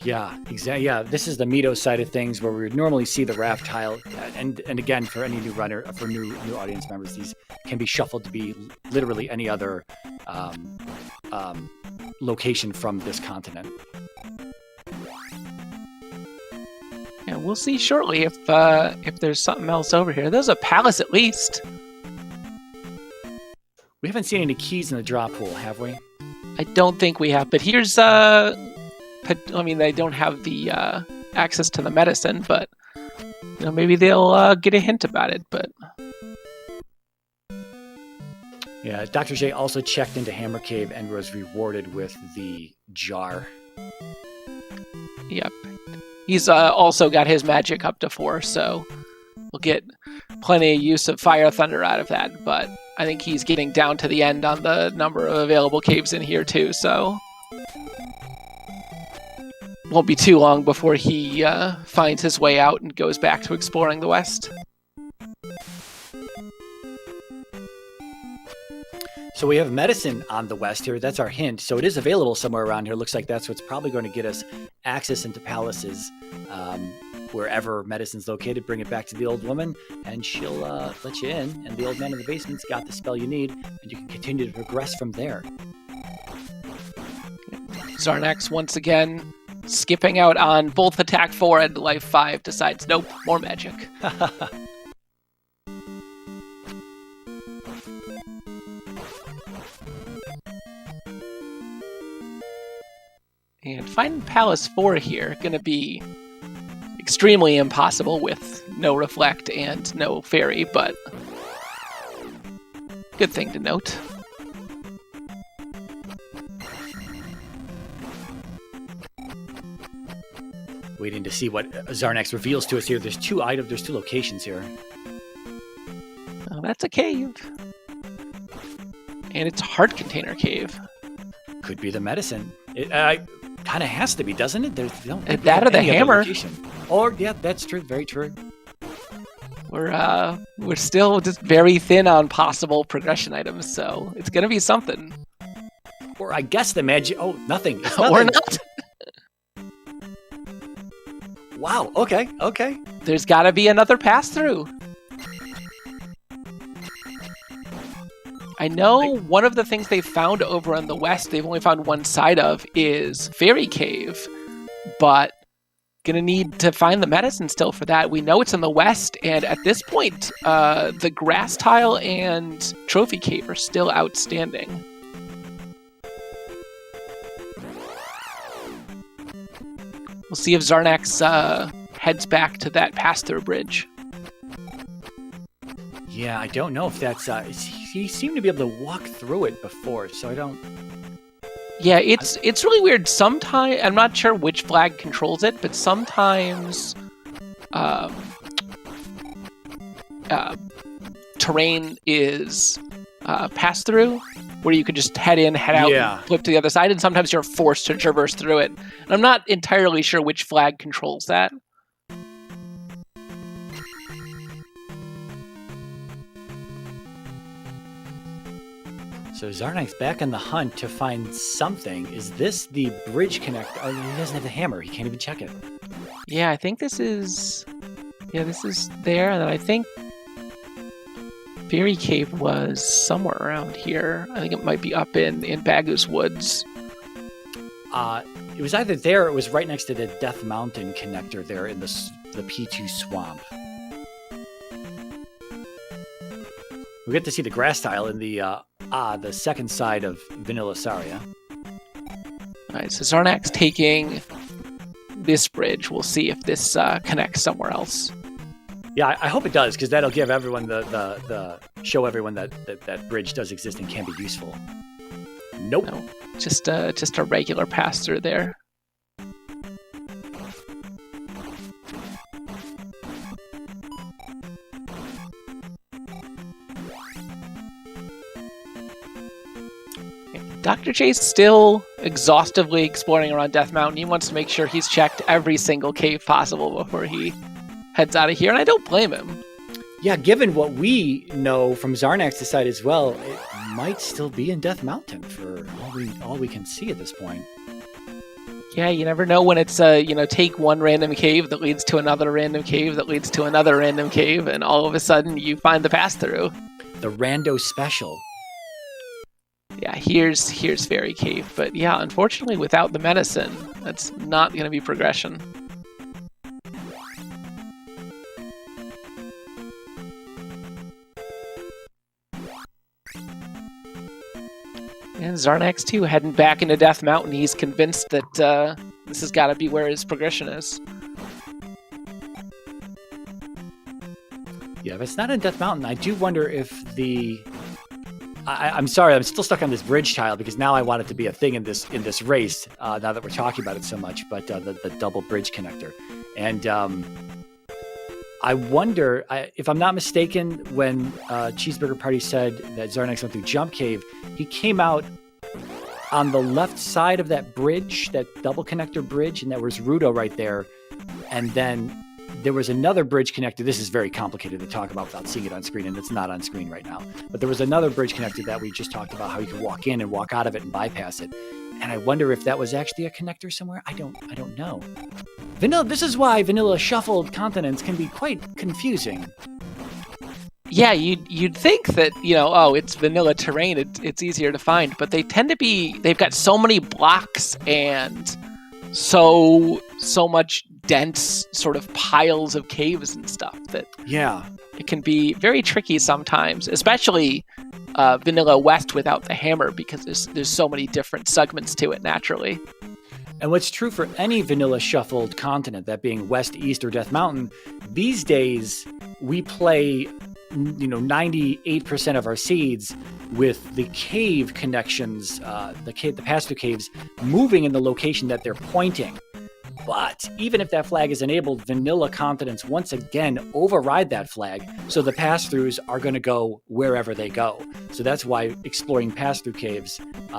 Yeah, exactly. Yeah, this is the Mito side of things where we would normally see the raft tile, and again, for any new runner, for new audience members, these can be shuffled to be literally any other location from this continent. Yeah, we'll see shortly if there's something else over here. There's a palace at least. We haven't seen any keys in the drop pool, have we? I don't think we have, but here's they don't have the access to the medicine, but maybe they'll get a hint about it. But yeah, Dr. J also checked into Hammer Cave and was rewarded with the jar. Yep. He's also got his magic up to 4, so we'll get plenty of use of Fire Thunder out of that. But I think he's getting down to the end on the number of available caves in here too, so won't be too long before he finds his way out and goes back to exploring the west. So we have medicine on the west here. That's our hint. So it is available somewhere around here. Looks like that's what's probably going to get us access into palaces. Wherever medicine's located, bring it back to the old woman, and she'll let you in. And the old man in the basement's got the spell you need, and you can continue to progress from there. Zarnax, once again, skipping out on both attack 4 and life 5, decides, nope, more magic. And finding Palace 4 here, going to be extremely impossible with no Reflect and no Fairy, but good thing to note. Waiting to see what Zarnax reveals to us here. There's 2 items, there's 2 locations here. Oh, that's a cave. And it's a heart container cave. Could be the medicine. It kind of has to be, doesn't it? That or the hammer. Or, yeah, that's true. Very true. We're still just very thin on possible progression items, so it's going to be something. Or I guess the magic... Oh, nothing. It's Or nothing. not. Wow, okay. There's got to be another pass-through. I know one of the things they found over in the west, they've only found one side of, is Fairy Cave, but gonna need to find the medicine still for that. We know it's in the west, and at this point, the Grass Tile and Trophy Cave are still outstanding. We'll see if Zarnax heads back to that pass-through bridge. Yeah, I don't know if that's... he seemed to be able to walk through it before, so I don't... Yeah, it's really weird. Sometimes, I'm not sure which flag controls it, but sometimes terrain is pass-through, where you could just head in, head out, and flip to the other side, and sometimes you're forced to traverse through it. And I'm not entirely sure which flag controls that. So Zarnax back on the hunt to find something. Is this the bridge connector? Oh, he doesn't have the hammer. He can't even check it. Yeah, I think this is... Yeah, this is there, and then I think Fairy Cave was somewhere around here. I think it might be up in Bagu's Woods. It was either there or it was right next to the Death Mountain connector there in the P2 swamp. We get to see the grass tile in the second side of Vanilla Saria. Alright, so Zarnax taking this bridge. We'll see if this connects somewhere else. Yeah, I hope it does, because that'll give everyone show everyone that bridge does exist and can be useful. Nope. No, just a regular pass through there. Dr. J's still exhaustively exploring around Death Mountain. He wants to make sure he's checked every single cave possible before he heads out of here, and I don't blame him. Yeah, given what we know from Zarnax's side as well, it might still be in Death Mountain for all we can see at this point. Yeah, you never know when it's take one random cave that leads to another random cave that leads to another random cave, and all of a sudden you find the pass through. The Rando special. Yeah, here's Fairy Cave, but yeah, unfortunately without the medicine, that's not going to be progression. And Zarnax too, heading back into Death Mountain. He's convinced that this has got to be where his progression is. Yeah, if it's not in Death Mountain, I do wonder if I'm sorry, I'm still stuck on this bridge tile because now I want it to be a thing in this race. Now that we're talking about it so much, but the double bridge connector. And I wonder, if I'm not mistaken, when Cheeseburger Party said that Zarnax went through Jump Cave, he came out on the left side of that bridge, that double connector bridge, and there was Rudo right there. And then there was another bridge connected. This is very complicated to talk about without seeing it on screen, and it's not on screen right now. But there was another bridge connected that we just talked about, how you could walk in and walk out of it and bypass it. And I wonder if that was actually a connector somewhere. I don't know. Vanilla. This is why vanilla shuffled continents can be quite confusing. Yeah, you'd think that, it's vanilla terrain, it's easier to find, but they tend to be, they've got so many blocks and so much dense sort of piles of caves and stuff that it can be very tricky sometimes, especially vanilla west without the hammer, because there's so many different segments to it naturally. And what's true for any vanilla shuffled continent, that being West, East, or Death Mountain, these days we play 98% of our seeds with the cave connections, the pass-through caves moving in the location that they're pointing. But even if that flag is enabled, vanilla continents once again override that flag, so the pass-throughs are going to go wherever they go. So that's why exploring pass-through caves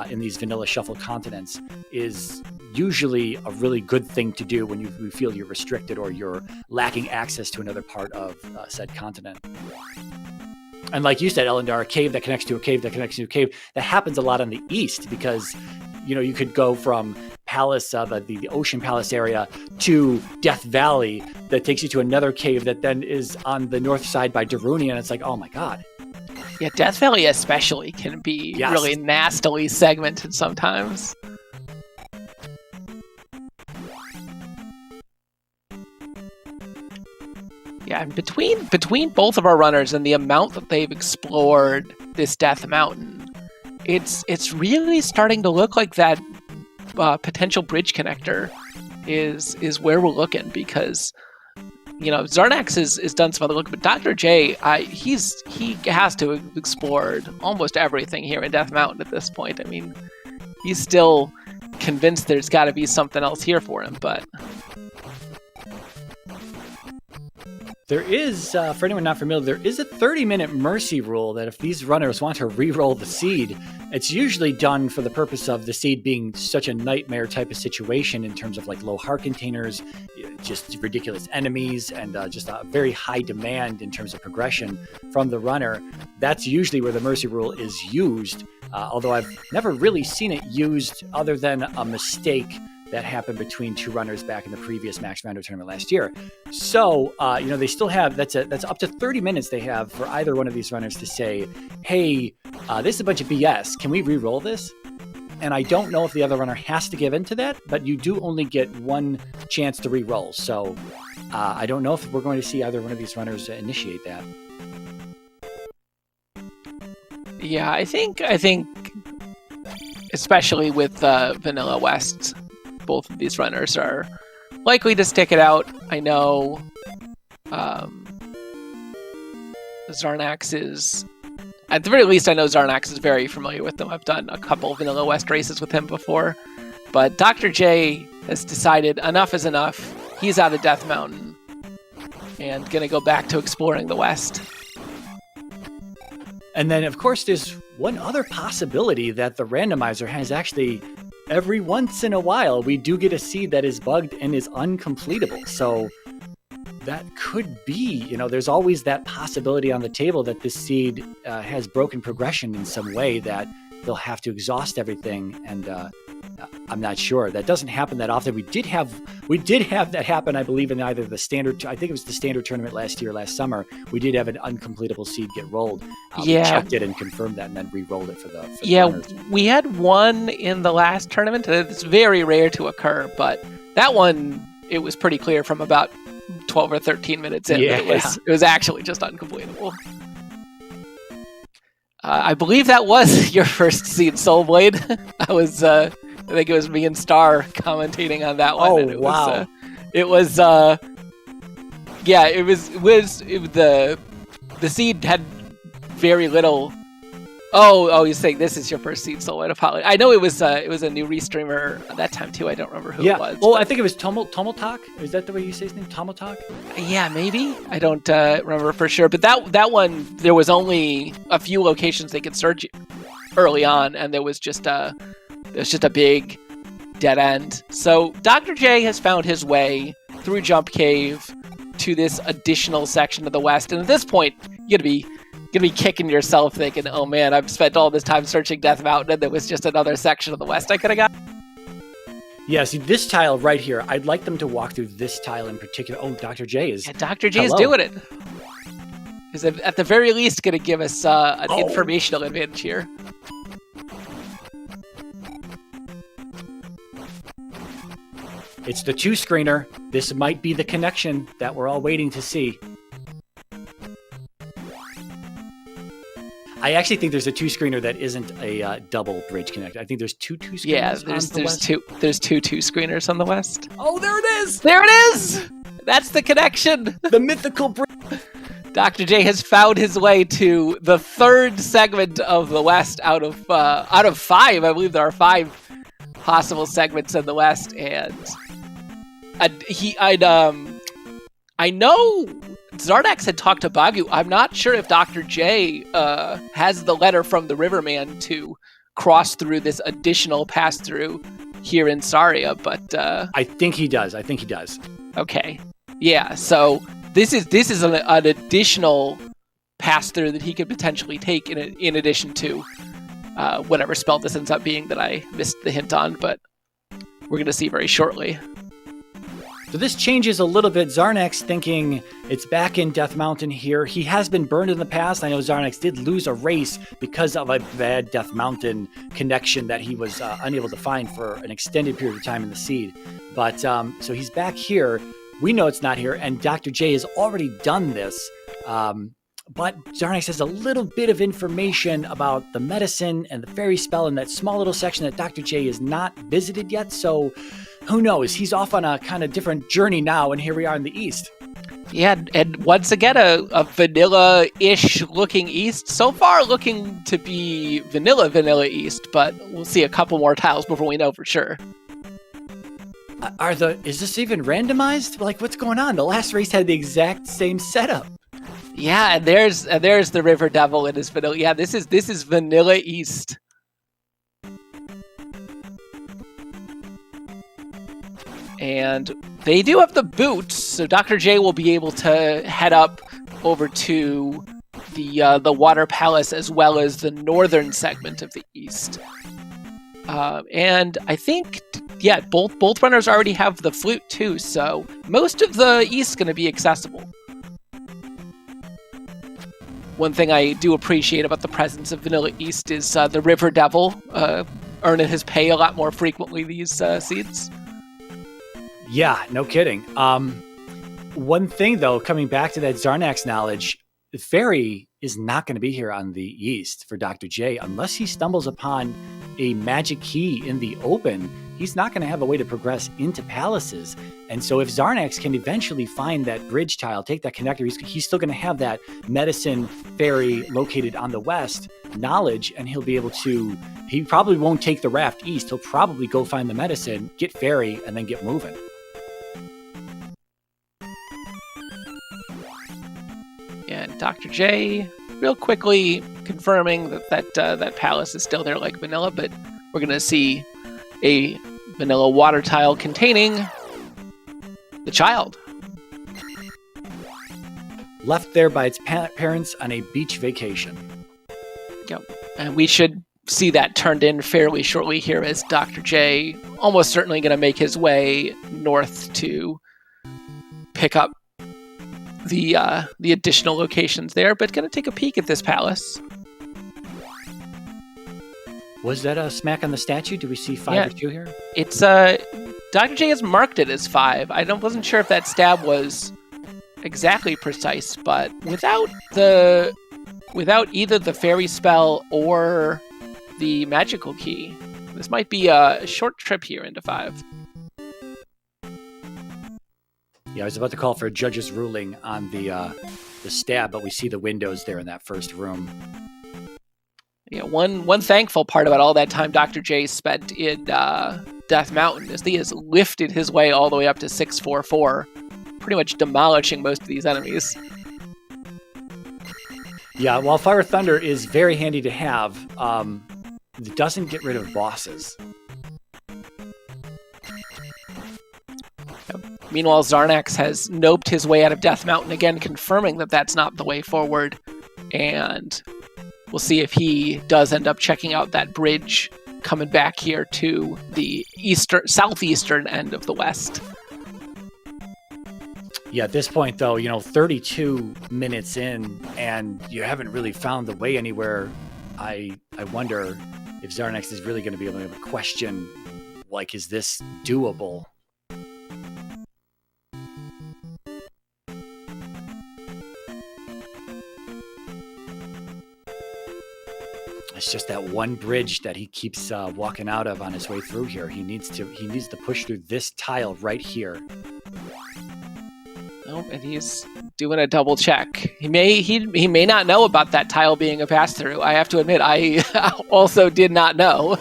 in these vanilla shuffle continents is usually a really good thing to do when you feel you're restricted or you're lacking access to another part of said continent. And like you said, Elendar, a cave that connects to a cave that connects to a cave, that happens a lot on the east, because you could go from Palace, the Ocean Palace area, to Death Valley, that takes you to another cave that then is on the north side by Daruni, and it's like, oh my god. Yeah, Death Valley especially can be really nastily segmented sometimes. Yeah, and between both of our runners and the amount that they've explored this Death Mountain, it's really starting to look like that potential bridge connector is where we're looking, because Zarnax is done some other look, but Dr. J, he has to have explored almost everything here in Death Mountain at this point. I mean, he's still convinced there's got to be something else here for him, but there is, for anyone not familiar, there is a 30-minute mercy rule that if these runners want to re-roll the seed, it's usually done for the purpose of the seed being such a nightmare type of situation in terms of like low heart containers, just ridiculous enemies, and just a very high demand in terms of progression from the runner. That's usually where the mercy rule is used, although I've never really seen it used other than a mistake that happened between two runners back in the previous Max Rando tournament last year. So, they still have, that's up to 30 minutes they have for either one of these runners to say, hey, this is a bunch of BS. Can we re-roll this? And I don't know if the other runner has to give in to that, but you do only get one chance to re-roll. So I don't know if we're going to see either one of these runners initiate that. Yeah, I think especially with Vanilla West, both of these runners are likely to stick it out. I know Zarnax is, at the very least, I know Zarnax is very familiar with them. I've done a couple Vanilla West races with him before. But Dr. J has decided enough is enough. He's out of Death Mountain and going to go back to exploring the West. And then, of course, there's one other possibility that the randomizer has actually, every once in a while, we do get a seed that is bugged and is uncompletable. So that could be, there's always that possibility on the table that this seed has broken progression in some way, that they'll have to exhaust everything. And I'm not sure. That doesn't happen that often. We did have that happen, I believe, in either the standard, I think it was the standard tournament last summer. We did have an uncompletable seed get rolled. We checked it and confirmed that, and then re-rolled it for the runners. We had one in the last tournament. It's very rare to occur, but that one, it was pretty clear from about 12 or 13 minutes in. Yeah. It was actually just uncompletable. I believe that was your first seed, Soulblade. I think it was me and Star commentating on that one. Oh, and wow. The seed had very little Oh, you're saying this is your first scene, so I apologize. I know it was a new restreamer at that time too. I don't remember who it was. Oh, I think it was Tomotalk. Is that the way you say his name? Tomotalk? Yeah, maybe. I don't remember for sure. But that one, there was only a few locations they could search early on, and there was just a big dead end. So Dr. J has found his way through Jump Cave to this additional section of the West, and at this point, you're gonna be kicking yourself thinking, oh man, I've spent all this time searching Death Mountain and there was just another section of the West I could have got. Yeah, see this tile right here, I'd like them to walk through this tile in particular. Oh, Dr. J is... Yeah, Dr. J is doing it. Is at the very least going to give us an informational advantage here. It's the 2-screener. This might be the connection that we're all waiting to see. I actually think there's a 2-screener that isn't a double bridge connect. I think there's two 2-screeners. Yeah, there's two 2-screeners on the West. Oh, there it is! There it is! That's the connection. The mythical bridge. Dr. J has found his way to the third segment of the West out of 5. I believe there are 5 possible segments in the West, and I know Zardax had talked to Bagu. I'm not sure if Dr. J has the letter from the Riverman to cross through this additional pass-through here in Saria, but... I think he does. Okay. Yeah, so this is an additional pass-through that he could potentially take in addition to whatever spell this ends up being that I missed the hint on, but we're going to see very shortly. So this changes a little bit. Zarnax thinking it's back in Death Mountain here. He has been burned in the past. I know Zarnax did lose a race because of a bad Death Mountain connection that he was unable to find for an extended period of time in the seed. But so he's back here. We know it's not here, and Dr. J has already done this. But Zarnax has a little bit of information about the medicine and the fairy spell in that small little section that Dr. J is not visited yet. So who knows? He's off on a kind of different journey now, and here we are in the East. Yeah, and once again, a vanilla-ish looking East. So far looking to be vanilla East, but we'll see a couple more tiles before we know for sure. Is this even randomized? Like, what's going on? The last race had the exact same setup. Yeah, and there's the River Devil in his vanilla. Yeah, this is vanilla East. And they do have the boots, so Dr. J will be able to head up over to the Water Palace as well as the northern segment of the East. And I think, yeah, both runners already have the flute too, so most of the East is going to be accessible. One thing I do appreciate about the presence of Vanilla East is the River Devil earning his pay a lot more frequently these seeds. Yeah, no kidding. One thing, though, coming back to that Zarnax knowledge, the fairy is not going to be here on the East for Dr. J unless he stumbles upon a magic key in the open. He's not going to have a way to progress into palaces. And so if Zarnax can eventually find that bridge tile, take that connector, he's still going to have that medicine fairy located on the West knowledge, and he'll be able to, he probably won't take the raft east. He'll probably go find the medicine, get fairy, and then get moving. And Dr. J, real quickly confirming that palace is still there like vanilla, but we're going to see a vanilla water tile containing the child. Left there by its parents on a beach vacation. Yep. And we should see that turned in fairly shortly here as Dr. J almost certainly going to make his way north to pick up the additional locations there, but going to take a peek at this palace. Was that a smack on the statue? Do we see 5 or 2 here? It's Dr. J has marked it as 5. Wasn't sure if that stab was exactly precise, but without either the fairy spell or the magical key, this might be a short trip here into 5. Yeah, I was about to call for a judge's ruling on the stab, but we see the windows there in that first room. Yeah, one thankful part about all that time Dr. J spent in Death Mountain is he has lifted his way all the way up to 644, pretty much demolishing most of these enemies. Yeah, while Fire Thunder is very handy to have, it doesn't get rid of bosses. Meanwhile, Zarnax has noped his way out of Death Mountain again, confirming that that's not the way forward. And we'll see if he does end up checking out that bridge coming back here to the southeastern end of the west. Yeah, at this point, though, 32 minutes in, and you haven't really found the way anywhere. I wonder if Zarnax is really going to be able to question, like, is this doable? It's just that one bridge that he keeps walking out of on his way through here. He needs to push through this tile right here. Oh, and he's doing a double check. He may not know about that tile being a pass through. I have to admit, I also did not know.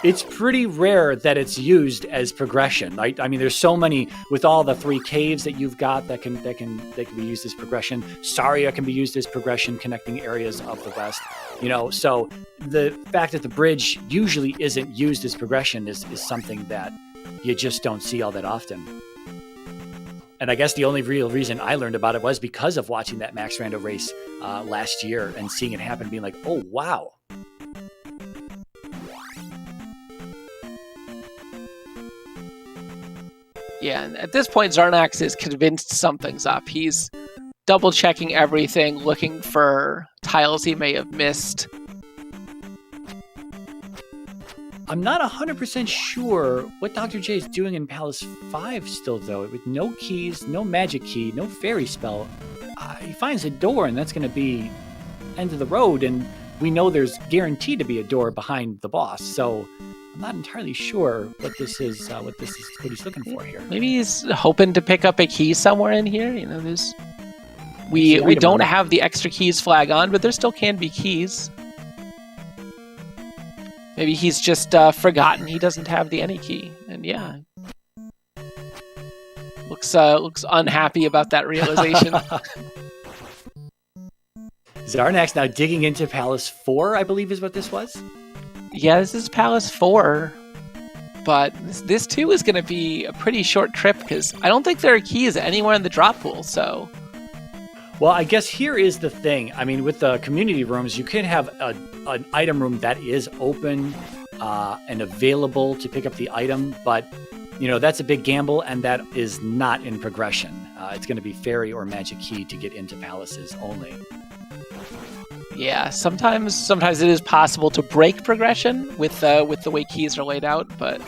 It's pretty rare that it's used as progression, right? I mean, there's so many with all the 3 caves that you've got that can be used as progression. Saria can be used as progression, connecting areas of the West. So the fact that the bridge usually isn't used as progression is something that you just don't see all that often. And I guess the only real reason I learned about it was because of watching that Max Rando race last year and seeing it happen, being like, oh, wow. Yeah, and at this point, Zarnax is convinced something's up. He's double-checking everything, looking for tiles he may have missed. I'm not 100% sure what Dr. J is doing in Palace 5 still, though. With no keys, no magic key, no fairy spell. He finds a door, and that's going to be end of the road, and we know there's guaranteed to be a door behind the boss, so I'm not entirely sure what this is, what he's looking for here. Maybe he's hoping to pick up a key somewhere in here. We don't have the extra keys flag on, but there still can be keys. Maybe he's just forgotten he doesn't have the any key, and yeah, looks unhappy about that realization. Zarnax now digging into Palace 4, I believe is what this was. Yeah, this is Palace 4, but this too is going to be a pretty short trip because I don't think there are keys anywhere in the drop pool, so... Well, I guess here is the thing. I mean, with the community rooms, you can have an item room that is open and available to pick up the item, but, that's a big gamble, and that is not in progression. It's going to be fairy or magic key to get into palaces only. Yeah, sometimes it is possible to break progression with the way keys are laid out, but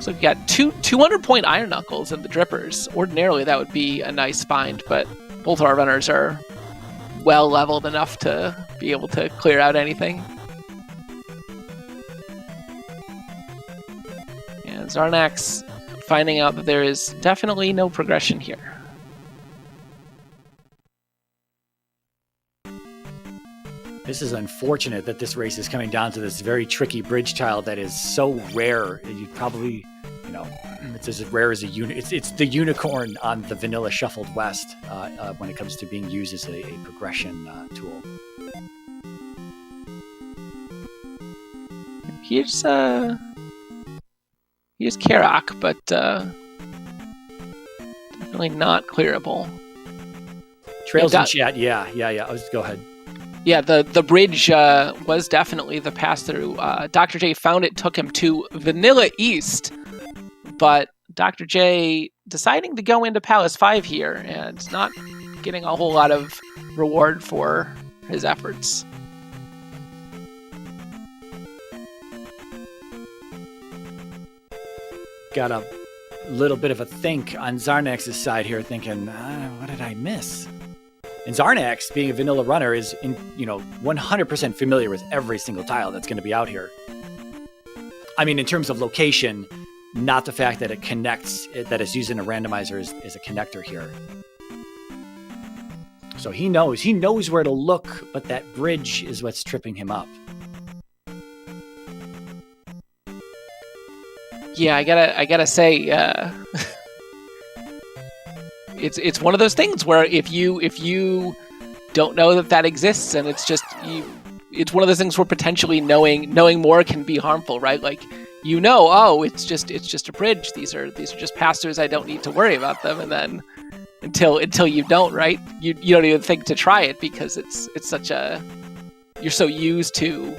so we've got 200-point Iron Knuckles and the Drippers. Ordinarily, that would be a nice find, but both our runners are well leveled enough to be able to clear out anything. And Zarnax finding out that there is definitely no progression here. This is unfortunate that this race is coming down to this very tricky bridge tile that is so rare. You probably, it's as rare as it's the unicorn on the vanilla shuffled West when it comes to being used as a progression tool. Here's Karak, but definitely not clearable. Trails in chat, yeah. Go ahead. Yeah, the bridge was definitely the pass-through. Dr. J found it, took him to Vanilla East, but Dr. J deciding to go into Palace 5 here and not getting a whole lot of reward for his efforts. Got a little bit of a think on Zarnax's side here, thinking, what did I miss? And Zarnax, being a vanilla runner, is 100% familiar with every single tile that's going to be out here. I mean, in terms of location, not the fact that it connects, that it's used in a randomizer is a connector here. So he knows where to look, but that bridge is what's tripping him up. Yeah, I gotta say, it's one of those things where if you don't know that exists, and it's one of those things where potentially knowing more can be harmful, right? Like, it's just a bridge. These are just pass-throughs. I don't need to worry about them. And then until you don't, right? You don't even think to try it because it's such a, you're so used to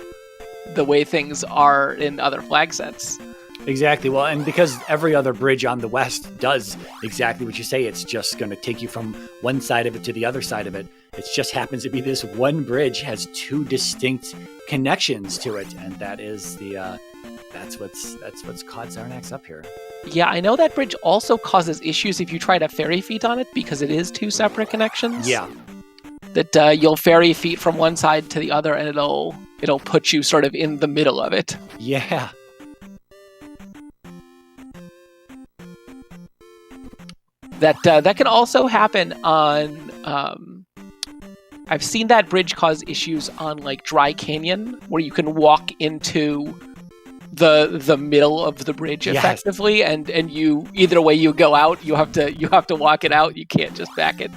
the way things are in other flag sets. Exactly. Well, and because every other bridge on the West does exactly what you say, it's just going to take you from one side of it to the other side of it. It just happens to be this one bridge has two distinct connections to it, and that is that's what's caught Zarnax up here. Yeah, I know that bridge also causes issues if you try to fairy feet on it because it is two separate connections. Yeah. That you'll fairy feet from one side to the other, and it'll put you sort of in the middle of it. Yeah. That can also happen on. I've seen that bridge cause issues on like Dry Canyon, where you can walk into the middle of the bridge effectively, and you either way you go out, you have to walk it out. You can't just back it.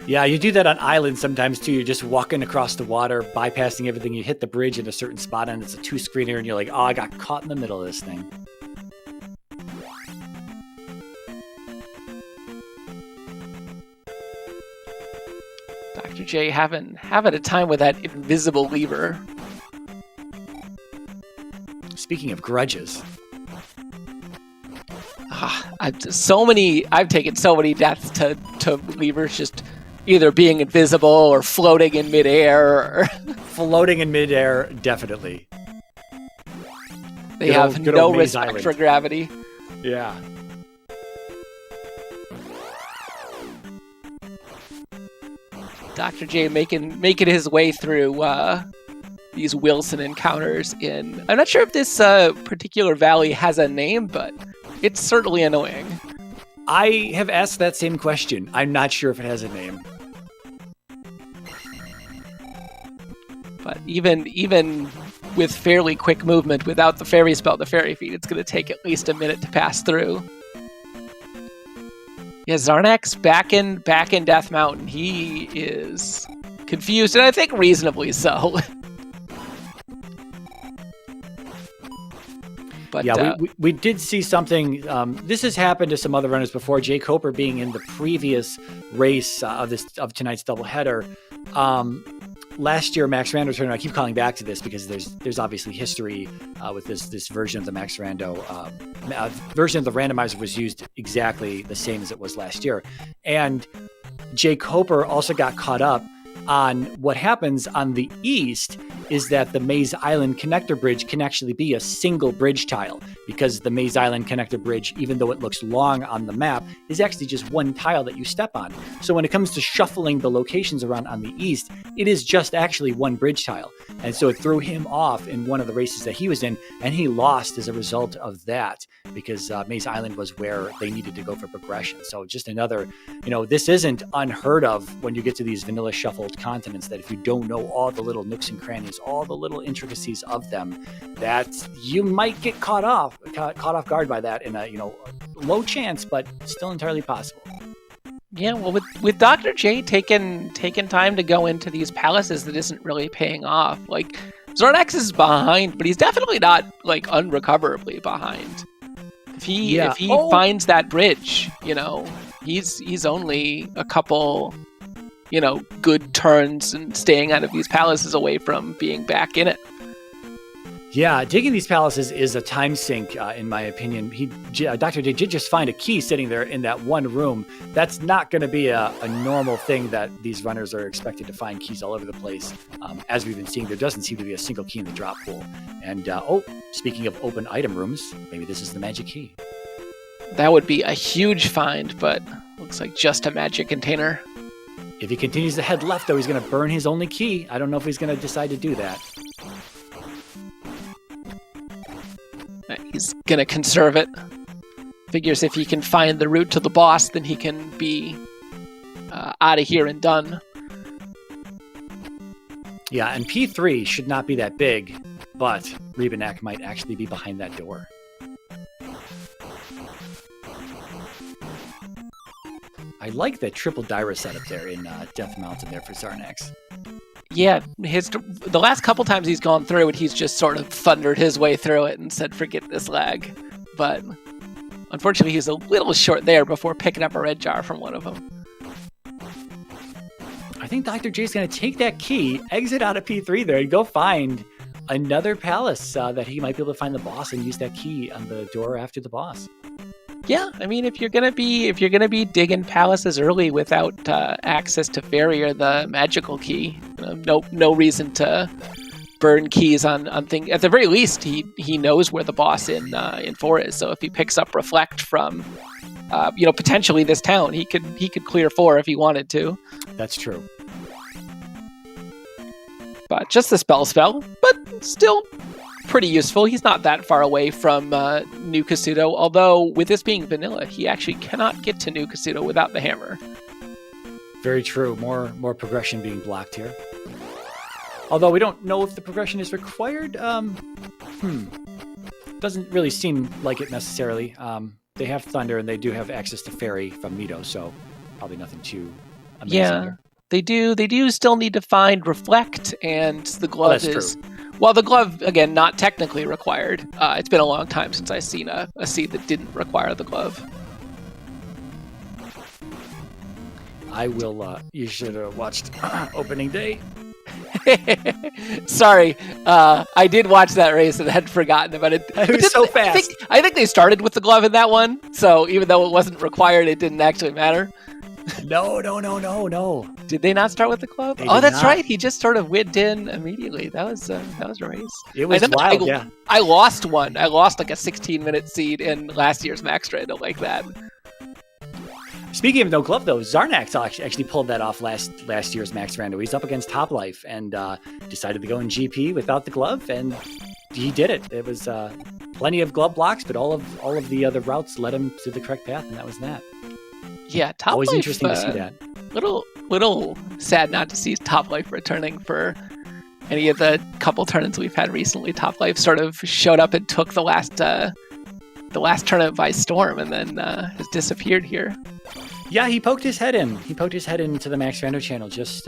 Yeah, you do that on islands sometimes too. You're just walking across the water, bypassing everything. You hit the bridge in a certain spot, and it's a 2-screener, and you're like, "Oh, I got caught in the middle of this thing." Dr. J having a time with that invisible lever. Speaking of grudges, I've taken so many deaths to levers just either being invisible or floating in midair. Floating in midair, definitely. They have no respect for gravity. Yeah. Dr. J making his way through these Wilson encounters in... I'm not sure if this particular valley has a name, but it's certainly annoying. I have asked that same question. I'm not sure if it has a name. But even with fairly quick movement, without the fairy spell, the fairy feet, it's going to take at least a minute to pass through. Yeah, Zarnax back in Death Mountain. He is confused, and I think reasonably so. But yeah, we did see something. This has happened to some other runners before. jkoper being in the previous race of tonight's doubleheader. Last year, Max Rando tournament. I keep calling back to this because there's obviously history with this version of the Max Rando version of the randomizer was used exactly the same as it was last year, and jkoper also got caught up on what happens on the east is that the Maze Island connector bridge can actually be a single bridge tile because the Maze Island connector bridge, even though it looks long on the map, is actually just one tile that you step on. So when it comes to shuffling the locations around on the east, it is just actually one bridge tile. And so it threw him off in one of the races that he was in, and he lost as a result of that because Maze Island was where they needed to go for progression. So just another, this isn't unheard of when you get to these vanilla shuffled continents, that if you don't know all the little nooks and crannies, all the little intricacies of them, that you might get caught off guard by that in a low chance, but still entirely possible. Yeah, well, with Dr. J taking time to go into these palaces that isn't really paying off. Like, Zarnax is behind, but he's definitely not like unrecoverably behind. If he finds that bridge, he's only a couple good turns and staying out of these palaces away from being back in it. Yeah, digging these palaces is a time sink, in my opinion. Dr. J did just find a key sitting there in that one room. That's not going to be a normal thing that these runners are expected to find keys all over the place. As we've been seeing, there doesn't seem to be a single key in the drop pool. And, speaking of open item rooms, maybe this is the magic key. That would be a huge find, but looks like just a magic container. If he continues to head left, though, he's going to burn his only key. I don't know if he's going to decide to do that. He's going to conserve it. Figures if he can find the route to the boss, then he can be out of here and done. Yeah, and P3 should not be that big, but Rebanek might actually be behind that door. I like that triple Dyra setup there in Death Mountain there for Zarnax. Yeah, the last couple times he's gone through it, he's just sort of thundered his way through it and said, forget this lag. But unfortunately, he's a little short there before picking up a red jar from one of them. I think Dr. J's going to take that key, exit out of P3 there, and go find another palace that he might be able to find the boss and use that key on the door after the boss. Yeah, I mean, if you're gonna be digging palaces early without access to fairy or the magical key, no reason to burn keys on things. At the very least, he knows where the boss in 4 is. So if he picks up Reflect from potentially this town, he could clear 4 if he wanted to. That's true. But just the spell, but still pretty useful. He's not that far away from New Kasuto, although with this being vanilla, he actually cannot get to New Kasuto without the hammer. Very true. More progression being blocked here. Although we don't know if the progression is required. Doesn't really seem like it necessarily. They have Thunder and they do have access to Fairy from Mito, so probably nothing too amazing here. They do still need to find Reflect, and the glove is... True. Well, the glove, again, not technically required. It's been a long time since I've seen a seed that didn't require the glove. I will... you should have watched opening day. Sorry, I did watch that race and had forgotten about it. It was so fast. I think they started with the glove in that one, so even though it wasn't required, it didn't actually matter. No. Did they not start with the glove? They Oh, did that's not. right. He just sort of whipped in immediately. That was a race. It was wild, yeah. I lost one. I lost like a 16-minute seed in last year's Max Rando like that. Speaking of no glove, though, Zarnax actually pulled that off last year's Max Rando. He's up against Top Life and decided to go in GP without the glove, and he did it. It was plenty of glove blocks, but all of the other routes led him to the correct path, and that was that. Yeah, Top Always Life, interesting to see that. Little sad not to see Top Life returning for any of the couple tournaments we've had recently. Top Life sort of showed up and took the last tournament by storm, and then has disappeared here. Yeah, he poked his head in. He poked his head into the Max Rando channel just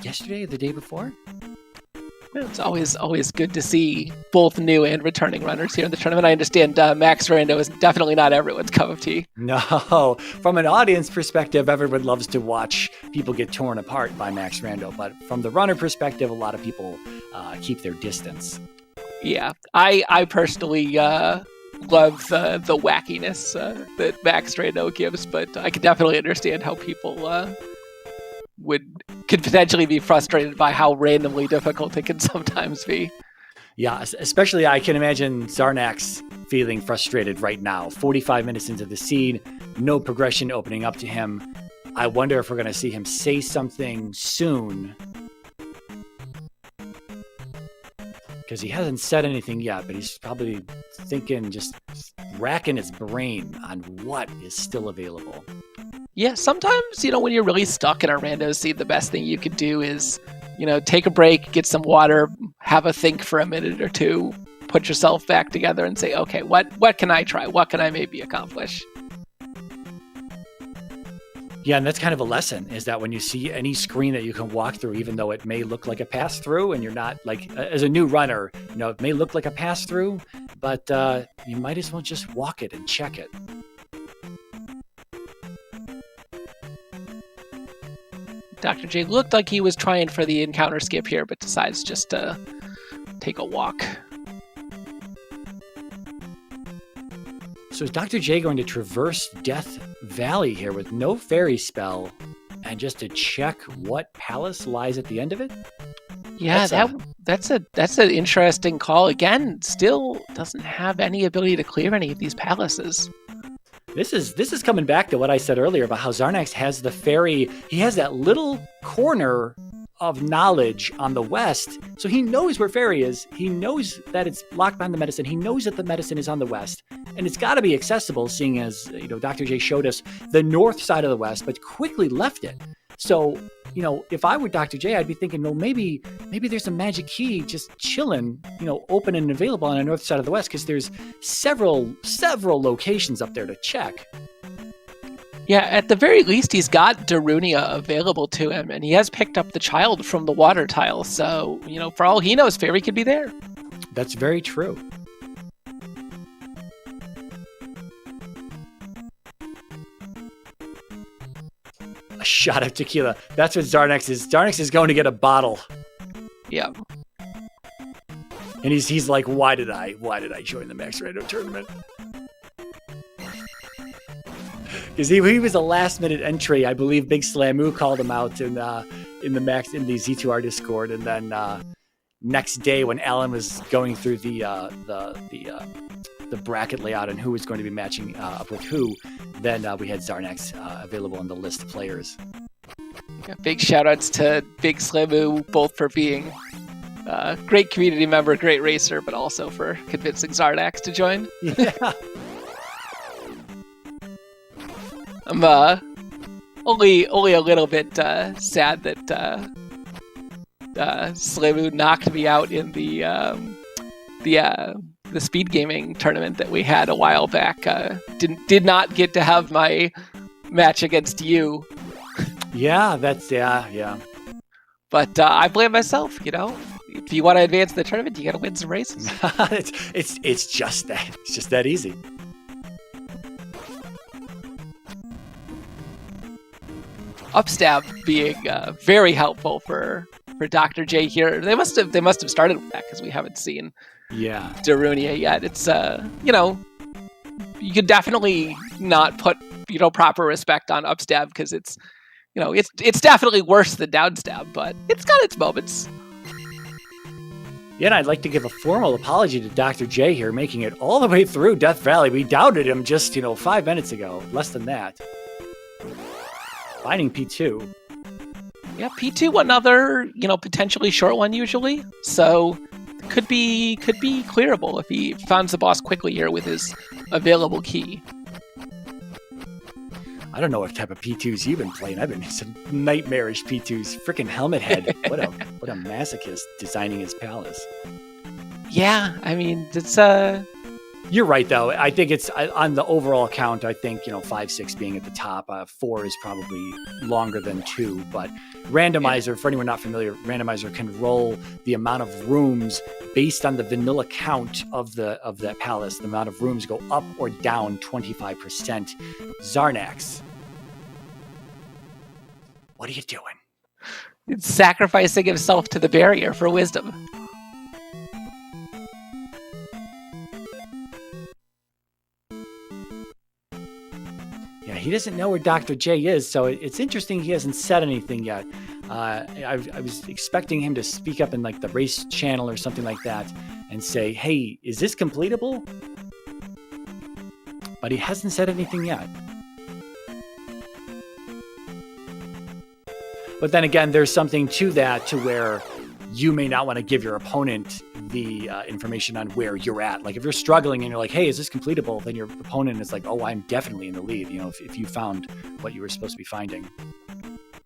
yesterday, the day before. It's always good to see both new and returning runners here in the tournament. I understand Max Rando is definitely not everyone's cup of tea. No, from an audience perspective, everyone loves to watch people get torn apart by Max Rando. But from the runner perspective, a lot of people keep their distance. Yeah, I personally love the wackiness that Max Rando gives, but I can definitely understand how people could potentially be frustrated by how randomly difficult it can sometimes be. Yeah, especially I can imagine Zarnax feeling frustrated right now. 45 minutes into the seed, no progression opening up to him. I wonder if we're going to see him say something soon. Because he hasn't said anything yet, but he's probably thinking, just racking his brain on what is still available. Yeah, sometimes, when you're really stuck in a rando seed, the best thing you could do is, take a break, get some water, have a think for a minute or two, put yourself back together and say, okay, what can I try? What can I maybe accomplish? Yeah, and that's kind of a lesson, is that when you see any screen that you can walk through, even though it may look like a pass-through, and you're not, as a new runner, it may look like a pass-through, but you might as well just walk it and check it. Dr. J looked like he was trying for the encounter skip here, but decides just to take a walk. So is Dr. J going to traverse Death Valley here with no fairy spell and just to check what palace lies at the end of it? Yeah, that's an interesting call. Again, still doesn't have any ability to clear any of these palaces. This is coming back to what I said earlier about how Zarnax has the fairy. He has that little corner of knowledge on the west, so he knows where fairy is. He knows that it's locked behind the medicine. He knows that the medicine is on the west, and it's got to be accessible, seeing as Dr. J showed us the north side of the west, but quickly left it. So, if I were Dr. J, I'd be thinking, well, maybe there's a magic key just chilling, open and available on the north side of the West, because there's several locations up there to check. Yeah, at the very least, he's got Darunia available to him, and he has picked up the child from the water tile. So, for all he knows, Fairy could be there. That's very true. A shot of tequila. That's what Zarnax is. Zarnax is going to get a bottle. Yeah. And he's like, why did I join the Max Rando tournament? Because he was a last minute entry. I believe Big Slamu called him out in the Z2R Discord, and then next day when Alan was going through the bracket layout and who was going to be matching up with who, then we had Zarnax available on the list of players. Yeah, big shout outs to Big Slamu, both for being a great community member, great racer, but also for convincing Zarnax to join. Yeah. I'm only a little bit sad that Slamu knocked me out in the speed gaming tournament that we had a while back. Did not get to have my match against you. Yeah, yeah. But I blame myself. If you want to advance the tournament, you got to win some races. it's just that. It's just that easy. Upstab being very helpful for Dr. J here. They must have started with that because we haven't seen Darunia yet. It's you could definitely not put proper respect on upstab because it's definitely worse than downstab, but it's got its moments. Yeah, and I'd like to give a formal apology to Dr. J here, making it all the way through Death Valley. We doubted him just 5 minutes ago, less than that. Finding P2. Yeah, P2 another, potentially short one usually. So could be clearable if he finds the boss quickly here with his available key. I don't know what type of P2s you've been playing. I've been in some nightmarish P2s. Freaking Helmet Head. What a masochist designing his palace. Yeah, I mean, it's You're right, though. I think it's on the overall count. I think 5, 6 being at the top. 4 is probably longer than 2. But Randomizer, for anyone not familiar, Randomizer can roll the amount of rooms based on the vanilla count of that palace. The amount of rooms go up or down 25%. Zarnax, what are you doing? It's sacrificing himself to the barrier for wisdom. He doesn't know where Dr. J is, so it's interesting he hasn't said anything yet. I was expecting him to speak up in the race channel or something like that and say, hey, is this completable? But he hasn't said anything yet. But then again, there's something to that to where you may not want to give your opponent the information on where you're at. Like if you're struggling and you're like, hey, is this completable? Then your opponent is like, oh, I'm definitely in the lead. If you found what you were supposed to be finding.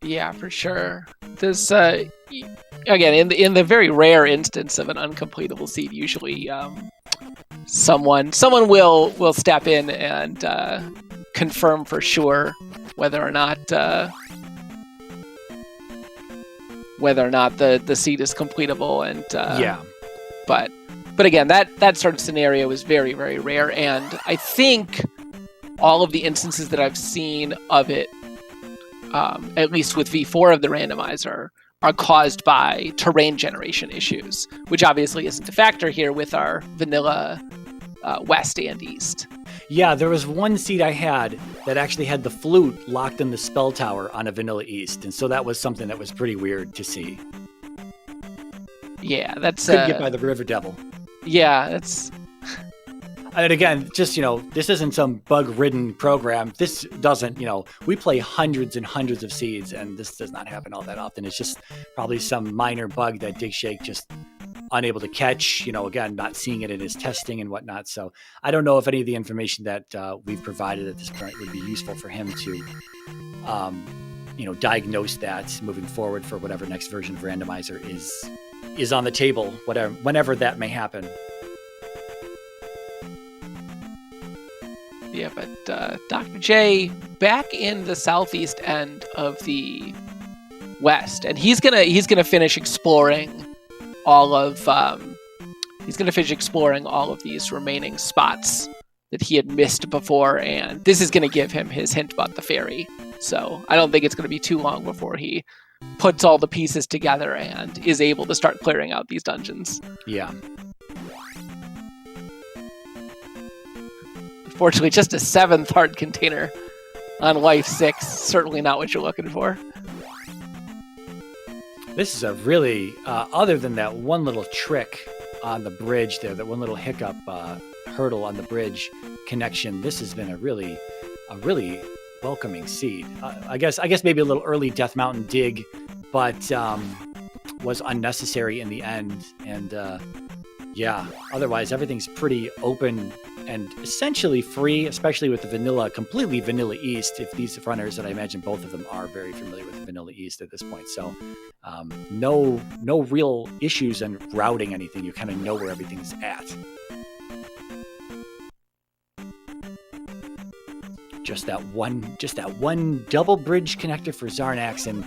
Yeah, for sure. There's again in the very rare instance of an uncompletable seed, usually someone will step in and confirm for sure whether or not the seed is completable, and but again, that sort of scenario is very, very rare, and I think all of the instances that I've seen of it, at least with V4 of the randomizer, are caused by terrain generation issues, which obviously isn't a factor here with our vanilla west and east. Yeah, there was one seed I had that actually had the flute locked in the spell tower on a vanilla east, and so that was something that was pretty weird to see. Yeah, that's couldn't get by the River Devil. Yeah, that's. And again, just this isn't some bug-ridden program. This doesn't, we play hundreds and hundreds of seeds, and this does not happen all that often. It's just probably some minor bug that Dig Shake just unable to catch, again, not seeing it in his testing and whatnot. So I don't know if any of the information that we've provided at this point would be useful for him to diagnose that moving forward for whatever next version of Randomizer is on the table, whenever that may happen. Yeah, but Dr. J back in the southeast end of the west, and he's gonna finish exploring all of these remaining spots that he had missed before, and this is gonna give him his hint about the ferry. So I don't think it's gonna be too long before he puts all the pieces together and is able to start clearing out these dungeons. Yeah. Unfortunately, just a 7th heart container on life 6. Certainly not what you're looking for. This is a really, other than that one little trick on the bridge there, that one little hiccup hurdle on the bridge connection, this has been a really welcoming seed. I guess maybe a little early Death Mountain dig, but was unnecessary in the end. And otherwise everything's pretty open and essentially free, especially with the completely vanilla East, if these runners, that I imagine both of them are very familiar with the vanilla East at this point. So no real issues in routing anything. You kind of know where everything's at. Just that one double bridge connector for Zarnax, and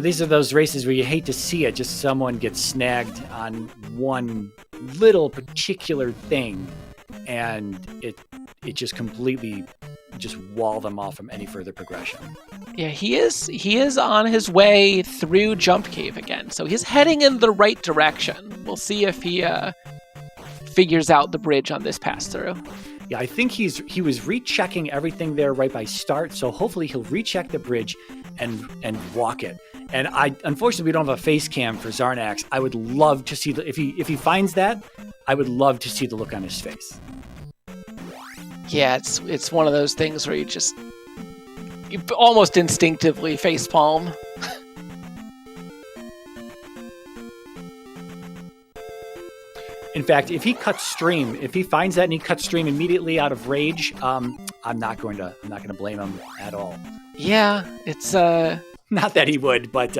these are those races where you hate to see it, just someone gets snagged on one little particular thing, and it just completely wall them off from any further progression. Yeah, he is on his way through Jump Cave again, so he's heading in the right direction. We'll see if he figures out the bridge on this pass through. Yeah, I think he was rechecking everything there right by start, so hopefully he'll recheck the bridge and walk it. And unfortunately we don't have a face cam for Zarnax. I would love to see if he finds that, I would love to see the look on his face. Yeah, it's one of those things where you almost instinctively facepalm. In fact, if he finds that and he cuts stream immediately out of rage, I'm not going to blame him at all. Yeah, it's not that he would, but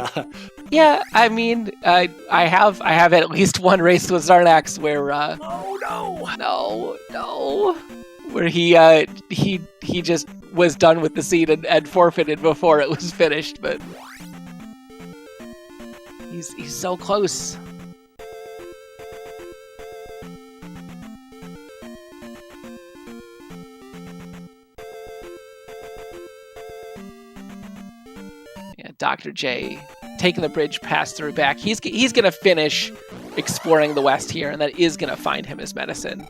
yeah, I mean, I have at least one race with Zarnax where where he just was done with the seed and forfeited before it was finished, but he's so close. Dr. J taking the bridge pass through back. He's gonna finish exploring the west here, and that is gonna find him his medicine,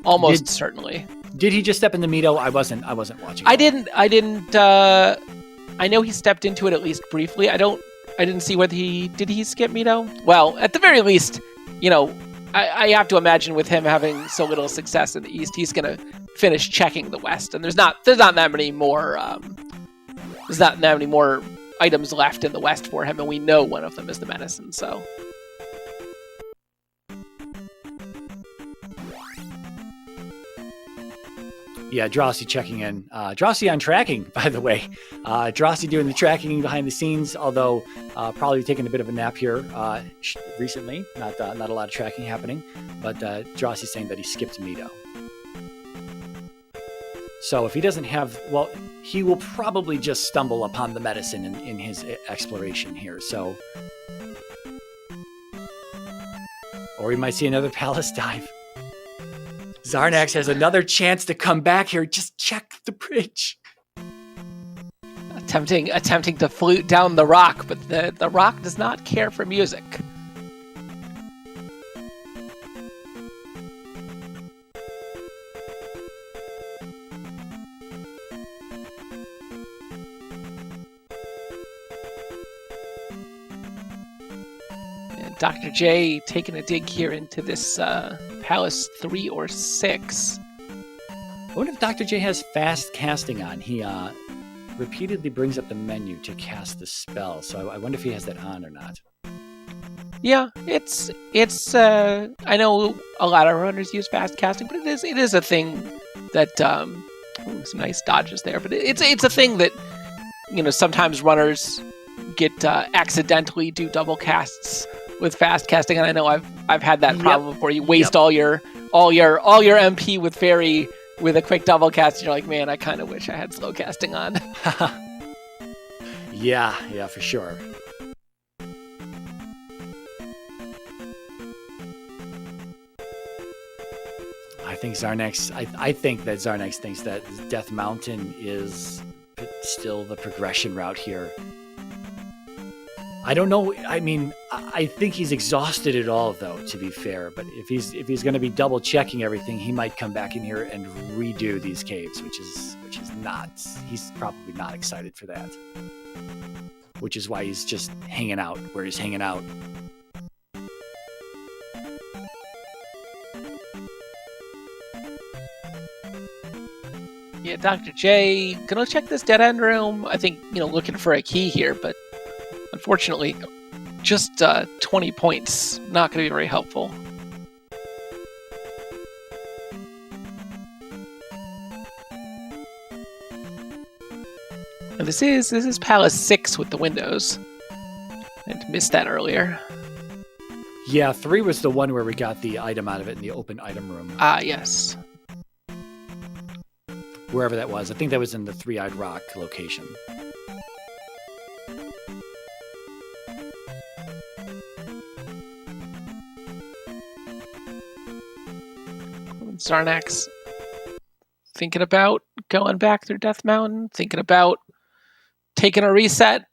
almost certainly. Did he just step in the Mito? I wasn't watching. I didn't. I know he stepped into it at least briefly. I didn't see whether did he skip Mito. Well, at the very least, I have to imagine with him having so little success in the east, he's gonna finish checking the west, and there's not that many more. There's not that many more items left in the west for him, and we know one of them is the medicine, so. Yeah, Drosy checking in. Drosy on tracking, by the way. Drosy doing the tracking behind the scenes, although probably taking a bit of a nap here recently. Not a lot of tracking happening, but Drosy saying that he skipped Mito. So if he doesn't have, well, he will probably just stumble upon the medicine in his exploration here. So, or he might see another palace dive. Zarnax has another chance to come back here. Just check the bridge. Attempting to flute down the rock, but the rock does not care for music. Dr. J taking a dig here into this Palace 3 or 6. I wonder if Dr. J has fast casting on. He repeatedly brings up the menu to cast the spell, so I wonder if he has that on or not. Yeah, it's I know a lot of runners use fast casting, but it is a thing that some nice dodges there, but it's a thing that sometimes runners get accidentally do double casts with fast casting, and I know I've had that problem before. You waste all your MP with a quick double cast, and you're like, man, I kind of wish I had slow casting on. Yeah, for sure. I think that Zarnax thinks that Death Mountain is still the progression route here. I don't know. I mean, I think he's exhausted it all, though, to be fair. But if he's going to be double checking everything, he might come back in here and redo these caves, which is not. He's probably not excited for that. Which is why he's just hanging out where he's hanging out. Yeah, Dr. J, gonna check this dead end room. I think, looking for a key here, but unfortunately, just 20 points. Not gonna be very helpful. And this is Palace 6 with the windows. I missed that earlier. Yeah, 3 was the one where we got the item out of it in the open item room. Ah, yes. Wherever that was. I think that was in the Three-Eyed Rock location. Zarnax thinking about going back through Death Mountain, thinking about taking a reset.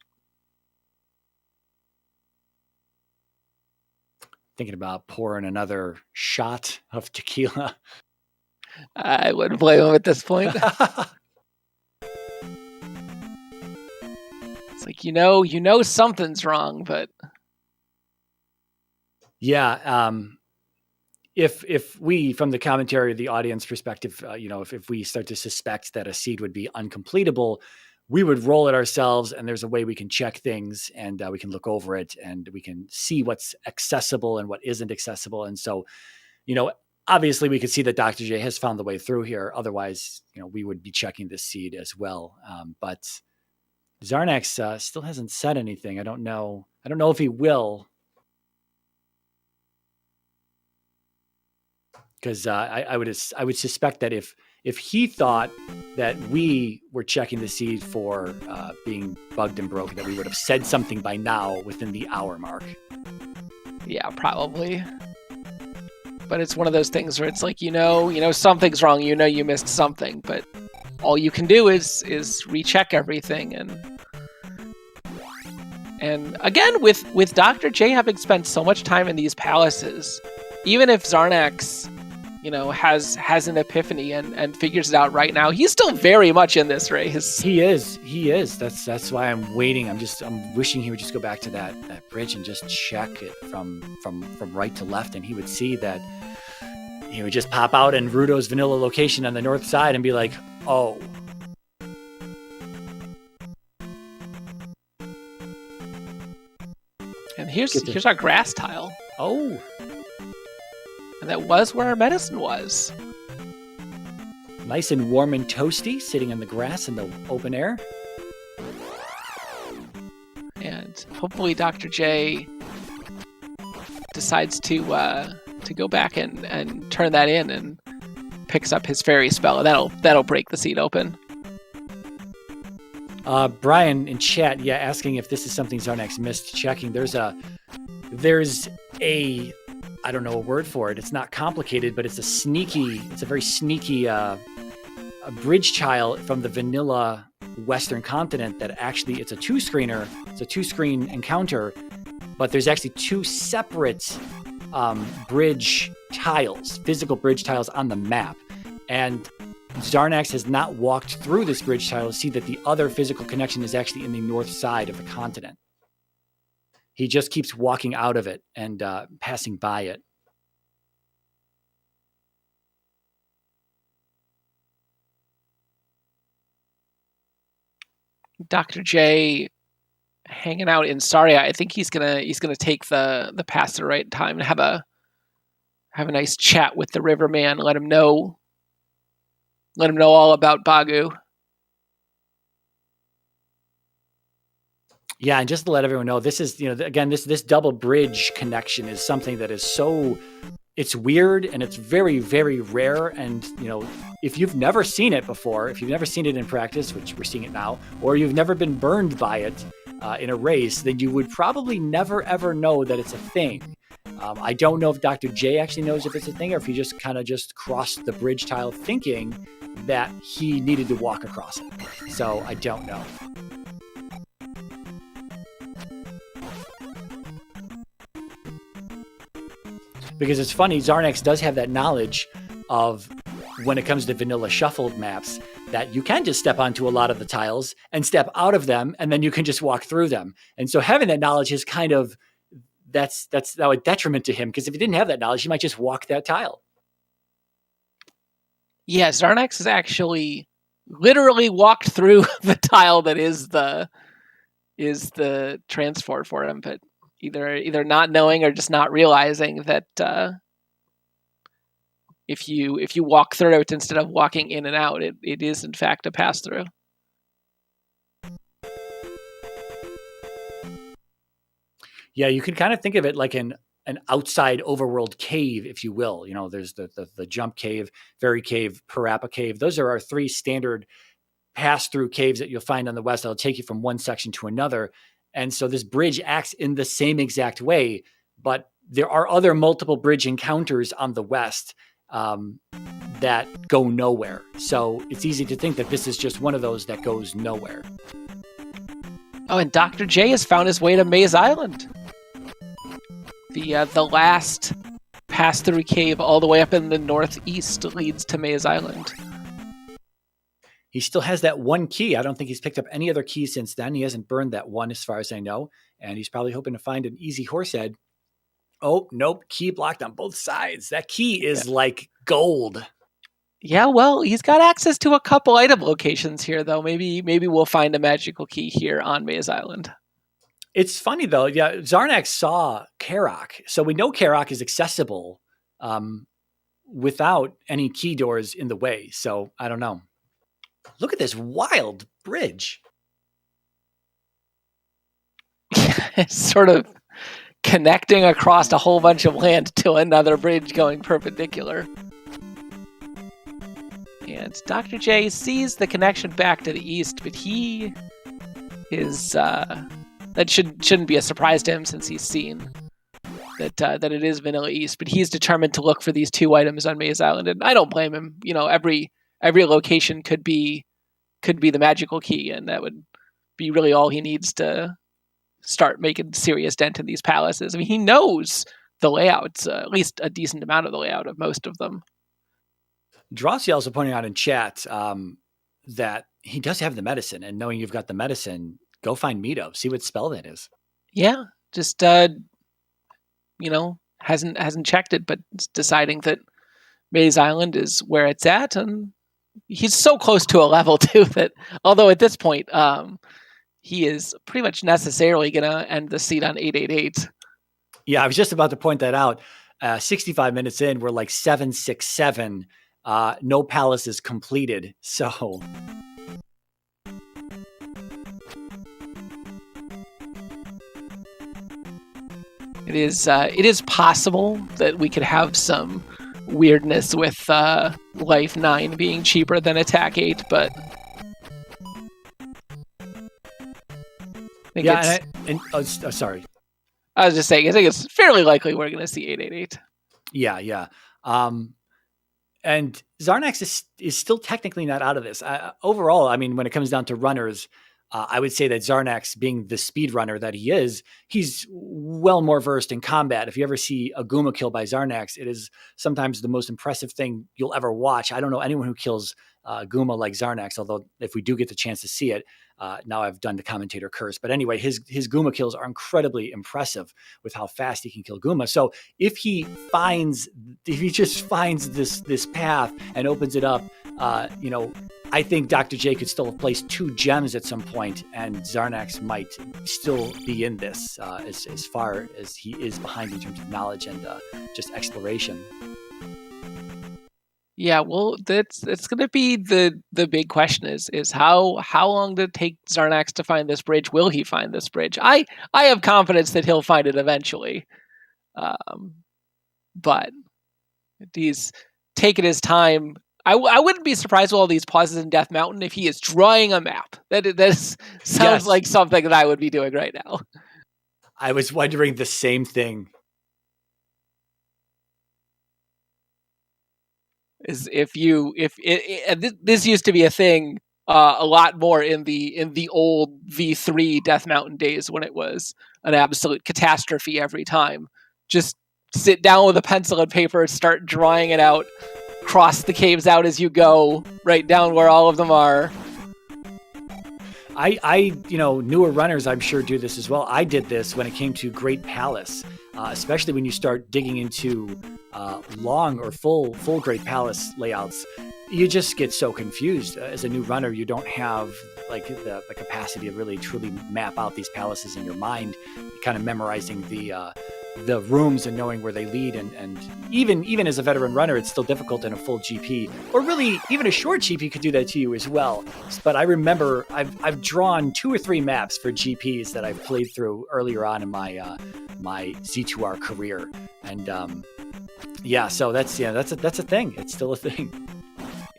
Thinking about pouring another shot of tequila. I wouldn't blame him at this point. It's like, something's wrong, but yeah. If we, from the commentary, the audience perspective, if we start to suspect that a seed would be uncompletable, we would roll it ourselves, and there's a way we can check things, and we can look over it, and we can see what's accessible and what isn't accessible. And so, obviously we could see that Dr. J has found the way through here. Otherwise, we would be checking this seed as well. But Zarnax still hasn't said anything. I don't know if he will. Because I would suspect that if he thought that we were checking the seed for being bugged and broken, that we would have said something by now within the hour mark. Yeah, probably. But it's one of those things where it's like, something's wrong. You missed something, but all you can do is recheck everything. And again, with Dr. J having spent so much time in these palaces, even if Zarnax has an epiphany and figures it out right now, he's still very much in this race. He is. That's why I'm waiting. I'm wishing he would just go back to that bridge and just check it from right to left, and he would see that he would just pop out in Rudo's vanilla location on the north side and be like, oh. And here's our grass tile. Oh. And that was where our medicine was. Nice and warm and toasty, sitting in the grass in the open air. And hopefully Dr. J decides to go back and turn that in and picks up his fairy spell. That'll break the seed open. Brian in chat, asking if this is something Zarnax missed checking. There's a I don't know a word for it. It's not complicated, but it's a very sneaky a bridge tile from the vanilla Western continent that actually it's a two-screener. It's a two-screen encounter, but there's actually two separate bridge tiles, physical bridge tiles on the map. And Zarnax has not walked through this bridge tile to see that the other physical connection is actually in the north side of the continent. He just keeps walking out of it and passing by it. Dr. J hanging out in Saria. I think he's gonna take the pass at the right time and have a nice chat with the Riverman. Let him know all about Bagu. Yeah, and just to let everyone know, this is, again, this double bridge connection is something that is it's weird and it's very, very rare. And, if you've never seen it before, if you've never seen it in practice, which we're seeing it now, or you've never been burned by it in a race, then you would probably never, ever know that it's a thing. I don't know if Dr. J actually knows if it's a thing or if he just kind of just crossed the bridge tile thinking that he needed to walk across it. So I don't know. Because it's funny, Zarnax does have that knowledge of when it comes to vanilla shuffled maps that you can just step onto a lot of the tiles and step out of them, and then you can just walk through them. And so having that knowledge is kind of, that's now a detriment to him, because if he didn't have that knowledge, he might just walk that tile. Yeah, Zarnax has actually literally walked through the tile that is the transport for him, but either not knowing or just not realizing that if you walk through it instead of walking in and out, it is in fact a pass through. Yeah, you can kind of think of it like an outside overworld cave, if you will. There's the jump cave, fairy cave, parappa cave. Those are our three standard pass-through caves that you'll find on the west. That'll take you from one section to another. And so this bridge acts in the same exact way, but there are other multiple bridge encounters on the west that go nowhere. So it's easy to think that this is just one of those that goes nowhere. Oh, and Dr. J has found his way to Maze Island. The last pass-through cave all the way up in the northeast leads to Maze Island. He still has that one key. I don't think he's picked up any other keys since then. He hasn't burned that one as far as I know. And he's probably hoping to find an easy horse head. Oh, nope. Key blocked on both sides. That key is like gold. Yeah, well, he's got access to a couple item locations here, though. Maybe we'll find a magical key here on Maze Island. It's funny, though. Yeah, Zarnax saw Karok. So we know Karok is accessible without any key doors in the way. So I don't know. Look at this wild bridge. It's sort of connecting across a whole bunch of land to another bridge going perpendicular. And Dr. J sees the connection back to the east, but he is that shouldn't be a surprise to him since he's seen that it is Vanilla East. But he's determined to look for these two items on Maze Island, and I don't blame him. Every location could be the magical key, and that would be really all he needs to start making serious dent in these palaces. I mean, he knows the layouts, at least a decent amount of the layout of most of them. Drossi also pointing out in chat that he does have the medicine, and knowing you've got the medicine, go find Mito, see what spell that is. Yeah, just hasn't checked it, but deciding that Maze Island is where it's at, and he's so close to a level too that although at this point he is pretty much necessarily gonna end the seat on 888. Yeah, I was just about to point that out. 65 minutes in, we're like 767. No palace is completed. So it is possible that we could have some weirdness with Life 9 being cheaper than Attack 8, but sorry. I was just saying, I think it's fairly likely we're going to see 888. Yeah. And Zarnax is still technically not out of this. Overall, I mean, when it comes down to runners, I would say that Zarnax, being the speedrunner that he is, he's well more versed in combat. If you ever see a Guma kill by Zarnax, it is sometimes the most impressive thing you'll ever watch. I don't know anyone who kills Guma like Zarnax, although if we do get the chance to see it, now I've done the commentator curse. But anyway, his Guma kills are incredibly impressive with how fast he can kill Guma. So if he just finds this path and opens it up, I think Dr. J could still have placed 2 gems at some point, and Zarnax might still be in this as far as he is behind in terms of knowledge and just exploration. Yeah, well, that's going to be the big question is how long did it take Zarnax to find this bridge? Will he find this bridge? I have confidence that he'll find it eventually, but he's taking his time. I wouldn't be surprised with all these pauses in Death Mountain if he is drawing a map. That sounds Yes. like something that I would be doing right now. I was wondering the same thing. Is if this used to be a thing a lot more in the old V3 Death Mountain days when it was an absolute catastrophe every time. Just sit down with a pencil and paper, start drawing it out, cross the caves out as you go, right down where all of them are. I newer runners I'm sure do this as well. I did this when it came to Great Palace, especially when you start digging into long or full Great Palace layouts. You just get so confused. As a new runner, you don't have like the capacity to really truly map out these palaces in your mind, kind of memorizing the rooms and knowing where they lead. And even as a veteran runner, it's still difficult in a full GP, or really even a short GP could do that to you as well. But I remember I've drawn 2 or 3 maps for GPs that I've played through earlier on in my my Z2R career. And so that's a thing. It's still a thing.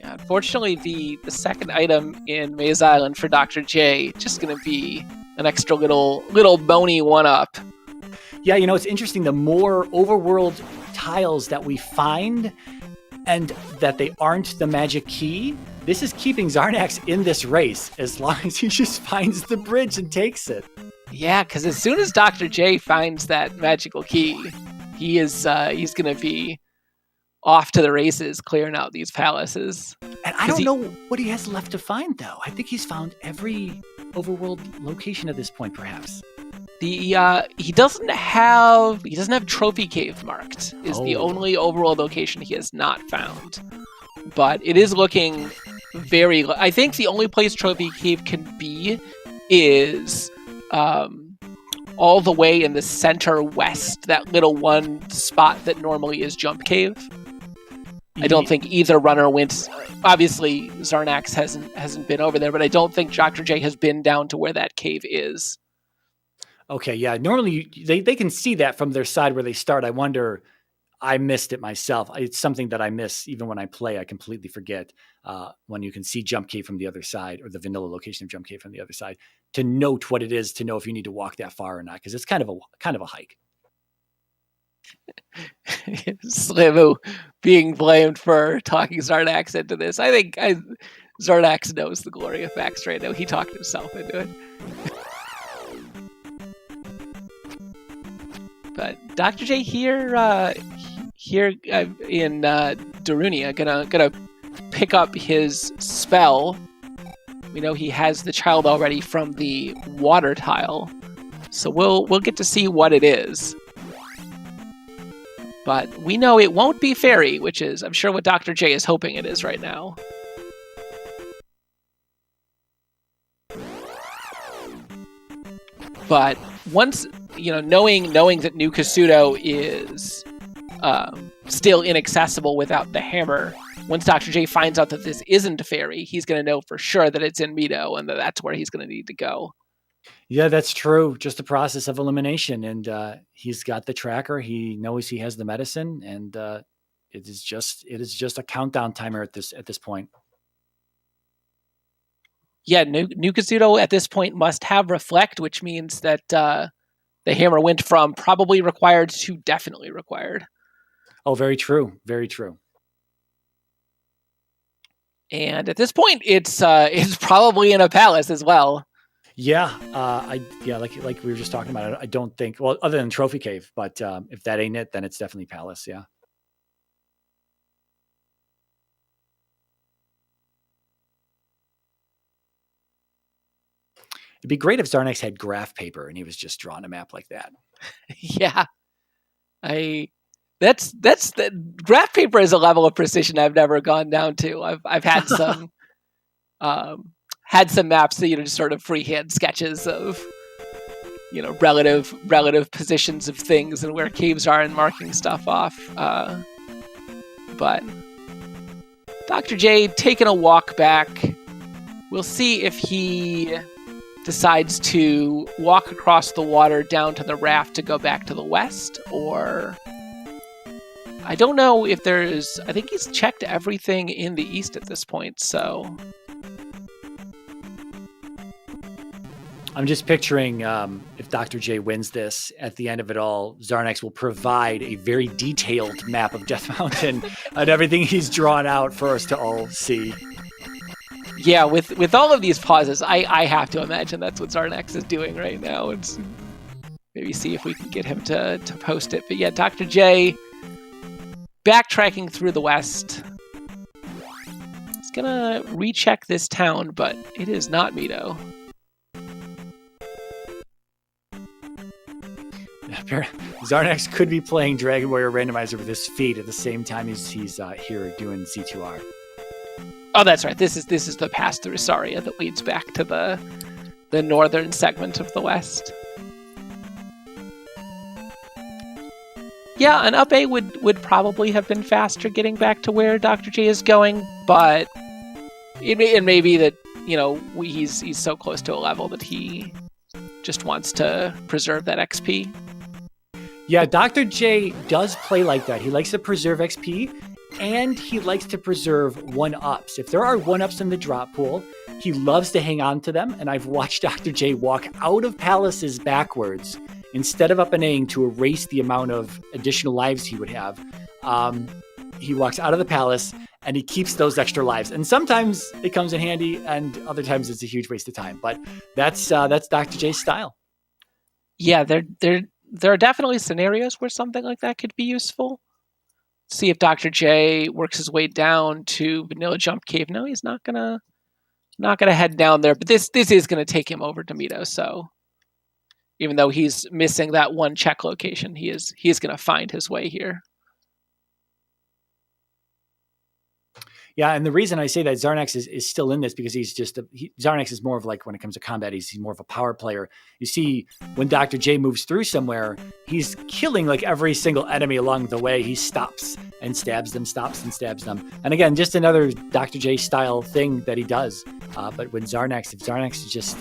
Yeah, unfortunately, the second item in Maze Island for Dr. J just going to be an extra little bony one-up. Yeah, it's interesting. The more overworld tiles that we find and that they aren't the magic key, this is keeping Zarnax in this race as long as he just finds the bridge and takes it. Yeah, because as soon as Dr. J finds that magical key, he's going to be off to the races, clearing out these palaces. And I don't know what he has left to find, though. I think he's found every overworld location at this point, perhaps. He doesn't have Trophy Cave marked. Is the only overworld location he has not found. But it is looking very. I think the only place Trophy Cave can be is all the way in the center west. That little one spot that normally is Jump Cave. I don't think either runner went. Obviously, Zarnax hasn't been over there, but I don't think Dr. J has been down to where that cave is. Okay, yeah. Normally, they can see that from their side where they start. I wonder, I missed it myself. It's something that I miss even when I play. I completely forget when you can see Jump Cave from the other side, or the vanilla location of Jump Cave from the other side, to note what it is, to know if you need to walk that far or not, because it's kind of a hike. Slimu being blamed for talking Zarnax into this. I think Zarnax knows the glory of facts right now. He talked himself into it. But Dr. J here in Darunia gonna pick up his spell. We know he has the child already from the water tile, so we'll get to see what it is. But we know it won't be fairy, which is, I'm sure, what Dr. J is hoping it is right now. But once, knowing that New Kasuto is still inaccessible without the hammer, once Dr. J finds out that this isn't a fairy, he's going to know for sure that it's in Mido and that's where he's going to need to go. Yeah, that's true. Just the process of elimination. And he's got the tracker. He knows he has the medicine. And it is just a countdown timer at this point. Yeah, New Kasuto at this point must have Reflect, which means that the hammer went from probably required to definitely required. Oh, very true. Very true. And at this point, it's probably in a palace as well. Yeah, like we were just talking about. I don't think, well, other than Trophy Cave, but if that ain't it, then it's definitely Palace. Yeah. It'd be great if Zarnax had graph paper and he was just drawing a map like that. Yeah, that's the graph paper is a level of precision I've never gone down to. I've had some maps that just sort of freehand sketches of relative positions of things and where caves are and marking stuff off. But Dr. J taking a walk back. We'll see if he decides to walk across the water down to the raft to go back to the west, or I don't know if there's... I think he's checked everything in the east at this point, so... I'm just picturing if Dr. J wins this, at the end of it all, Zarnax will provide a very detailed map of Death Mountain and everything he's drawn out for us to all see. Yeah, with all of these pauses, I have to imagine that's what Zarnax is doing right now. And maybe see if we can get him to post it. But yeah, Dr. J backtracking through the west. He's gonna recheck this town, but it is not Mito. Zarnax could be playing Dragon Warrior Randomizer with his feet at the same time he's here doing C2R. Oh, that's right. This is the pass through Saria that leads back to the northern segment of the west. Yeah, an up A would probably have been faster getting back to where Dr. J is going, but it may be that, you know, he's so close to a level that he just wants to preserve that XP. Yeah, Dr. J does play like that. He likes to preserve XP, and he likes to preserve 1-ups. If there are 1-ups in the drop pool, he loves to hang on to them, and I've watched Dr. J walk out of palaces backwards instead of up and A-ing to erase the amount of additional lives he would have. He walks out of the palace, and he keeps those extra lives. And sometimes it comes in handy, and other times it's a huge waste of time. But that's Dr. J's style. Yeah, there are definitely scenarios where something like that could be useful. See if Dr. J works his way down to Vanilla Jump Cave. No, he's not gonna head down there, but this is gonna take him over to Mito, so even though he's missing that one check location, he is gonna find his way here. Yeah, and the reason I say that Zarnax is still in this because he's just Zarnax is more of like, when it comes to combat, he's more of a power player. You see, when Dr. J moves through somewhere, he's killing like every single enemy along the way. He stops and stabs them, stops and stabs them. And again, just another Dr. J style thing that he does. But when if Zarnax is just...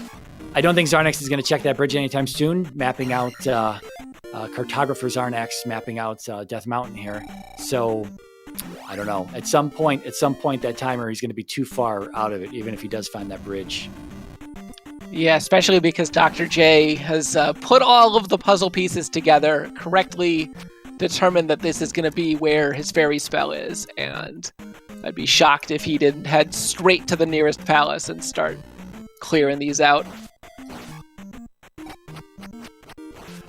I don't think Zarnax is going to check that bridge anytime soon, mapping out Cartographer Zarnax, mapping out Death Mountain here. So... I don't know. At some point, that timer, he's going to be too far out of it, even if he does find that bridge. Yeah, especially because Dr. J has put all of the puzzle pieces together, correctly determined that this is going to be where his fairy spell is, and I'd be shocked if he didn't head straight to the nearest palace and start clearing these out.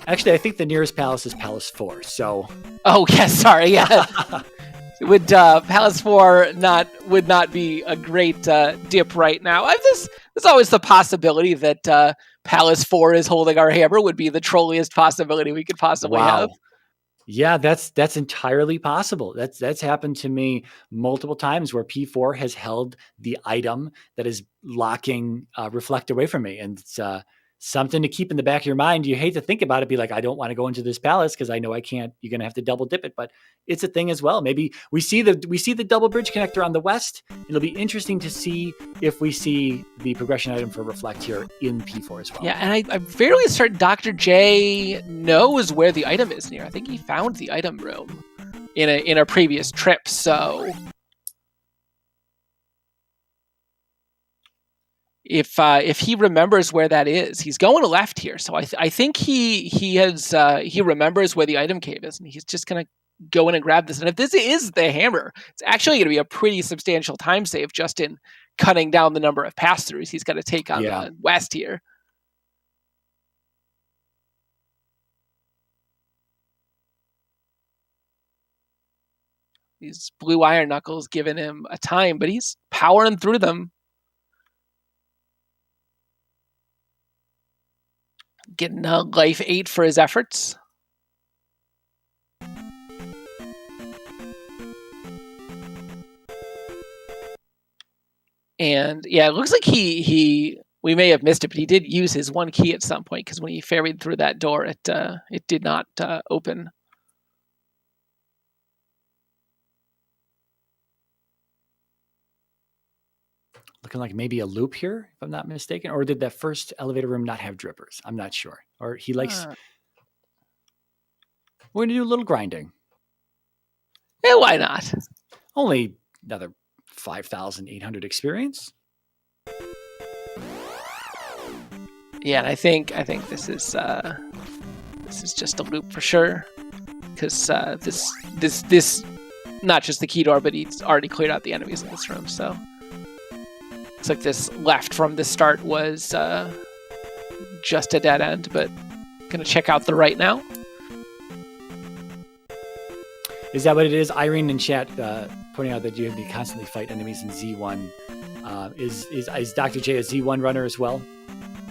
Actually, I think the nearest palace is Palace 4, so... Oh, yes, sorry, yeah. Would Palace 4 would not be a great dip right now? There's always the possibility that Palace 4 is holding our hammer. Would be the trolliest possibility we could possibly have. Yeah, that's entirely possible. That's happened to me multiple times where P4 has held the item that is locking Reflect away from me, and it's something to keep in the back of your mind. You hate to think about it, be like, I don't want to go into this palace because I know I can't. You're going to have to double dip it, but it's a thing as well. Maybe we see the double bridge connector on the west. It'll be interesting to see if we see the progression item for Reflect here in P4 as well. Yeah, and I'm fairly certain Dr. J knows where the item is near. I think he found the item room in a previous trip, so if he remembers where that is, he's going left here. So I think he remembers where the item cave is, and he's just gonna go in and grab this. And if this is the hammer, it's actually going to be a pretty substantial time save just in cutting down the number of pass-throughs he's got to take on the west here. These blue iron knuckles giving him a time, but he's powering through them. Getting a life 8 for his efforts. And yeah, it looks like we may have missed it, but he did use his one key at some point, because when he ferried through that door, it did not open. looking like maybe a loop here, if I'm not mistaken. Or did that first elevator room not have drippers? I'm not sure. Or he likes... We're going to do a little grinding. Yeah, why not? Only another 5,800 experience. Yeah, and I think this is just a loop for sure, because this not just the key door, but he's already cleared out the enemies in this room. So looks like this left from the start was just a dead end. But gonna check out the right now. Is that what it is? Irene in chat pointing out that you have to constantly fight enemies in Z1. Is Dr. J a Z1 runner as well?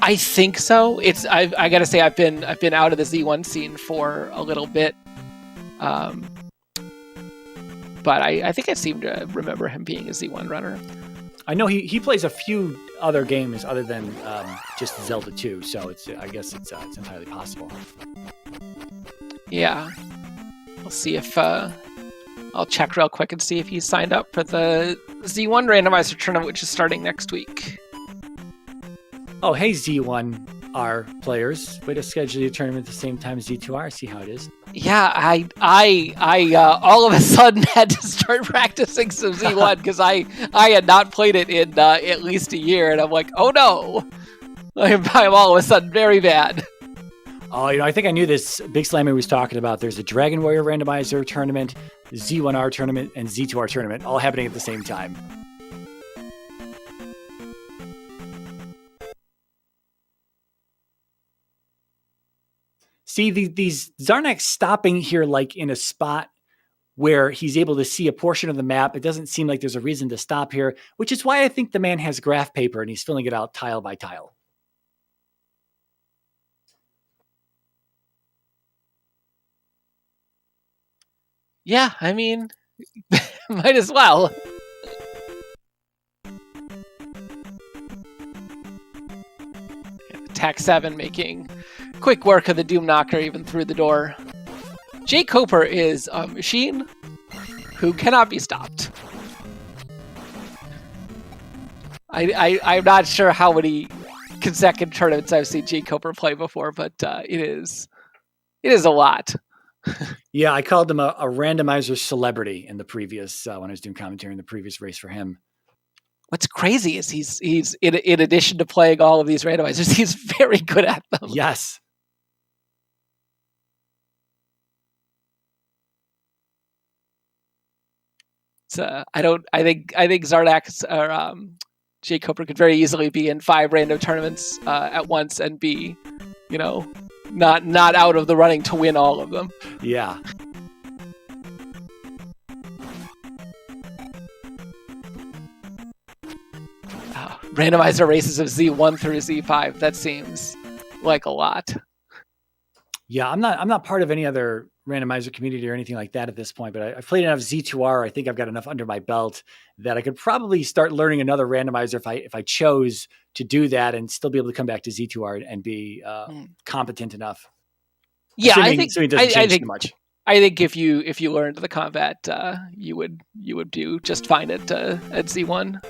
I think so. I gotta say I've been out of the Z1 scene for a little bit, but I think I seem to remember him being a Z1 runner. I know he plays a few other games other than just Zelda 2, so I guess it's entirely possible. Yeah, we'll see if I'll check real quick and see if he's signed up for the Z1 Randomizer tournament, which is starting next week. Oh, hey Z1R players, way to schedule your tournament at the same time as Z2R. See how it is. Yeah, I all of a sudden had to start practicing some Z1 because I had not played it in at least a year, and I'm like, oh no, I'm all of a sudden very bad. Oh, I think I knew this. Big Slammy was talking about. There's a Dragon Warrior Randomizer tournament, Z1R tournament, and Z2R tournament, all happening at the same time. See, these Zarnak stopping here like in a spot where he's able to see a portion of the map. It doesn't seem like there's a reason to stop here, which is why I think the man has graph paper and he's filling it out tile by tile. Yeah, I mean, might as well. Attack 7 making quick work of the Doom Knocker even through the door. jkoper is a machine who cannot be stopped. I'm not sure how many consecutive tournaments I've seen jkoper play before, but it is a lot. Yeah, I called him a randomizer celebrity in the previous when I was doing commentary in the previous race for him. What's crazy is he's in addition to playing all of these randomizers, he's very good at them. Yes. I think Zardak or jkoper could very easily be in 5 random tournaments at once and be, not out of the running to win all of them. Yeah. Randomizer races of Z1 through Z5. That seems like a lot. Yeah, I'm not part of any other randomizer community or anything like that at this point, but I've played enough Z2R. I think I've got enough under my belt that I could probably start learning another randomizer if I chose to do that and still be able to come back to Z2R and be competent enough. Yeah, I think it doesn't change too much. I think if you learned the combat, you would do just fine at Z1.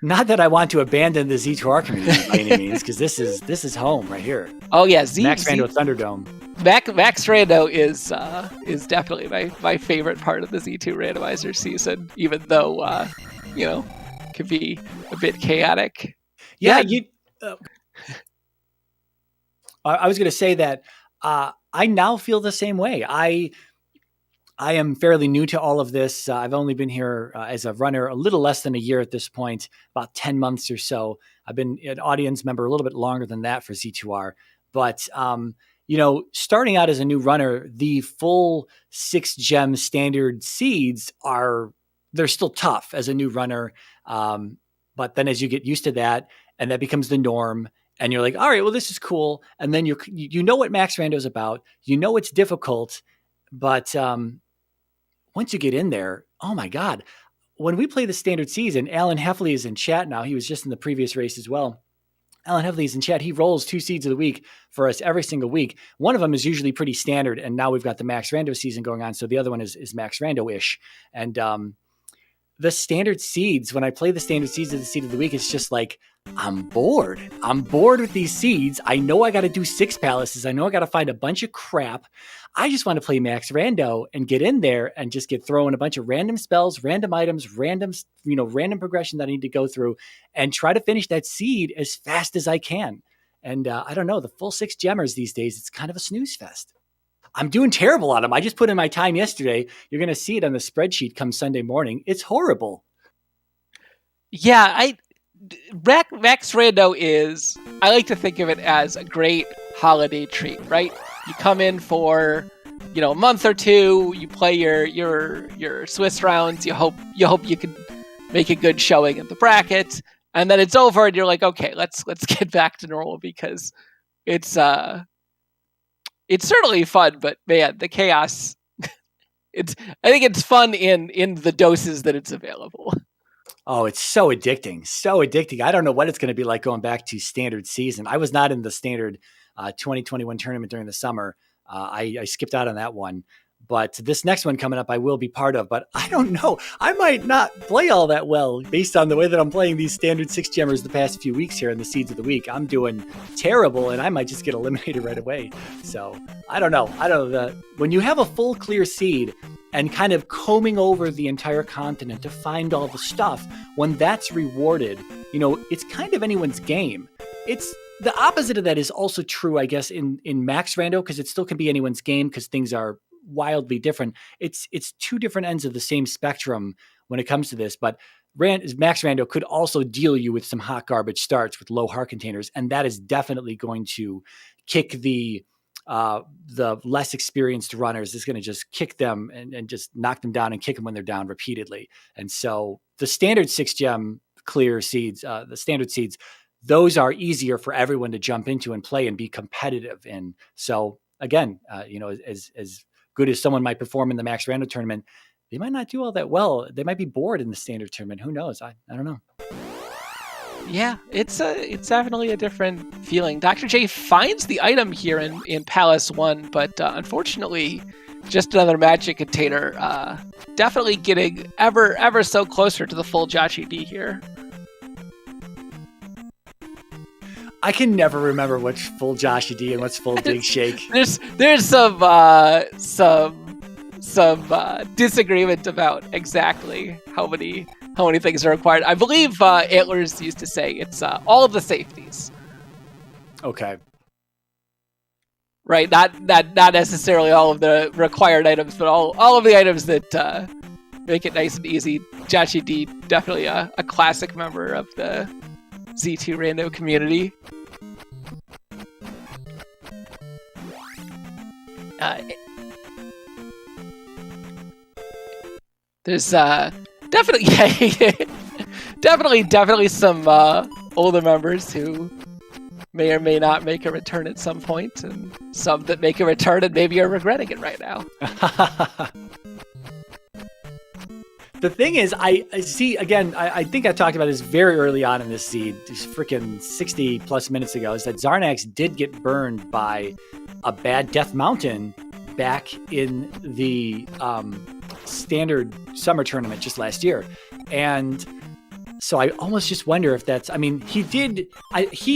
Not that I want to abandon the Z2R community by any means, because this is home right here. Oh yeah, Max Rando Thunderdome. Max Rando is definitely my favorite part of the Z2 randomizer season, even though can be a bit chaotic. Yeah, I was going to say that I now feel the same way. I am fairly new to all of this. I've only been here as a runner a little less than a year at this point, about 10 months or so. I've been an audience member a little bit longer than that for Z2R. But, starting out as a new runner, the full 6-gem standard seeds they're still tough as a new runner. But then as you get used to that and that becomes the norm, and you're like, all right, well, this is cool. And then you know what Max Rando is about. You know it's difficult, but once you get in there, oh my God. When we play the standard season, AlanHeffley is in chat now. He was just in the previous race as well. AlanHeffley is in chat. He rolls 2 seeds of the week for us every single week. One of them is usually pretty standard, and now we've got the Max Rando season going on, so the other one is Max Rando-ish. And the standard seeds, when I play the standard seeds of the seed of the week, it's just like, I'm bored. I'm bored with these seeds. I know I got to do 6 palaces. I know I got to find a bunch of crap. I just want to play Max Rando and get in there and just get thrown a bunch of random spells, random items, random progression that I need to go through and try to finish that seed as fast as I can. And I don't know, the full 6 gemmers these days, it's kind of a snooze fest. I'm doing terrible on them. I just put in my time yesterday. You're going to see it on the spreadsheet come Sunday morning. It's horrible. Yeah, Max Rando is, I like to think of it as a great holiday treat, right? You come in for, a month or two, you play your Swiss rounds, you hope you can make a good showing at the bracket, and then it's over and you're like, okay, let's get back to normal, because it's certainly fun, but man, the chaos, I think it's fun in the doses that it's available. Oh, it's so addicting. So addicting. I don't know what it's going to be like going back to standard season. I was not in the standard 2021 tournament during the summer. I skipped out on that one. But this next one coming up, I will be part of. But I don't know. I might not play all that well based on the way that I'm playing these standard 6 gemmers the past few weeks here in the Seeds of the Week. I'm doing terrible, and I might just get eliminated right away. So I don't know. When you have a full clear seed and kind of combing over the entire continent to find all the stuff, when that's rewarded, it's kind of anyone's game. It's the opposite of that is also true, I guess, in Max Rando, because it still can be anyone's game because things are wildly different. It's 2 different ends of the same spectrum when it comes to this, but Max Rando could also deal you with some hot garbage starts with low heart containers, and that is definitely going to kick the less experienced runners. Is going to just kick them and just knock them down and kick them when they're down repeatedly. And so the standard 6 gem clear seeds, the standard seeds, those are easier for everyone to jump into and play and be competitive in. So again, as good as someone might perform in the Max Rando tournament, they might not do all that well. They might be bored in the standard tournament. Who knows? I don't know. Yeah, it's definitely a different feeling. Dr. J finds the item here in Palace 1, but unfortunately, just another magic container. Definitely getting ever so closer to the full Joshy D here. I can never remember what's full Joshy D and what's full Dig Shake. There's some disagreement about exactly how many things are required. I believe Antlers used to say it's all of the safeties. Okay. Right, not necessarily all of the required items, but all of the items that make it nice and easy. Joshy D, definitely a classic member of the Z2 Rando community. There's definitely some older members who may or may not make a return at some point, and some that make a return and maybe are regretting it right now. The thing is, I see, again, I think I talked about this very early on in this seed, just freaking 60 plus minutes ago, is that Zarnax did get burned by a bad Death Mountain back in the standard summer tournament just last year. And so I almost just wonder if that's, he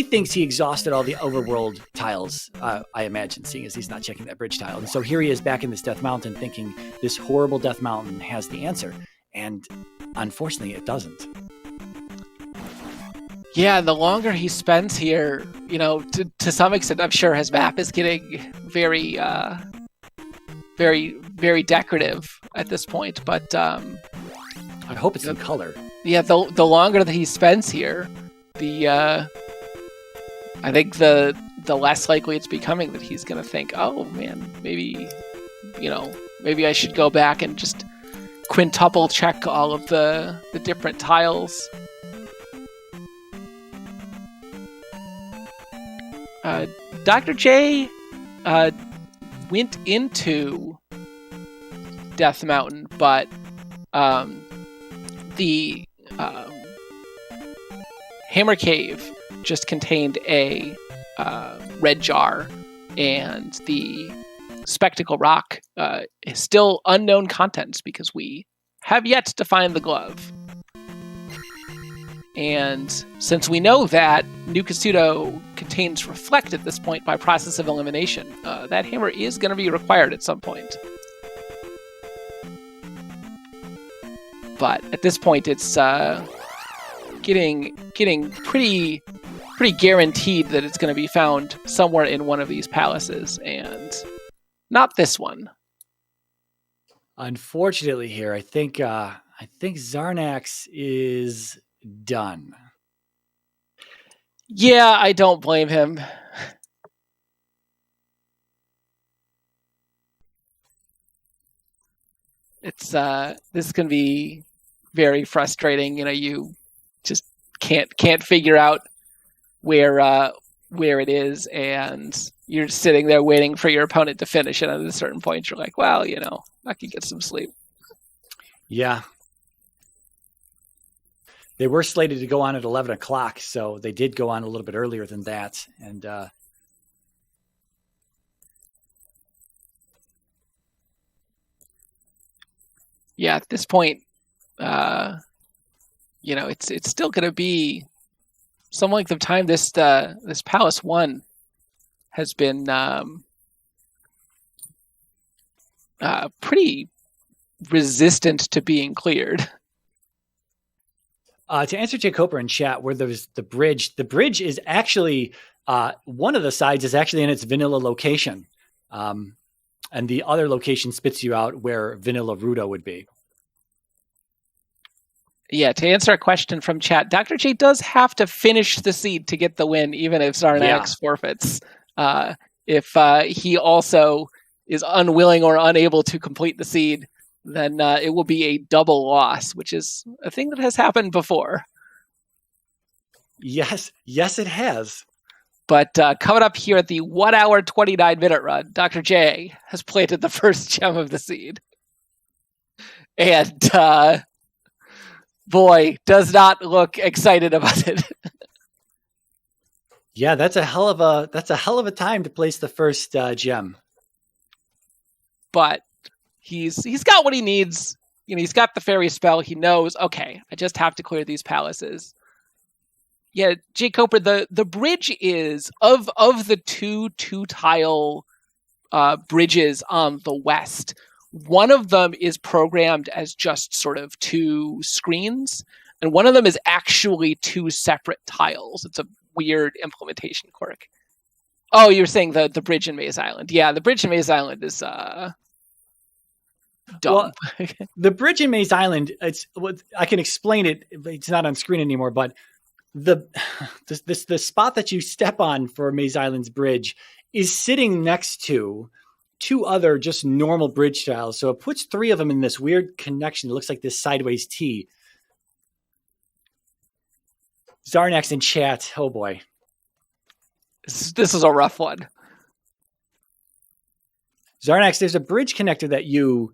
thinks he exhausted all the overworld tiles, I imagine, seeing as he's not checking that bridge tile. And so here he is back in this Death Mountain thinking this horrible Death Mountain has the answer. And unfortunately, it doesn't. Yeah, the longer he spends here, to some extent, I'm sure his map is getting very, very decorative at this point. But I hope it's in color. Yeah, the longer that he spends here, I think the less likely it's becoming that he's going to think, oh man, maybe I should go back and just quintuple check all of the different tiles. Dr. J went into Death Mountain, but the Hammer Cave just contained a red jar, and the Spectacle Rock is still unknown contents because we have yet to find the glove. And since we know that Nukasudo contains Reflect at this point by process of elimination, that hammer is going to be required at some point. But at this point, it's getting pretty guaranteed that it's going to be found somewhere in one of these palaces, and not this one. Unfortunately, here I think Zarnax is done. Yeah, I don't blame him. It's this can be very frustrating. You just can't figure out where it is, and you're sitting there waiting for your opponent to finish, and at a certain point you're like, well, I can get some sleep. Yeah. They were slated to go on at 11 o'clock, so they did go on a little bit earlier than that. And yeah, at this point, it's still going to be some length of time. This Palace 1 has been pretty resistant to being cleared. To answer jkoper in chat, where there's the bridge is actually one of the sides is actually in its vanilla location, and the other location spits you out where vanilla Rudo would be. Yeah, to answer a question from chat, Dr. J does have to finish the seed to get the win, even if Zarnax forfeits. If he also is unwilling or unable to complete the seed, then it will be a double loss, which is a thing that has happened before. Yes, it has. But coming up here at the 1 hour, 29 minute run, Dr. J has planted the first gem of the seed. And boy, does not look excited about it. Yeah, that's a hell of a time to place the first gem. But he's got what he needs. He's got the fairy spell. He knows, okay, I just have to clear these palaces. Yeah, jkoper, the bridge is of the two tile bridges on the west. One of them is programmed as just sort of 2 screens, and one of them is actually 2 separate tiles. It's a weird implementation quirk. Oh, you're saying the bridge in Maze Island. Yeah, the bridge in Maze Island is dumb. Well, the bridge in Maze Island, I can explain it. It's not on screen anymore, but the spot that you step on for Maze Island's bridge is sitting next to 2 other just normal bridge tiles. So it puts 3 of them in this weird connection. It looks like this sideways T. Zarnax in chat. Oh boy. This is a rough one. Zarnax, there's a bridge connector that you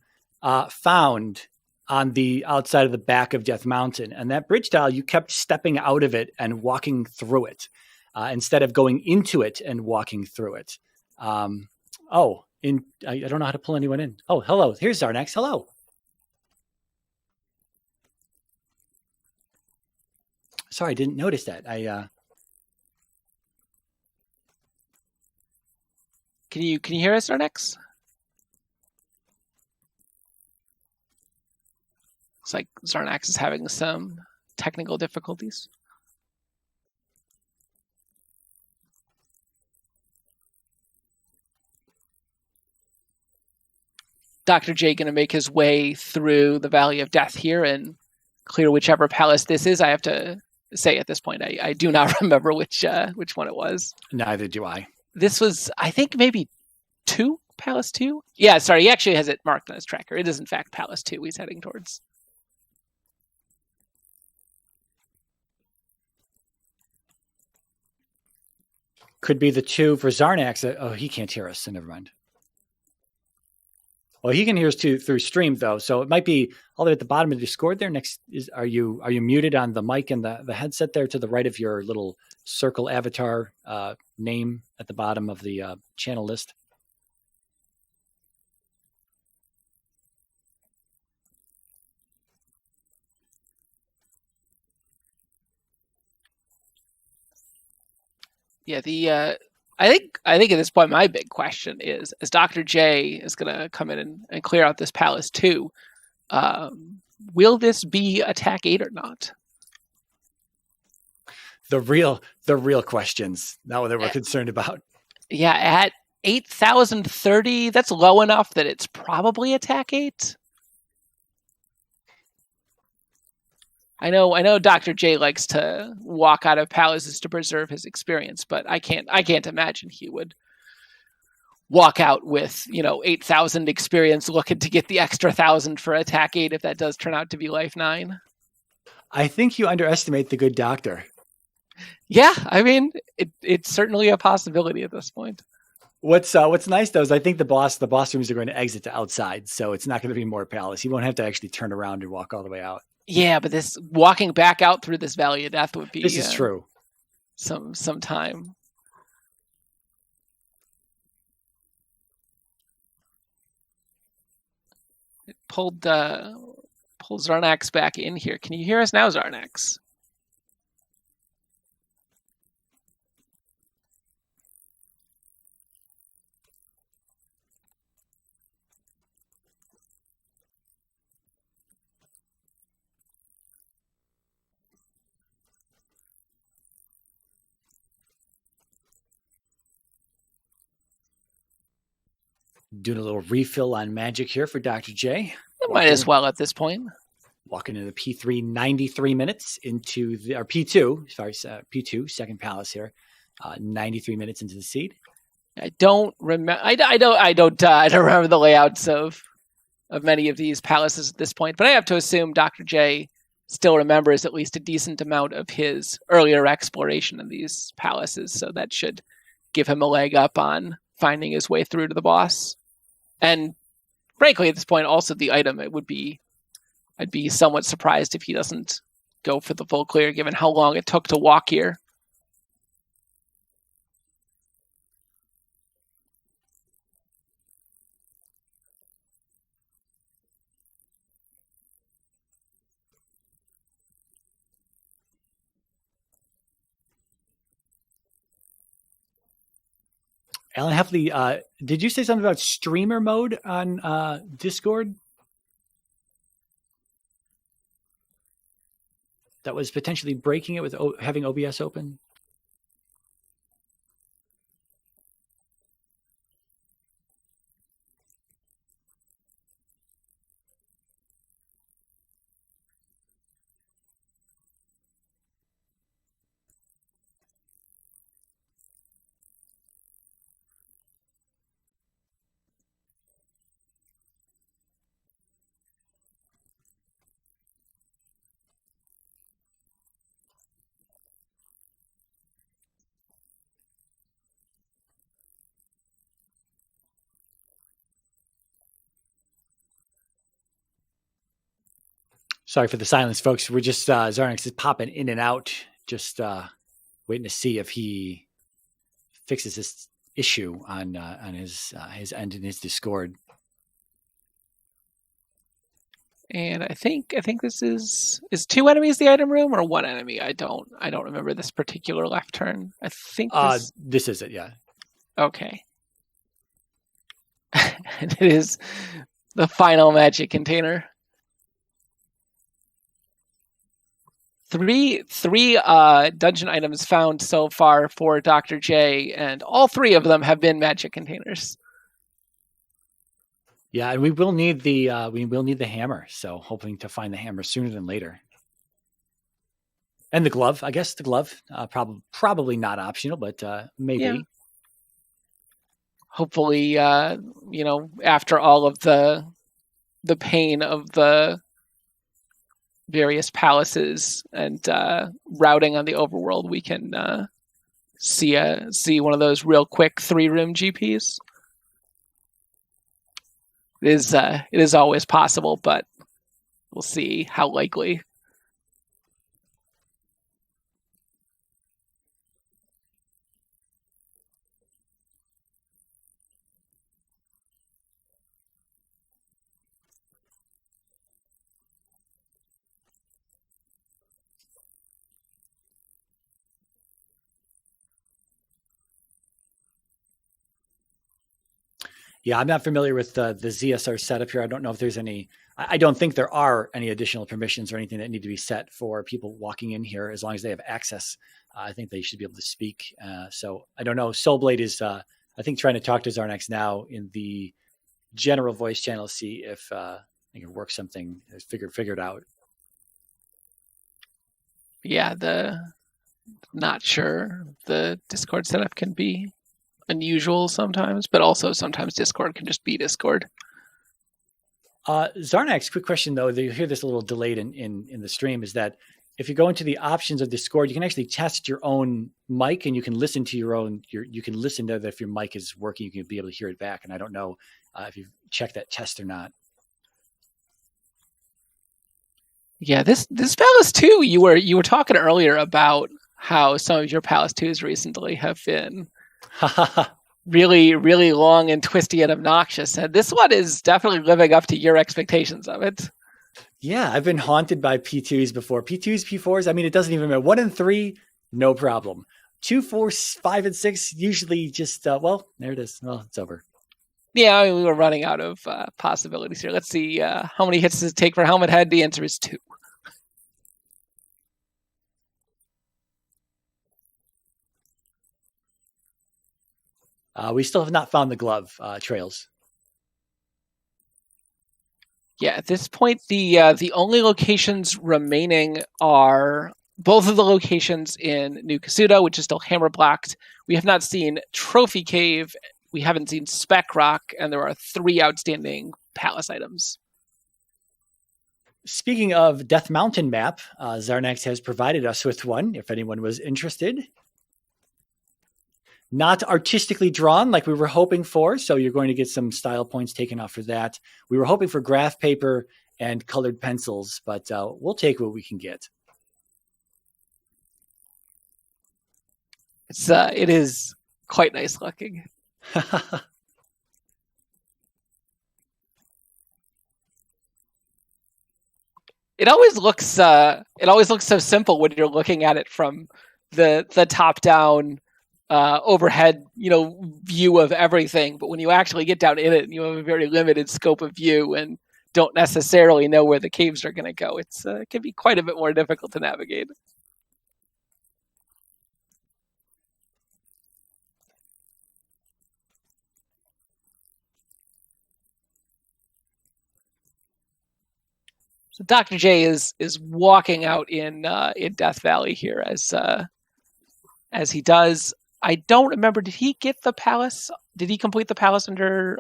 found on the outside of the back of Death Mountain. And that bridge tile, you kept stepping out of it and walking through it instead of going into it and walking through it. I don't know how to pull anyone in. Oh, hello. Here's Zarnax. Hello. Sorry, I didn't notice that. Can you hear us, Zarnax? It's like Zarnax is having some technical difficulties. Dr. J going to make his way through the Valley of Death here and clear whichever palace this is. I have to say at this point, I do not remember which one it was. Neither do I. This was, I think, maybe 2? Palace 2? Yeah, sorry, he actually has it marked on his tracker. It is, in fact, Palace 2 he's heading towards. Could be the 2 for Zarnax. Oh, he can't hear us, so never mind. Well, he can hear us through stream though, so it might be all the way at the bottom of the Discord there. Next are you muted on the mic and the headset there to the right of your little circle avatar name at the bottom of the channel list? Yeah, I think at this point my big question is, as Dr. J is gonna come in and clear out this palace too, will this be attack 8 or not? The real questions, not what we're concerned about. Yeah, at 8,030, that's low enough that it's probably attack 8. I know Dr. J likes to walk out of palaces to preserve his experience, but I can't imagine he would walk out with, 8,000 experience looking to get the extra 1,000 for attack 8 if that does turn out to be life 9. I think you underestimate the good doctor. Yeah, I mean, it's certainly a possibility at this point. What's nice though is I think the boss rooms are going to exit to outside, so it's not going to be more palace. You won't have to actually turn around and walk all the way out. Yeah, but this walking back out through this Valley of Death would be This is true. Some time. It pulled Zarnax back in here. Can you hear us now, Zarnax? Doing a little refill on magic here for Dr. J. Might as well at this point. Walking into the P3, 93 minutes into or P2, sorry, P2, second palace here. 93 minutes into the seed. I don't remember. I don't remember the layouts of many of these palaces at this point, but I have to assume Dr. J still remembers at least a decent amount of his earlier exploration in these palaces, so that should give him a leg up on finding his way through to the boss. And frankly, at this point, also the item, I'd be somewhat surprised if he doesn't go for the full clear, given how long it took to walk here. AlanHeffley, did you say something about streamer mode on Discord? That was potentially breaking it with having OBS open? Sorry for the silence, folks. We're just Zarnax is popping in and out, just waiting to see if he fixes this issue on his end in his Discord. And I think this is 2 enemies the item room or 1 enemy. I don't remember this particular left turn. I think this is it. Yeah. Okay. And it is the final magic container. Three dungeon items found so far for Dr. J, and all 3 of them have been magic containers. Yeah, and we will need the hammer. So hoping to find the hammer sooner than later. And the glove, I guess the glove, probably not optional, but maybe. Yeah. Hopefully, after all of the pain of the various palaces and routing on the overworld, we can see one of those real quick 3-room GPs. It is always possible, but we'll see how likely. Yeah, I'm not familiar with the ZSR setup here. I don't know if there's any. I don't think there are any additional permissions or anything that need to be set for people walking in here. As long as they have access, I think they should be able to speak. So I don't know. Soulblade is, I think, trying to talk to Zarnax now in the general voice channel, see if they can work something figured out. Yeah, not sure. The Discord setup can be unusual sometimes, but also sometimes Discord can just be Discord. Zarnax, quick question though. You hear this a little delayed in the stream. Is that if you go into the options of Discord, you can actually test your own mic, and you can listen to you can listen to that if your mic is working. You can be able to hear it back. And I don't know if you've checked that test or not. Yeah, this Palace 2, you were talking earlier about how some of your Palace 2s recently have been really, really long and twisty and obnoxious. And this one is definitely living up to your expectations of it. Yeah, I've been haunted by P2s before. P2s, P4s, I mean, it doesn't even matter. 1 and 3, no problem. 2, 4, 5, and 6, usually just, well, there it is. Well, it's over. Yeah, I mean, we were running out of possibilities here. Let's see, how many hits does it take for Helmet Head? The answer is 2. We still have not found the glove trails. Yeah, at this point, the only locations remaining are both of the locations in New Kasuda, which is still hammer blocked. We have not seen Trophy Cave. We haven't seen Spec Rock, and there are 3 outstanding palace items. Speaking of Death Mountain map, Zarnax has provided us with one, if anyone was interested. Not artistically drawn like we were hoping for, so you're going to get some style points taken off for that. We were hoping for graph paper and colored pencils, but we'll take what we can get. It is quite nice looking. It always looks so simple when you're looking at it from the top down overhead, view of everything. But when you actually get down in it and you have a very limited scope of view and don't necessarily know where the caves are going to go, it can be quite a bit more difficult to navigate. So Dr. J is walking out in Death Valley here as he does. I don't remember. Did he get the palace? Did he complete the palace under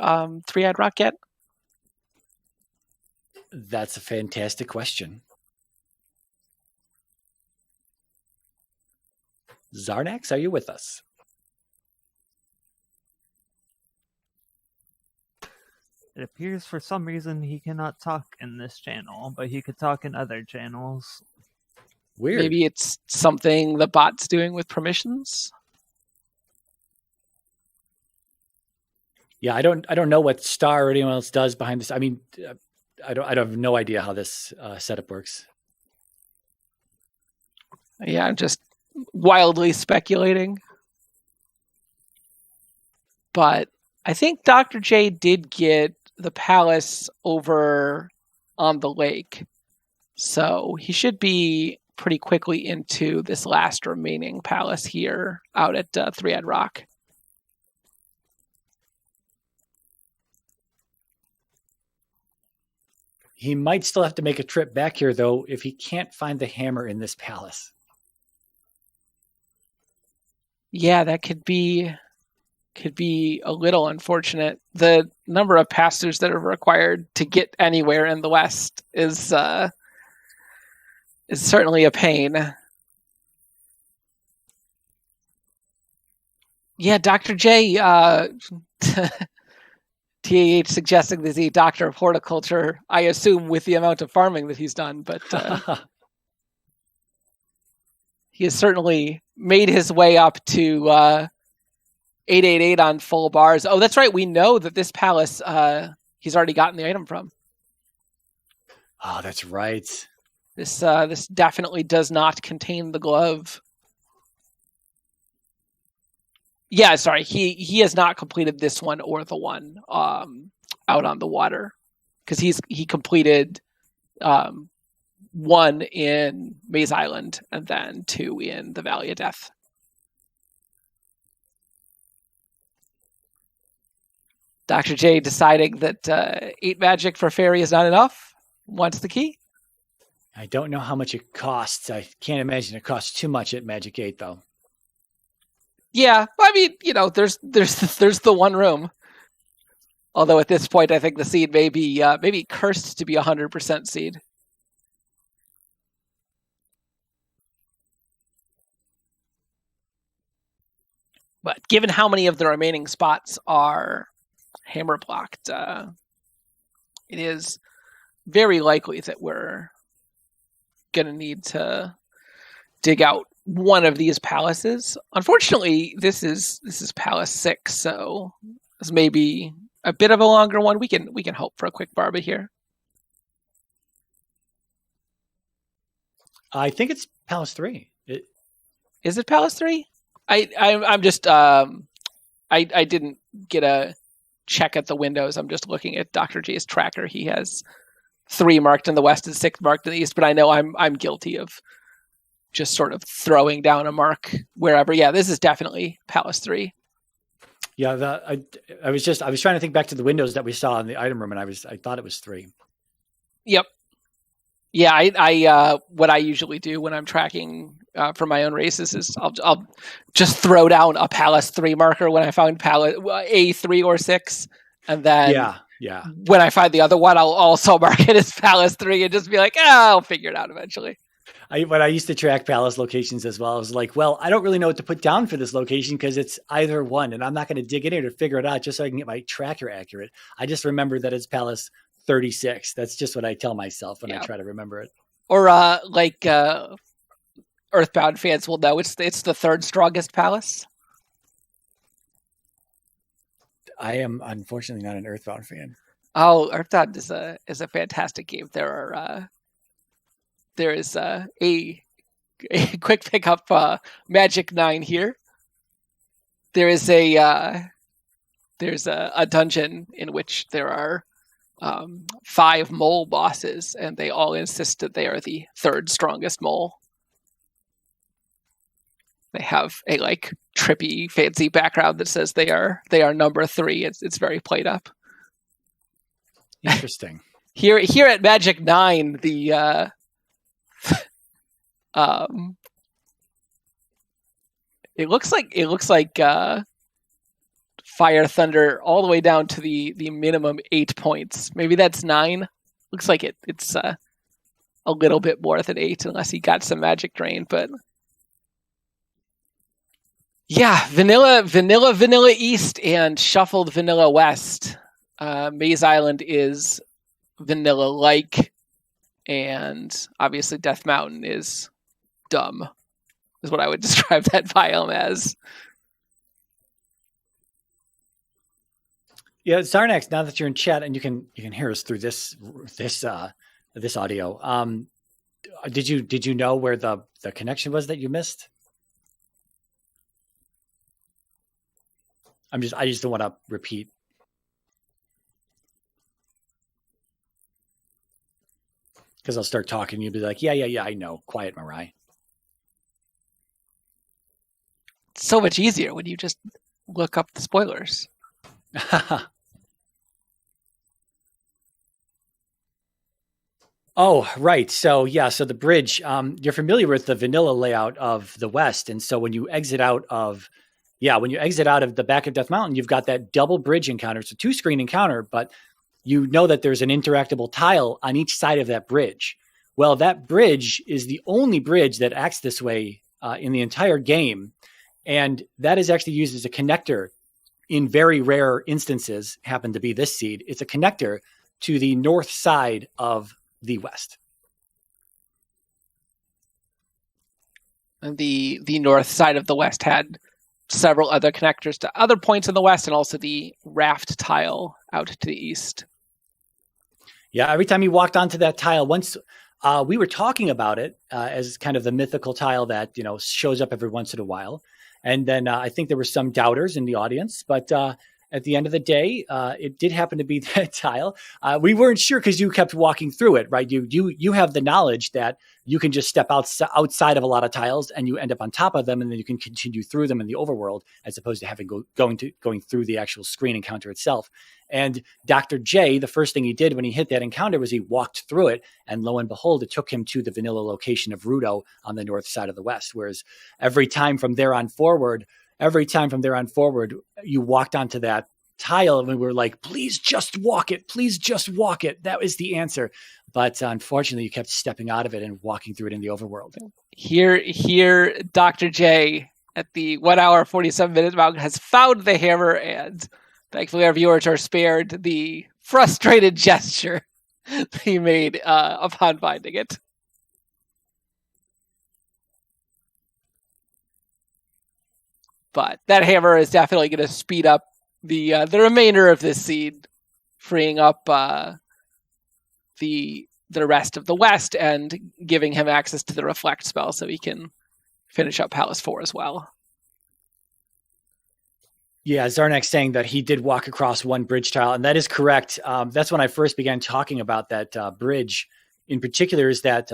Three-Eyed Rock yet? That's a fantastic question. Zarnax, are you with us? It appears for some reason he cannot talk in this channel, but he could talk in other channels. Weird. Maybe it's something the bot's doing with permissions. Yeah, I don't know what Star or anyone else does behind this. I mean, I have no idea how this setup works. Yeah, I'm just wildly speculating. But I think Dr. J did get the palace over on the lake. So he should be pretty quickly into this last remaining palace here out at Three-Eyed Rock. He might still have to make a trip back here, though, if he can't find the hammer in this palace. Yeah, that could be a little unfortunate. The number of pastors that are required to get anywhere in the West is certainly a pain. Yeah, Dr. J, TAH suggesting that he's a doctor of horticulture, I assume with the amount of farming that he's done, but he has certainly made his way up to 888 on full bars. Oh, that's right. We know that this palace, he's already gotten the item from. Oh, that's right. This definitely does not contain the glove. Yeah, sorry. He has not completed this one or the one out on the water, because he completed one in Maze Island and then 2 in the Valley of Death. Dr. J deciding that 8 magic for fairy is not enough. Wants the key. I don't know how much it costs. I can't imagine it costs too much at Magic 8, though. Yeah, I mean, there's the one room. Although at this point, I think the seed may be cursed to be 100% seed. But given how many of the remaining spots are hammer blocked, it is very likely that we're going to need to dig out one of these palaces. Unfortunately, this is Palace 6, so this may be a bit of a longer one. We can hope for a quick barba here. I think it's Palace 3. Is it Palace 3? I'm just I didn't get a check at the windows. I'm just looking at Dr. J's tracker. He has 3 marked in the west and 6 marked in the east, but I know I'm guilty of just sort of throwing down a mark wherever. Yeah, this is definitely Palace 3. Yeah, I was trying to think back to the windows that we saw in the item room, and I thought it was 3. Yep. Yeah, I what I usually do when I'm tracking for my own races is I'll just throw down a Palace 3 marker when I find Palace A3 or 6, and then yeah. when I find the other one, I'll also mark it as Palace 3 and just be like, I'll figure it out eventually. When I used to track Palace locations as well, I was like, well, I don't really know what to put down for this location because it's either one, and I'm not going to dig in here to figure it out just so I can get my tracker accurate. I just remember that it's Palace 36. That's just what I tell myself when I try to remember it. Or Earthbound fans will know it's the 3rd strongest palace. I am unfortunately not an Earthbound fan. Oh, Earthbound is a fantastic game. There is a quick pickup Magic 9 here. There's a dungeon in which there are 5 mole bosses, and they all insist that they are the 3rd strongest mole. They have a trippy, fancy background that says they are number 3. It's very played up. Interesting. Here at Magic 9, the it looks like Fire Thunder all the way down to the minimum 8 points. Maybe that's 9. Looks like it's a little bit more than 8 unless he got some magic drain, but yeah, vanilla East and shuffled vanilla West. Maze Island is vanilla-like, and obviously Death Mountain is dumb, is what I would describe that biome as. Yeah, Zarnax, now that you're in chat and you can hear us through this audio. Did you know where the connection was that you missed? I just don't want to repeat. Because I'll start talking and you'll be like, yeah, I know. Quiet, Mariah. It's so much easier when you just look up the spoilers. Oh, right. So the bridge, you're familiar with the vanilla layout of the West. And so when you exit out of the back of Death Mountain, you've got that double bridge encounter. It's a 2-screen encounter, but you know that there's an interactable tile on each side of that bridge. Well, that bridge is the only bridge that acts this way in the entire game. And that is actually used as a connector in very rare instances, happen to be this seed. It's a connector to the north side of the West. And the north side of the West had several other connectors to other points in the West, and also the raft tile out to the east. Yeah, every time you walked onto that tile, once we were talking about it as kind of the mythical tile that shows up every once in a while, And then I think there were some doubters in the audience, but at the end of the day, it did happen to be that tile. We weren't sure because you kept walking through it, right? You have the knowledge that you can just step outside of a lot of tiles and you end up on top of them, and then you can continue through them in the overworld as opposed to having going through the actual screen encounter itself. And Dr. J, the first thing he did when he hit that encounter was he walked through it, and lo and behold, it took him to the vanilla location of Rando on the north side of the West. Whereas every time from there on forward, you walked onto that tile and we were like, please just walk it. Please just walk it. That was the answer. But unfortunately, you kept stepping out of it and walking through it in the overworld. Here, Dr. J at the 1 hour, 47-minute mark has found the hammer, and thankfully our viewers are spared the frustrated gesture he made upon finding it. But that hammer is definitely going to speed up the remainder of this scene, freeing up the rest of the West and giving him access to the reflect spell so he can finish up Palace 4 as well. Yeah, Zarnak saying that he did walk across one bridge tile, and that is correct. That's when I first began talking about that bridge. In particular, is that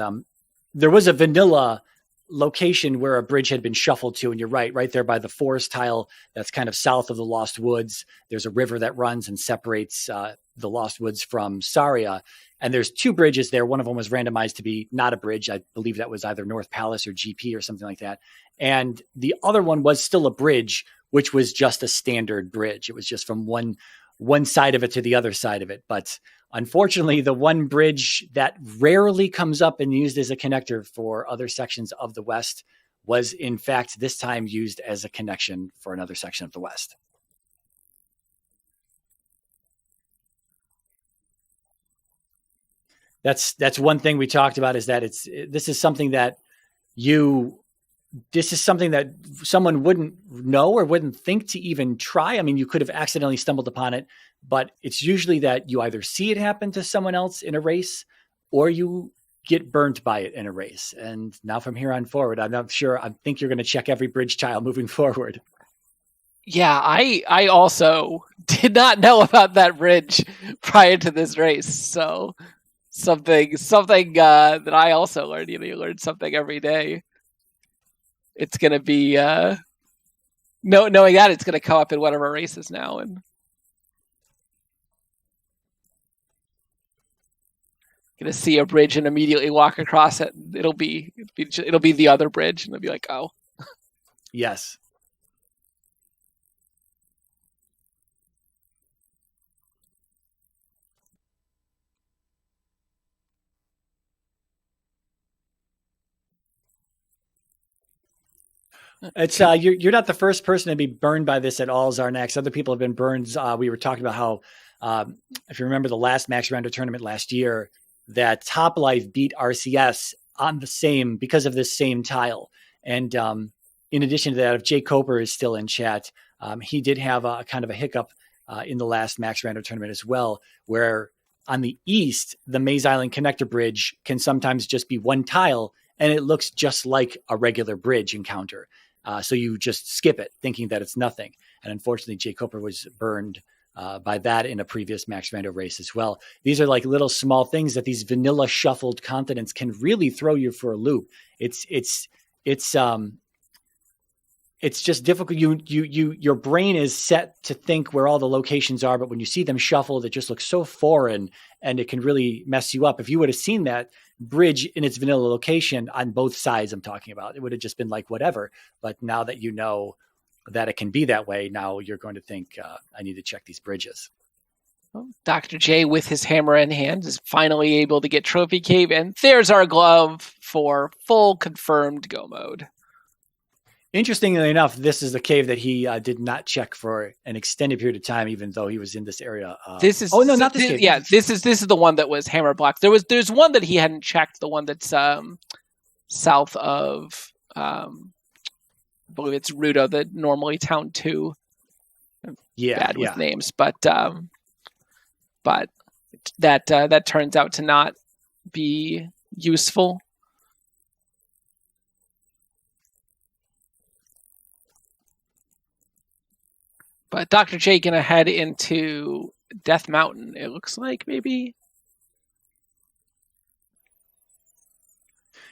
there was a vanilla location where a bridge had been shuffled to, and you're right there by the forest tile that's kind of south of the Lost Woods. There's a river that runs and separates the Lost Woods from Saria, and there's two bridges there. One of them was randomized to be not a bridge. I believe that was either North Palace or GP or something like that. And the other one was still a bridge, which was just a standard bridge. It was just from one side of it to the other side of it. But unfortunately, the one bridge that rarely comes up and used as a connector for other sections of the West was, in fact, this time used as a connection for another section of the West. That's one thing we talked about, is that this is something that someone wouldn't know or wouldn't think to even try. I mean, you could have accidentally stumbled upon it, but it's usually that you either see it happen to someone else in a race or you get burnt by it in a race. And now from here on forward, I'm not sure. I think you're going to check every bridge tile moving forward. Yeah, I also did not know about that bridge prior to this race. So something that I also learned. You learn something every day. It's going to be knowing that it's going to come up in one of our races now, and going to see a bridge and immediately walk across it. It'll be the other bridge, and it'll be like, oh, yes. It's you're not the first person to be burned by this at all, Zarnax. Other people have been burned. We were talking about how, if you remember the last Max Rando tournament last year, that Top Life beat RCS on because of this same tile. And in addition to that, if jkoper is still in chat, he did have a kind of a hiccup in the last Max Rando tournament as well, where on the east, the Maze Island connector bridge can sometimes just be one tile, and it looks just like a regular bridge encounter. So you just skip it, thinking that it's nothing. And unfortunately, jkoper was burned by that in a previous Max Rando race as well. These are like little small things that these vanilla shuffled continents can really throw you for a loop. It's just difficult. Your brain is set to think where all the locations are, but when you see them shuffled, it just looks so foreign, and it can really mess you up. If you would have seen that bridge in its vanilla location on both sides I'm talking about, it would have just been like whatever. But now that you know that it can be that way, now you're going to think, I need to check these bridges. Dr. J, with his hammer in hand, is finally able to get Trophy Cave, and there's our glove for full confirmed go mode. Interestingly enough, this is the cave that he did not check for an extended period of time, even though he was in this area. Not this cave. Yeah, this is the one that was hammer blocked. There's one that he hadn't checked, the one that's south of I believe it's Rudo, the normally town 2. Bad with names, but that turns out to not be useful. But Dr. J gonna head into Death Mountain, it looks like, maybe.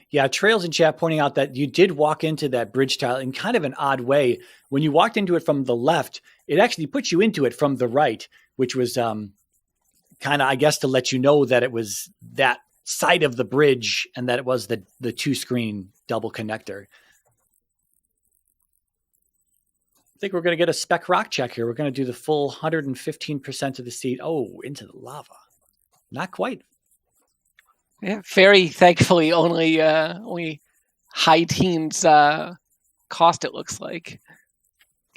Yeah, Trails in chat pointing out that you did walk into that bridge tile in kind of an odd way. When you walked into it from the left, it actually put you into it from the right, which was kind of, I guess, to let you know that it was that side of the bridge and that it was the 2-screen double connector. I think we're going to get a spec rock check here. We're going to do the full 115% of the seed. Oh, into the lava. Not quite. Yeah, very thankfully only high teens cost, it looks like.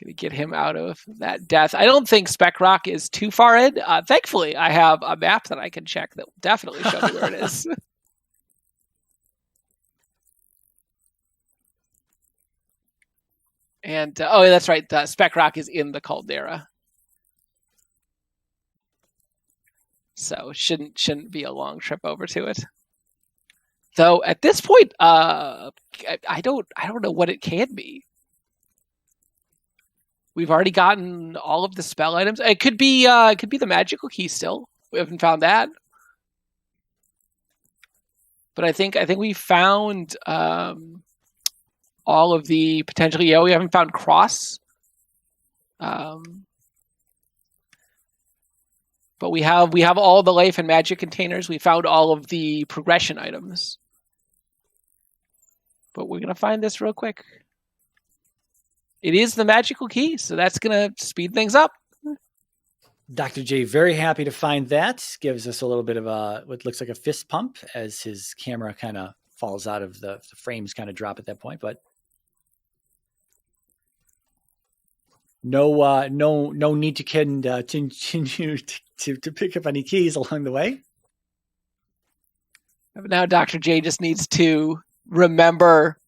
Gonna get him out of that death. I don't think Spec Rock is too far in. Thankfully, I have a map that I can check that will definitely show me where it is. And that's right. Spec Rock is in the caldera, so shouldn't be a long trip over to it. Though at this point, I don't know what it can be. We've already gotten all of the spell items. It could be the magical key still. We haven't found that. But I think we found all of the potentially. Yeah, we haven't found cross. But we have all the life and magic containers. We found all of the progression items. But we're gonna find this real quick. It is the magical key, so that's going to speed things up. Dr. J, very happy to find that. Gives us a little bit of what looks like a fist pump as his camera kind of falls out of the frames kind of drop at that point. But no need to continue to pick up any keys along the way. Now Dr. J just needs to remember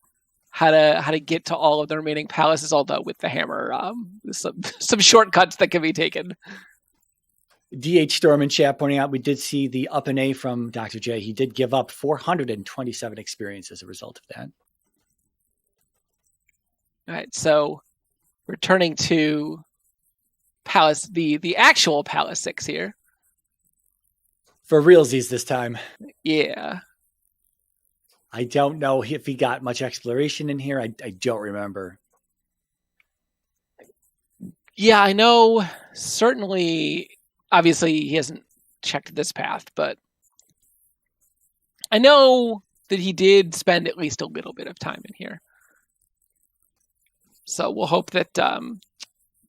how to get to all of the remaining palaces, although with the hammer, some shortcuts that can be taken. DH Storm in chat pointing out we did see the up and A from Dr. J. He did give up 427 experience as a result of that. All right, so returning to Palace, the actual Palace 6 here. For realsies this time. Yeah. I don't know if he got much exploration in here. I don't remember. Yeah, I know. Certainly, obviously, he hasn't checked this path, but I know that he did spend at least a little bit of time in here. So we'll hope that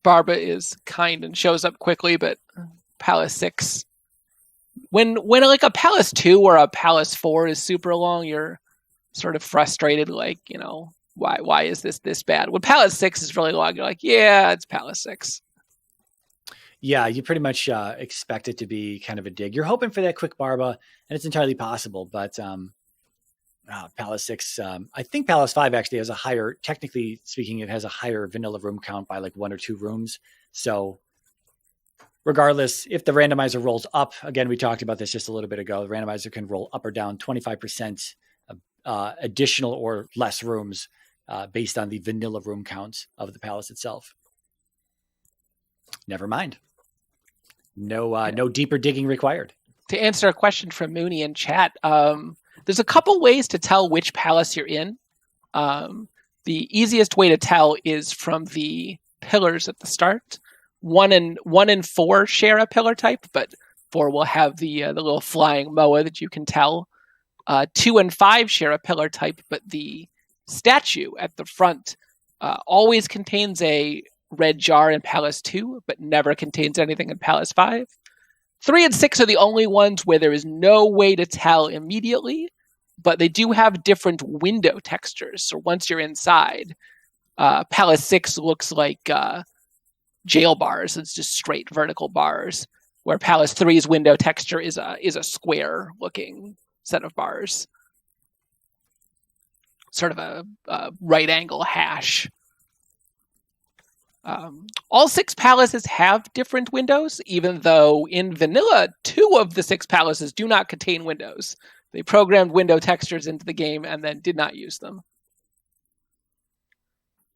Barba is kind and shows up quickly, but Palace 6... When like a Palace 2 or a Palace 4 is super long, you're sort of frustrated, like, you know, why is this bad? When Palace 6 is really long, you're like, yeah, it's Palace 6. Yeah, you pretty much expect it to be kind of a dig. You're hoping for that quick Barba, and it's entirely possible, but Palace 6, I think Palace 5 actually has a higher, technically speaking, it has a higher vanilla room count by like 1 or 2 rooms. So regardless, if the randomizer rolls up, again, we talked about this just a little bit ago, the randomizer can roll up or down 25% additional or less rooms based on the vanilla room count of the palace itself. Never mind. No deeper digging required. To answer a question from Mooney in chat, there's a couple ways to tell which palace you're in. The easiest way to tell is from the pillars at the start. 1 and 4 share a pillar type, but 4 will have the little flying moa that you can tell. 2 and 5 share a pillar type, but the statue at the front always contains a red jar in Palace 2, but never contains anything in Palace 5. 3 and 6 are the only ones where there is no way to tell immediately, but they do have different window textures. So once you're inside, Palace 6 looks like jail bars. It's just straight vertical bars, where Palace 3's window texture is a square looking set of bars, sort of a right angle hash. All 6 palaces have different windows, even though in vanilla 2 of the 6 palaces do not contain windows. They programmed window textures into the game and then did not use them.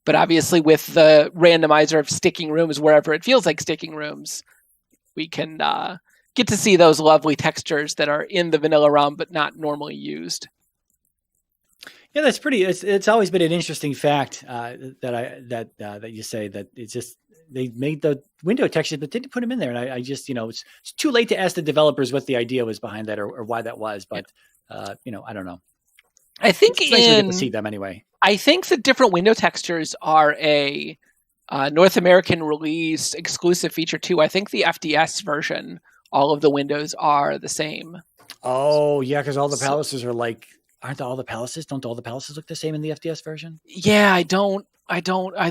But obviously, with the randomizer of sticking rooms wherever it feels like sticking rooms, we can get to see those lovely textures that are in the vanilla ROM but not normally used. Yeah, that's pretty. It's always been an interesting fact that you say that it's just they made the window textures but didn't put them in there, and I just it's too late to ask the developers what the idea was behind that or why that was, but I don't know. I think it's nice we get to see them anyway. I think the different window textures are a North American release exclusive feature too. I think the FDS version, all of the windows are the same. Oh yeah, because all the palaces are like, aren't all the palaces? Don't all the palaces look the same in the FDS version? Yeah, I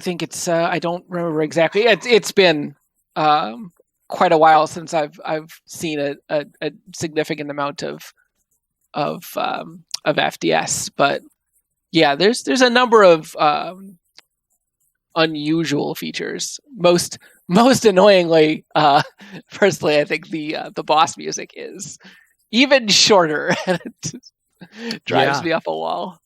think it's. I don't remember exactly. It's been quite a while since I've seen a significant amount of FDS, but yeah, there's a number of unusual features. Most annoyingly, personally, I think the boss music is even shorter, and it drives me up a wall.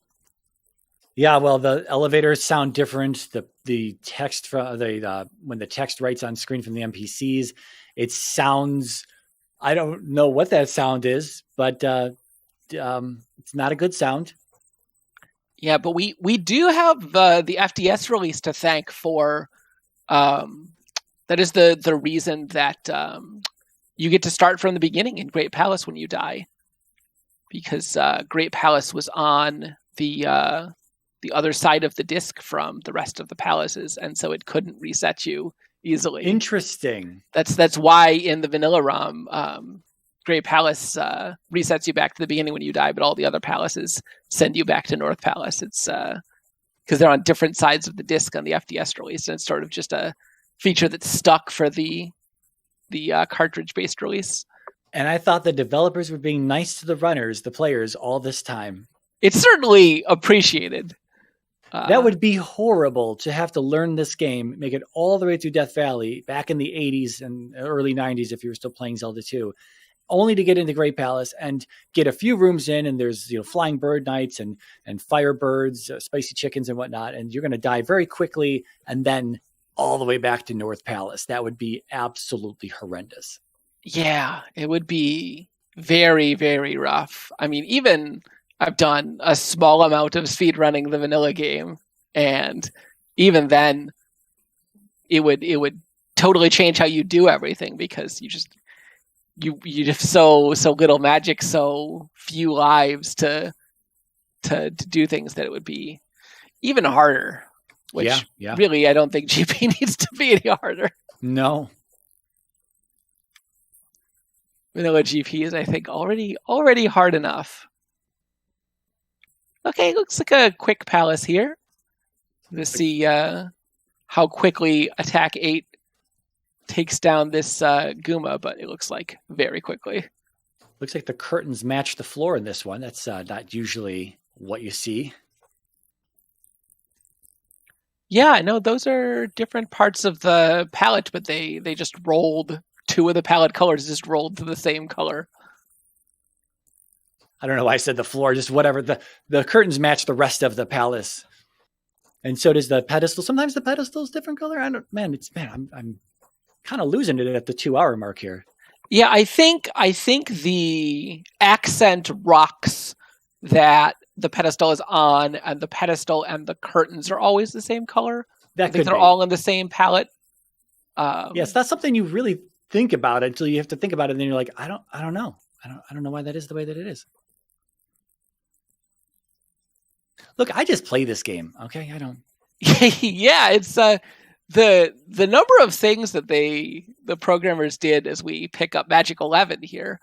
Yeah, well, the elevators sound different. The text from when the text writes on screen from the NPCs, it sounds. I don't know what that sound is, but it's not a good sound. Yeah, but we do have the FDS release to thank for. That is the reason that you get to start from the beginning in Great Palace when you die, because Great Palace was on the other side of the disc from the rest of the palaces, and so it couldn't reset you easily. Interesting. That's why in the vanilla ROM, Great Palace resets you back to the beginning when you die, but all the other palaces send you back to North Palace. It's because they're on different sides of the disc on the FDS release, and it's sort of just a feature that's stuck for the cartridge-based release. And I thought the developers were being nice to the runners, the players, all this time. It's certainly appreciated. That would be horrible to have to learn this game, make it all the way through Death Valley back in the 80s and early 90s if you were still playing Zelda 2, only to get into Great Palace and get a few rooms in, and there's flying bird knights and firebirds, spicy chickens and whatnot, and you're going to die very quickly and then all the way back to North Palace. That would be absolutely horrendous. Yeah, it would be very, very rough. I mean, even I've done a small amount of speedrunning the vanilla game, and even then it would totally change how you do everything, because you have so little magic, so few lives to do things, that it would be even harder. Which really, I don't think GP needs to be any harder. No. Vanilla GP is, I think, already hard enough. Okay, looks like a quick palace here. Let's see how quickly Attack 8 takes down this Guma, but it looks like very quickly. Looks like the curtains match the floor in this one. That's not usually what you see. Yeah, I know those are different parts of the palette, but they just rolled two of the palette colors, just rolled to the same color. I don't know why I said the floor, just whatever. The curtains match the rest of the palace. And so does the pedestal. Sometimes the pedestal's different color. I'm kind of losing it at the 2-hour mark here. Yeah, I think the accent rocks that the pedestal is on, and the pedestal and the curtains are always the same color. I think they're all in the same palette. It's not something you really think about until you have to think about it, and then you're like, I don't know. I don't know why that is the way that it is. Look, I just play this game. Okay, I don't. Yeah, it's the number of things that the programmers did as we pick up Magic 11 here.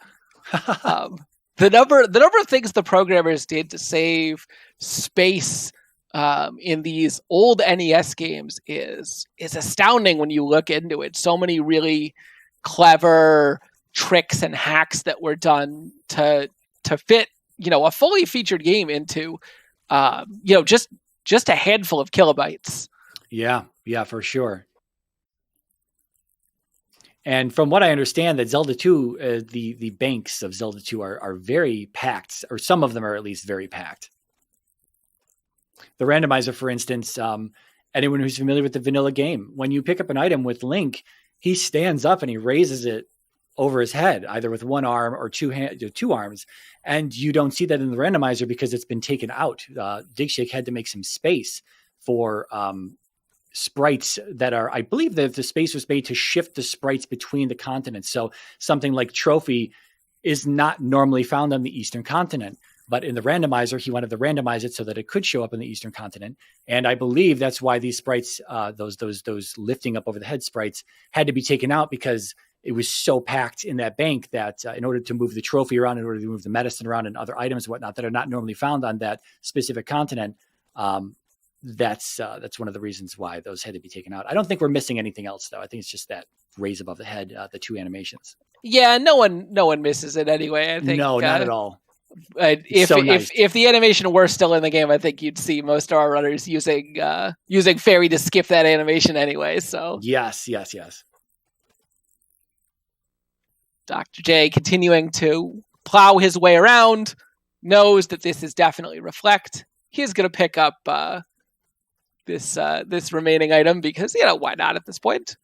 The number of things the programmers did to save space in these old NES games is astounding when you look into it. So many really clever tricks and hacks that were done to fit a fully featured game into just a handful of kilobytes. Yeah, for sure. And from what I understand, that Zelda 2, the banks of Zelda 2 are very packed, or some of them are at least very packed. The randomizer, for instance, anyone who's familiar with the vanilla game, when you pick up an item with Link, he stands up and he raises it over his head, either with one arm or two arms. And you don't see that in the randomizer because it's been taken out. Digshake had to make some space for sprites that are, I believe that the space was made to shift the sprites between the continents. So something like Trophy is not normally found on the Eastern continent, but in the randomizer, he wanted to randomize it so that it could show up in the Eastern continent. And I believe that's why these sprites, those lifting up over the head sprites, had to be taken out, because it was so packed in that bank that in order to move the trophy around, in order to move the medicine around and other items and whatnot that are not normally found on that specific continent, that's one of the reasons why those had to be taken out. I don't think we're missing anything else, though. I think it's just that raise above the head, the two animations. Yeah, no one misses it anyway. I think no, not at all. If the animation were still in the game, I think you'd see most of our runners using Fairy to skip that animation anyway. So yes. Dr. J continuing to plow his way around, knows that this is definitely Reflect. He's going to pick up this remaining item because, why not at this point?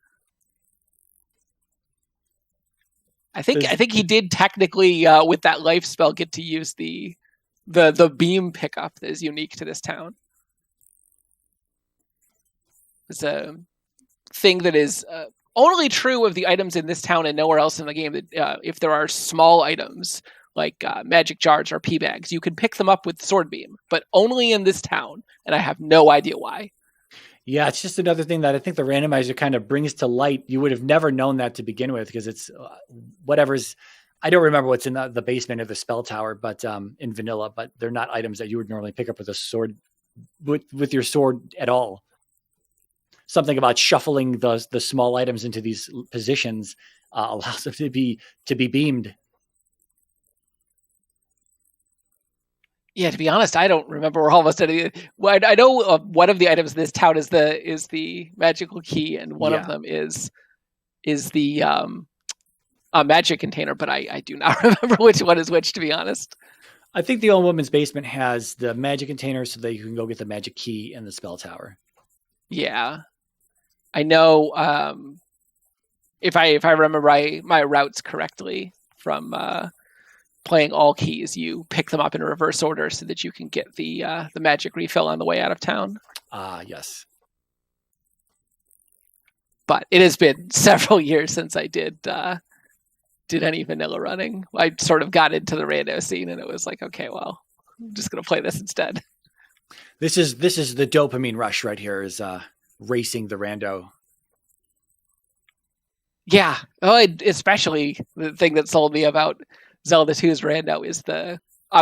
I think he did technically with that life spell get to use the beam pickup that is unique to this town. It's a thing that is only true of the items in this town and nowhere else in the game. That if there are small items like magic jars or pea bags, you can pick them up with sword beam, but only in this town, and I have no idea why. Yeah, it's just another thing that I think the randomizer kind of brings to light. You would have never known that to begin with, because it's whatever's. I don't remember what's in the basement of the spell tower, but in vanilla, but they're not items that you would normally pick up with a sword, with your sword at all. Something about shuffling the small items into these positions allows them to be beamed. Yeah, to be honest, I don't remember almost any. Well, I know one of the items in this town is the magical key, and one of them is the magic container, but I do not remember which one is which, to be honest. I think the old woman's basement has the magic container so that you can go get the magic key in the spell tower. Yeah, I know. If I remember my routes correctly from playing all keys, you pick them up in reverse order so that you can get the magic refill on the way out of town. Yes. But it has been several years since I did any vanilla running. I sort of got into the rando scene, and it was like, okay, well, I'm just going to play this instead. This is the dopamine rush right here, is racing the rando. Yeah. Oh, especially the thing that sold me about Zelda 2's rando is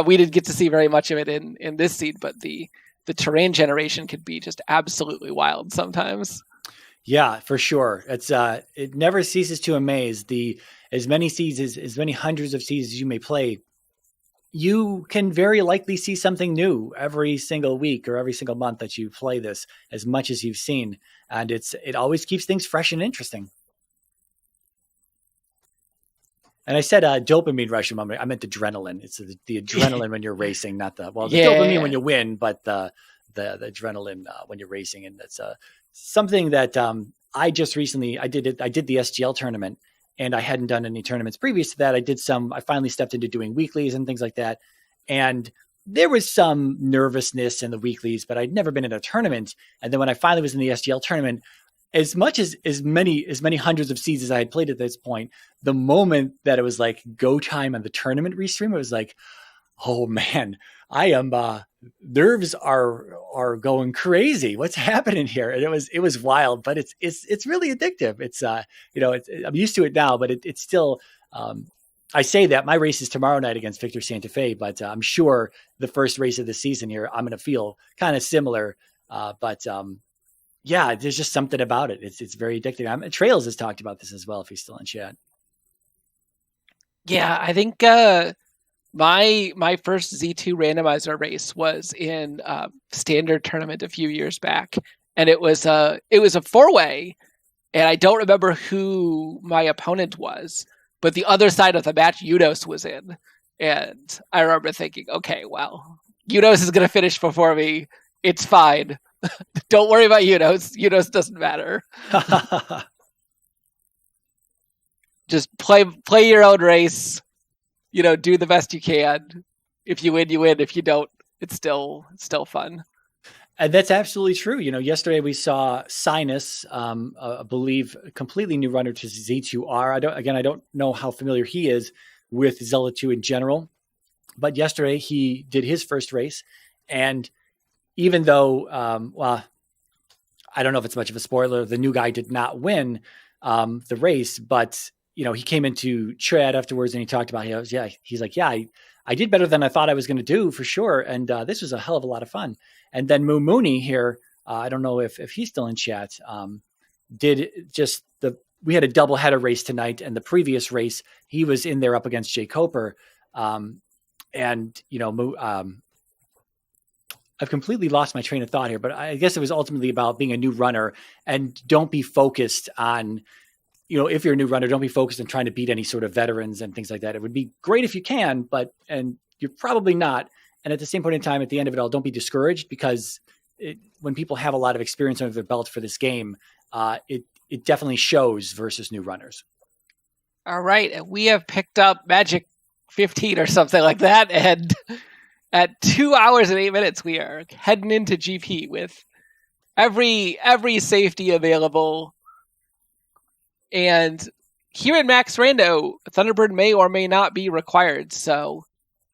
we didn't get to see very much of it in this scene, but the terrain generation could be just absolutely wild sometimes. Yeah, for sure. It's it never ceases to amaze. As many hundreds of seasons as you may play, you can very likely see something new every single week or every single month that you play this, as much as you've seen, and it always keeps things fresh and interesting. And I said dopamine rush a moment. I meant adrenaline. It's the adrenaline when you're racing, not the dopamine when you win, but the adrenaline when you're racing. And that's something that I just recently I did the SGL tournament, and I hadn't done any tournaments previous to that. I finally stepped into doing weeklies and things like that, and there was some nervousness in the weeklies, but I'd never been in a tournament. And then when I finally was in the SGL tournament, as much as many hundreds of seeds as I had played at this point, the moment that it was like go time on the tournament restream, it was like, oh man, I am nerves are going crazy. What's happening here? And it was wild, but it's really addictive. It's I'm used to it now, but it's still. I say that my race is tomorrow night against Victor Santa Fe, but I'm sure the first race of the season here, I'm going to feel kind of similar. Yeah, there's just something about it. It's very addictive. Trails has talked about this as well, if he's still in chat. Yeah, I think my first Z2 randomizer race was in standard tournament a few years back, and it was a 4-way, and I don't remember who my opponent was, but the other side of the match, Udos was in, and I remember thinking, okay, well, Udos is going to finish before me. It's fine. Don't worry about Unos. Unos doesn't matter. Just play your own race. Do the best you can. If you win, you win. If you don't, it's still fun. And that's absolutely true. Yesterday we saw Sinus, I believe, a completely new runner to Z2R. I don't know how familiar he is with Zelda 2 in general, but yesterday he did his first race, and even though, I don't know if it's much of a spoiler, the new guy did not win the race, but he came into chat afterwards and he talked about, he's like, I did better than I thought I was going to do for sure. And this was a hell of a lot of fun. And then Moo Mooney here, I don't know if he's still in chat, we had a double header race tonight, and the previous race, he was in there up against jkoper. I've completely lost my train of thought here, but I guess it was ultimately about being a new runner, and don't be focused on, if you're a new runner, don't be focused on trying to beat any sort of veterans and things like that. It would be great if you can, and you're probably not. And at the same point in time, at the end of it all, don't be discouraged, because when people have a lot of experience under their belt for this game, it definitely shows versus new runners. All right. And we have picked up Magic 15 or something like that. And at 2 hours and 8 minutes, we are heading into GP with every safety available. And here in Max Rando, Thunderbird may or may not be required. So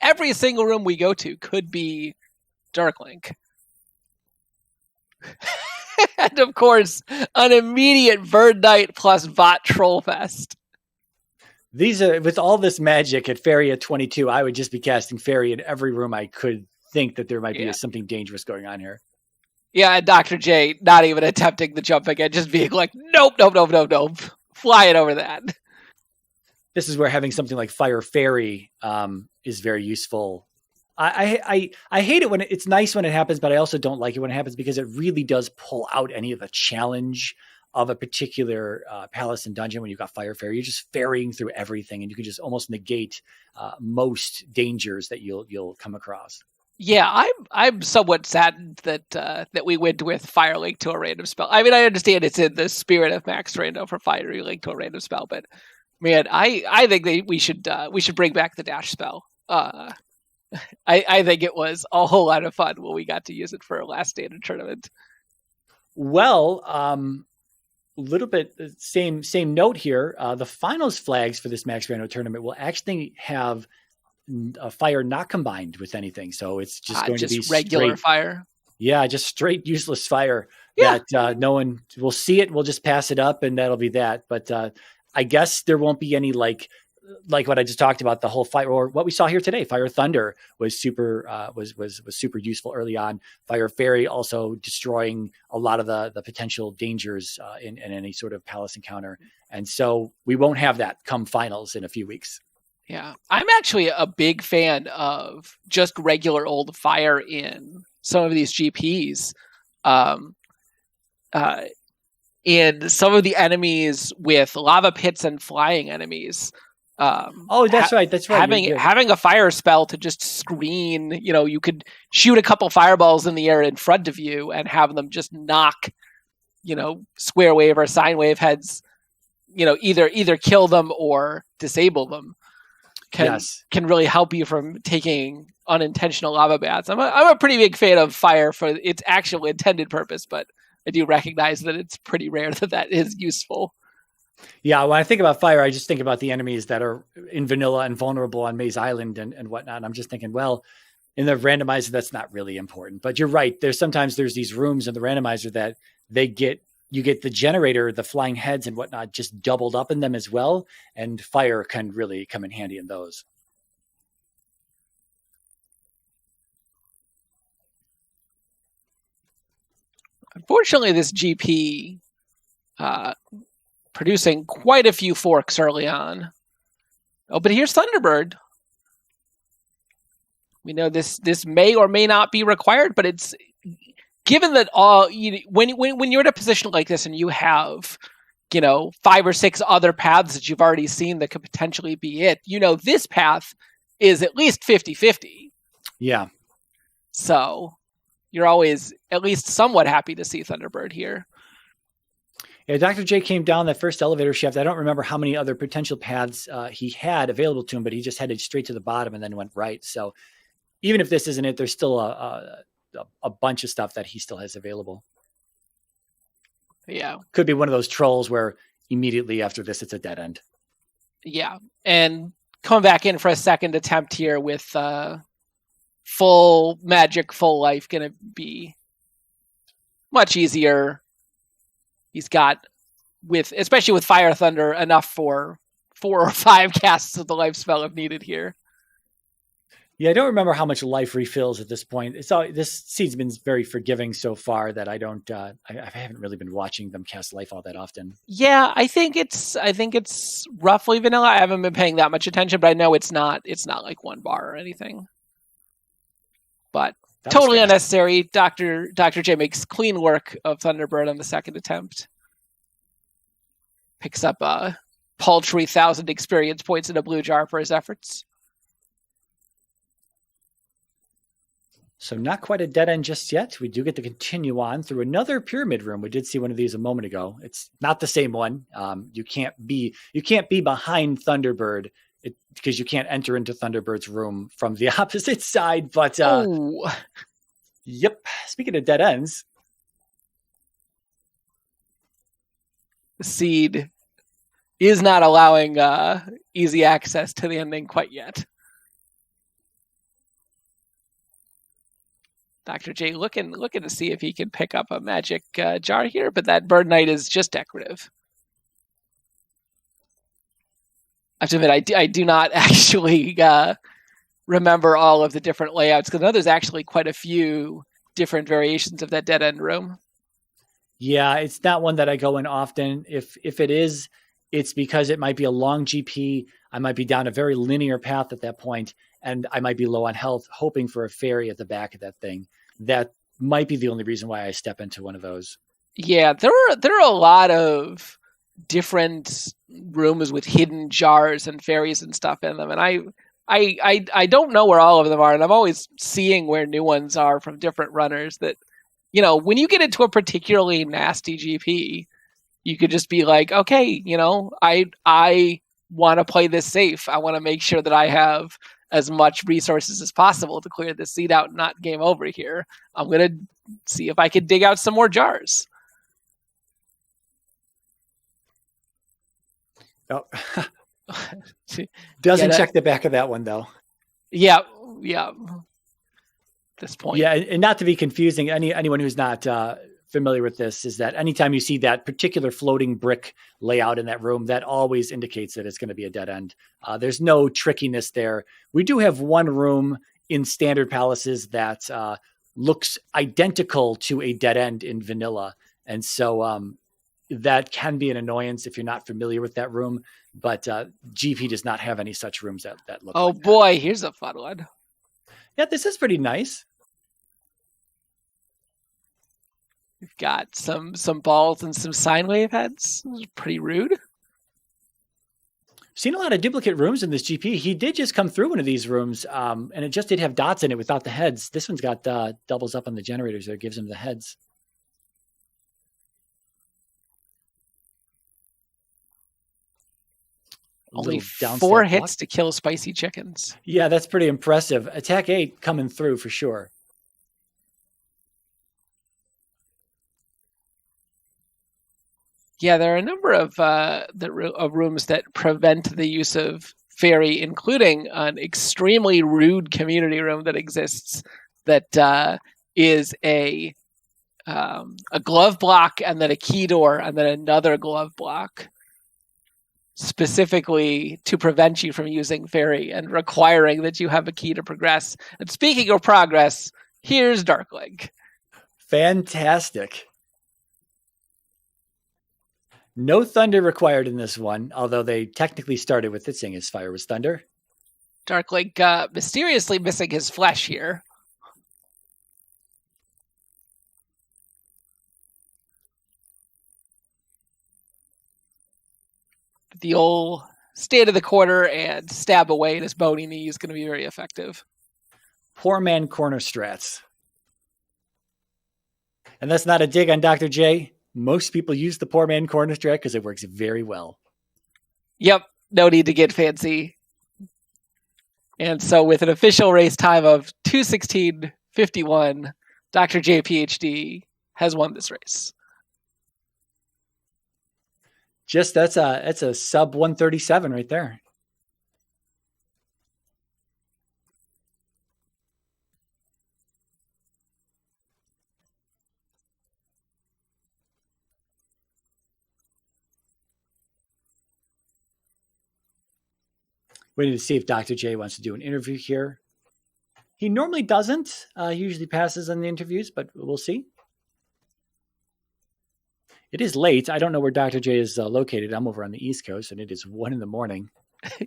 every single room we go to could be Dark Link. And of course, an immediate Bird Night plus Bot Troll Fest. These are, with all this magic at Fairy at 22, I would just be casting Fairy in every room I could think that there might be something dangerous going on here. Yeah, and Dr. J not even attempting the jump again, just being like, nope. Flying over that. This is where having something like Fire Fairy is very useful. I hate it when it's nice when it happens, but I also don't like it when it happens, because it really does pull out any of the challenge of a particular palace and dungeon. When you've got Fire Fairy, you're just ferrying through everything, and you can just almost negate most dangers that you'll come across. Yeah, I'm somewhat saddened that we went with Fire Link to a random spell. I mean, I understand it's in the spirit of Max Rando for Fire Link to a random spell, but man, I think we should bring back the dash spell. I think it was a whole lot of fun when we got to use it for our last day in a tournament. Well, little bit same note here. The finals flags for this Max Rando tournament will actually have a fire not combined with anything, so it's just going to be regular straight fire. Yeah, just straight useless fire that no one will see it. We'll just pass it up, and that'll be that. But I guess there won't be any like what I just talked about, the whole fire, or what we saw here today. Fire Thunder was super was super useful early on. Fire Fairy also destroying a lot of the potential dangers in any sort of palace encounter. And so we won't have that come finals in a few weeks. Yeah, I'm actually a big fan of just regular old fire in some of these GPs. In some of the enemies with lava pits and flying enemies. That's right. Having a fire spell to just screen, you could shoot a couple fireballs in the air in front of you and have them just knock, square wave or sine wave heads, either kill them or disable them. Can really help you from taking unintentional lava baths. I'm a pretty big fan of fire for its actual intended purpose, but I do recognize that it's pretty rare that is useful. Yeah, when I think about fire, I just think about the enemies that are in vanilla and vulnerable on Maze Island and whatnot. And I'm just thinking, well, in the randomizer, that's not really important. But you're right. There's these rooms in the randomizer that you get the generator, the flying heads and whatnot, just doubled up in them as well. And fire can really come in handy in those. Unfortunately, this GP producing quite a few forks early on. Oh, but here's Thunderbird. We know this may or may not be required, but it's given that when you're in a position like this and you have 5 or 6 other paths that you've already seen that could potentially be it, this path is at least 50-50. Yeah. So you're always at least somewhat happy to see Thunderbird here. Yeah, Dr. J came down that first elevator shaft. I don't remember how many other potential paths he had available to him, but he just headed straight to the bottom and then went right. So even if this isn't it, there's still a bunch of stuff that he still has available. Yeah. Could be one of those trolls where immediately after this, it's a dead end. Yeah. And coming back in for a second attempt here with full magic, full life, going to be much easier. He's got, especially with Fire Thunder, enough for 4 or 5 casts of the life spell if needed here. Yeah, I don't remember how much life refills at this point. This seed's been very forgiving so far that I don't. I haven't really been watching them cast life all that often. Yeah, I think it's roughly vanilla. I haven't been paying that much attention, but I know it's not like 1 bar or anything. But totally unnecessary. Dr. J makes clean work of Thunderbird on the second attempt. Picks up a paltry 1,000 experience points in a blue jar for his efforts. So not quite a dead end just yet. We do get to continue on through another pyramid room. We did see one of these a moment ago. It's not the same one. You can't be behind Thunderbird because you can't enter into Thunderbird's room from the opposite side. But yep. Speaking of dead ends, the seed is not allowing easy access to the ending quite yet. Dr. J looking to see if he can pick up a magic jar here, but that Bird Knight is just decorative. I have to admit, I do not actually remember all of the different layouts, because I know there's actually quite a few different variations of that dead end room. Yeah, it's not one that I go in often. If it is, it's because it might be a long GP. I might be down a very linear path at that point, and I might be low on health, hoping for a fairy at the back of that thing. That might be the only reason why I step into one of those. Yeah, there are a lot of different rooms with hidden jars and fairies and stuff in them, and I don't know where all of them are, and I'm always seeing where new ones are from different runners. That, you know, when you get into a particularly nasty GP, you could just be like, okay, you know, I want to play this safe. I want to make sure that I have as much resources as possible to clear this seed out, not game over here. I'm going to see if I can dig out some more jars. Oh. Doesn't check the back of that one, though. Yeah. At this point. Yeah, and not to be confusing, anyone who's not familiar with this, is that anytime you see that particular floating brick layout in that room, that always indicates that it's going to be a dead end. There's no trickiness there. We do have one room in Standard Palaces that looks identical to a dead end in vanilla. And so that can be an annoyance if you're not familiar with that room. But GP does not have any such rooms that look like boy, that. Here's a fun one. Yeah, this is pretty nice. We've got some balls and some sine wave heads. This is pretty rude. Seen a lot of duplicate rooms in this GP. He did just come through one of these rooms, and it just did have dots in it without the heads. This one's got doubles up on the generators there, gives him the heads. Only 4 hits to kill spicy chickens. Yeah, that's pretty impressive. Attack 8 coming through for sure. Yeah, there are a number of rooms that prevent the use of fairy, including an extremely rude community room that exists that is a glove block and then a key door and then another glove block, specifically to prevent you from using fairy and requiring that you have a key to progress. And speaking of progress, here's Darkling. Fantastic. No thunder required in this one, although they technically started with it saying his fire was thunder. Darkling mysteriously missing his flesh here. The old stand in the corner and stab away at his bony knee is going to be very effective. Poor man corner strats. And that's not a dig on Dr. J. Most people use the poor man corner strat because it works very well. Yep, no need to get fancy. And so with an official race time of 2:16:51, Dr. J PhD has won this race. That's a sub 137 right there. Waiting to see if Dr. J wants to do an interview here. He normally doesn't. He usually passes on the interviews, but we'll see. It is late. I don't know where Dr. J is located. I'm over on the East Coast, and it is 1 a.m.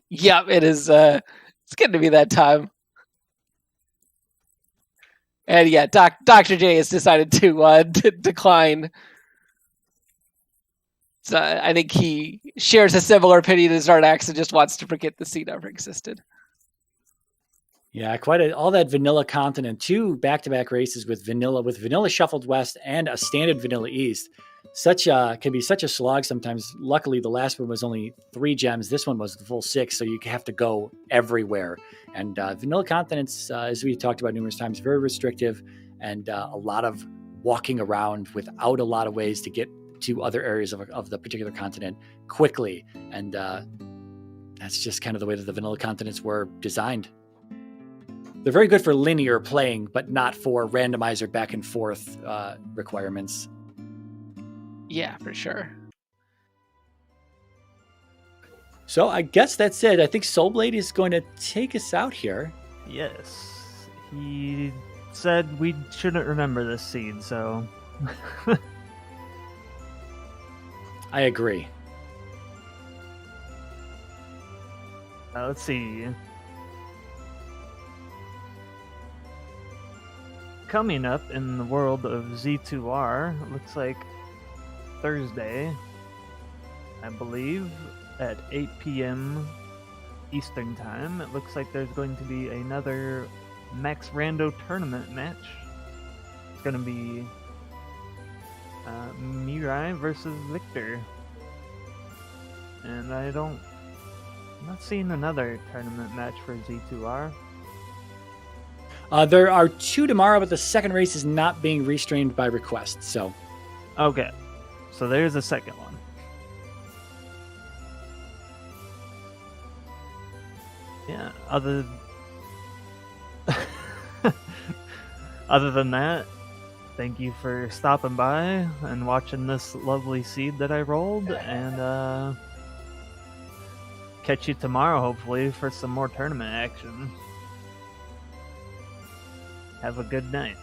Yep, it is. It's getting to be that time. And yeah, Dr. J has decided to decline. So I think he shares a similar opinion as Zardax and just wants to forget the scene ever existed. Yeah, all that vanilla continent, 2 back-to-back races with vanilla shuffled west and a standard vanilla east. Can be such a slog sometimes. Luckily, the last one was only 3 gems. This one was the full 6, so you have to go everywhere. And vanilla continents, as we talked about numerous times, very restrictive and a lot of walking around without a lot of ways to get to other areas of the particular continent quickly. And that's just kind of the way that the vanilla continents were designed. They're very good for linear playing, but not for randomizer back and forth requirements. Yeah, for sure. So I guess that's it. I think Soulblade is going to take us out here. Yes. He said we shouldn't remember this scene, so... I agree. Let's see. Coming up in the world of Z2R, it looks like Thursday, I believe, at 8 p.m. Eastern Time. It looks like there's going to be another Max Rando tournament match. It's going to be Mirai versus Victor. And I'm not seeing another tournament match for Z2R. There are 2 tomorrow, but the second race is not being restreamed by request. So, okay, so there's a second one. Yeah. Other than that, thank you for stopping by and watching this lovely seed that I rolled, and catch you tomorrow, hopefully, for some more tournament action. Have a good night.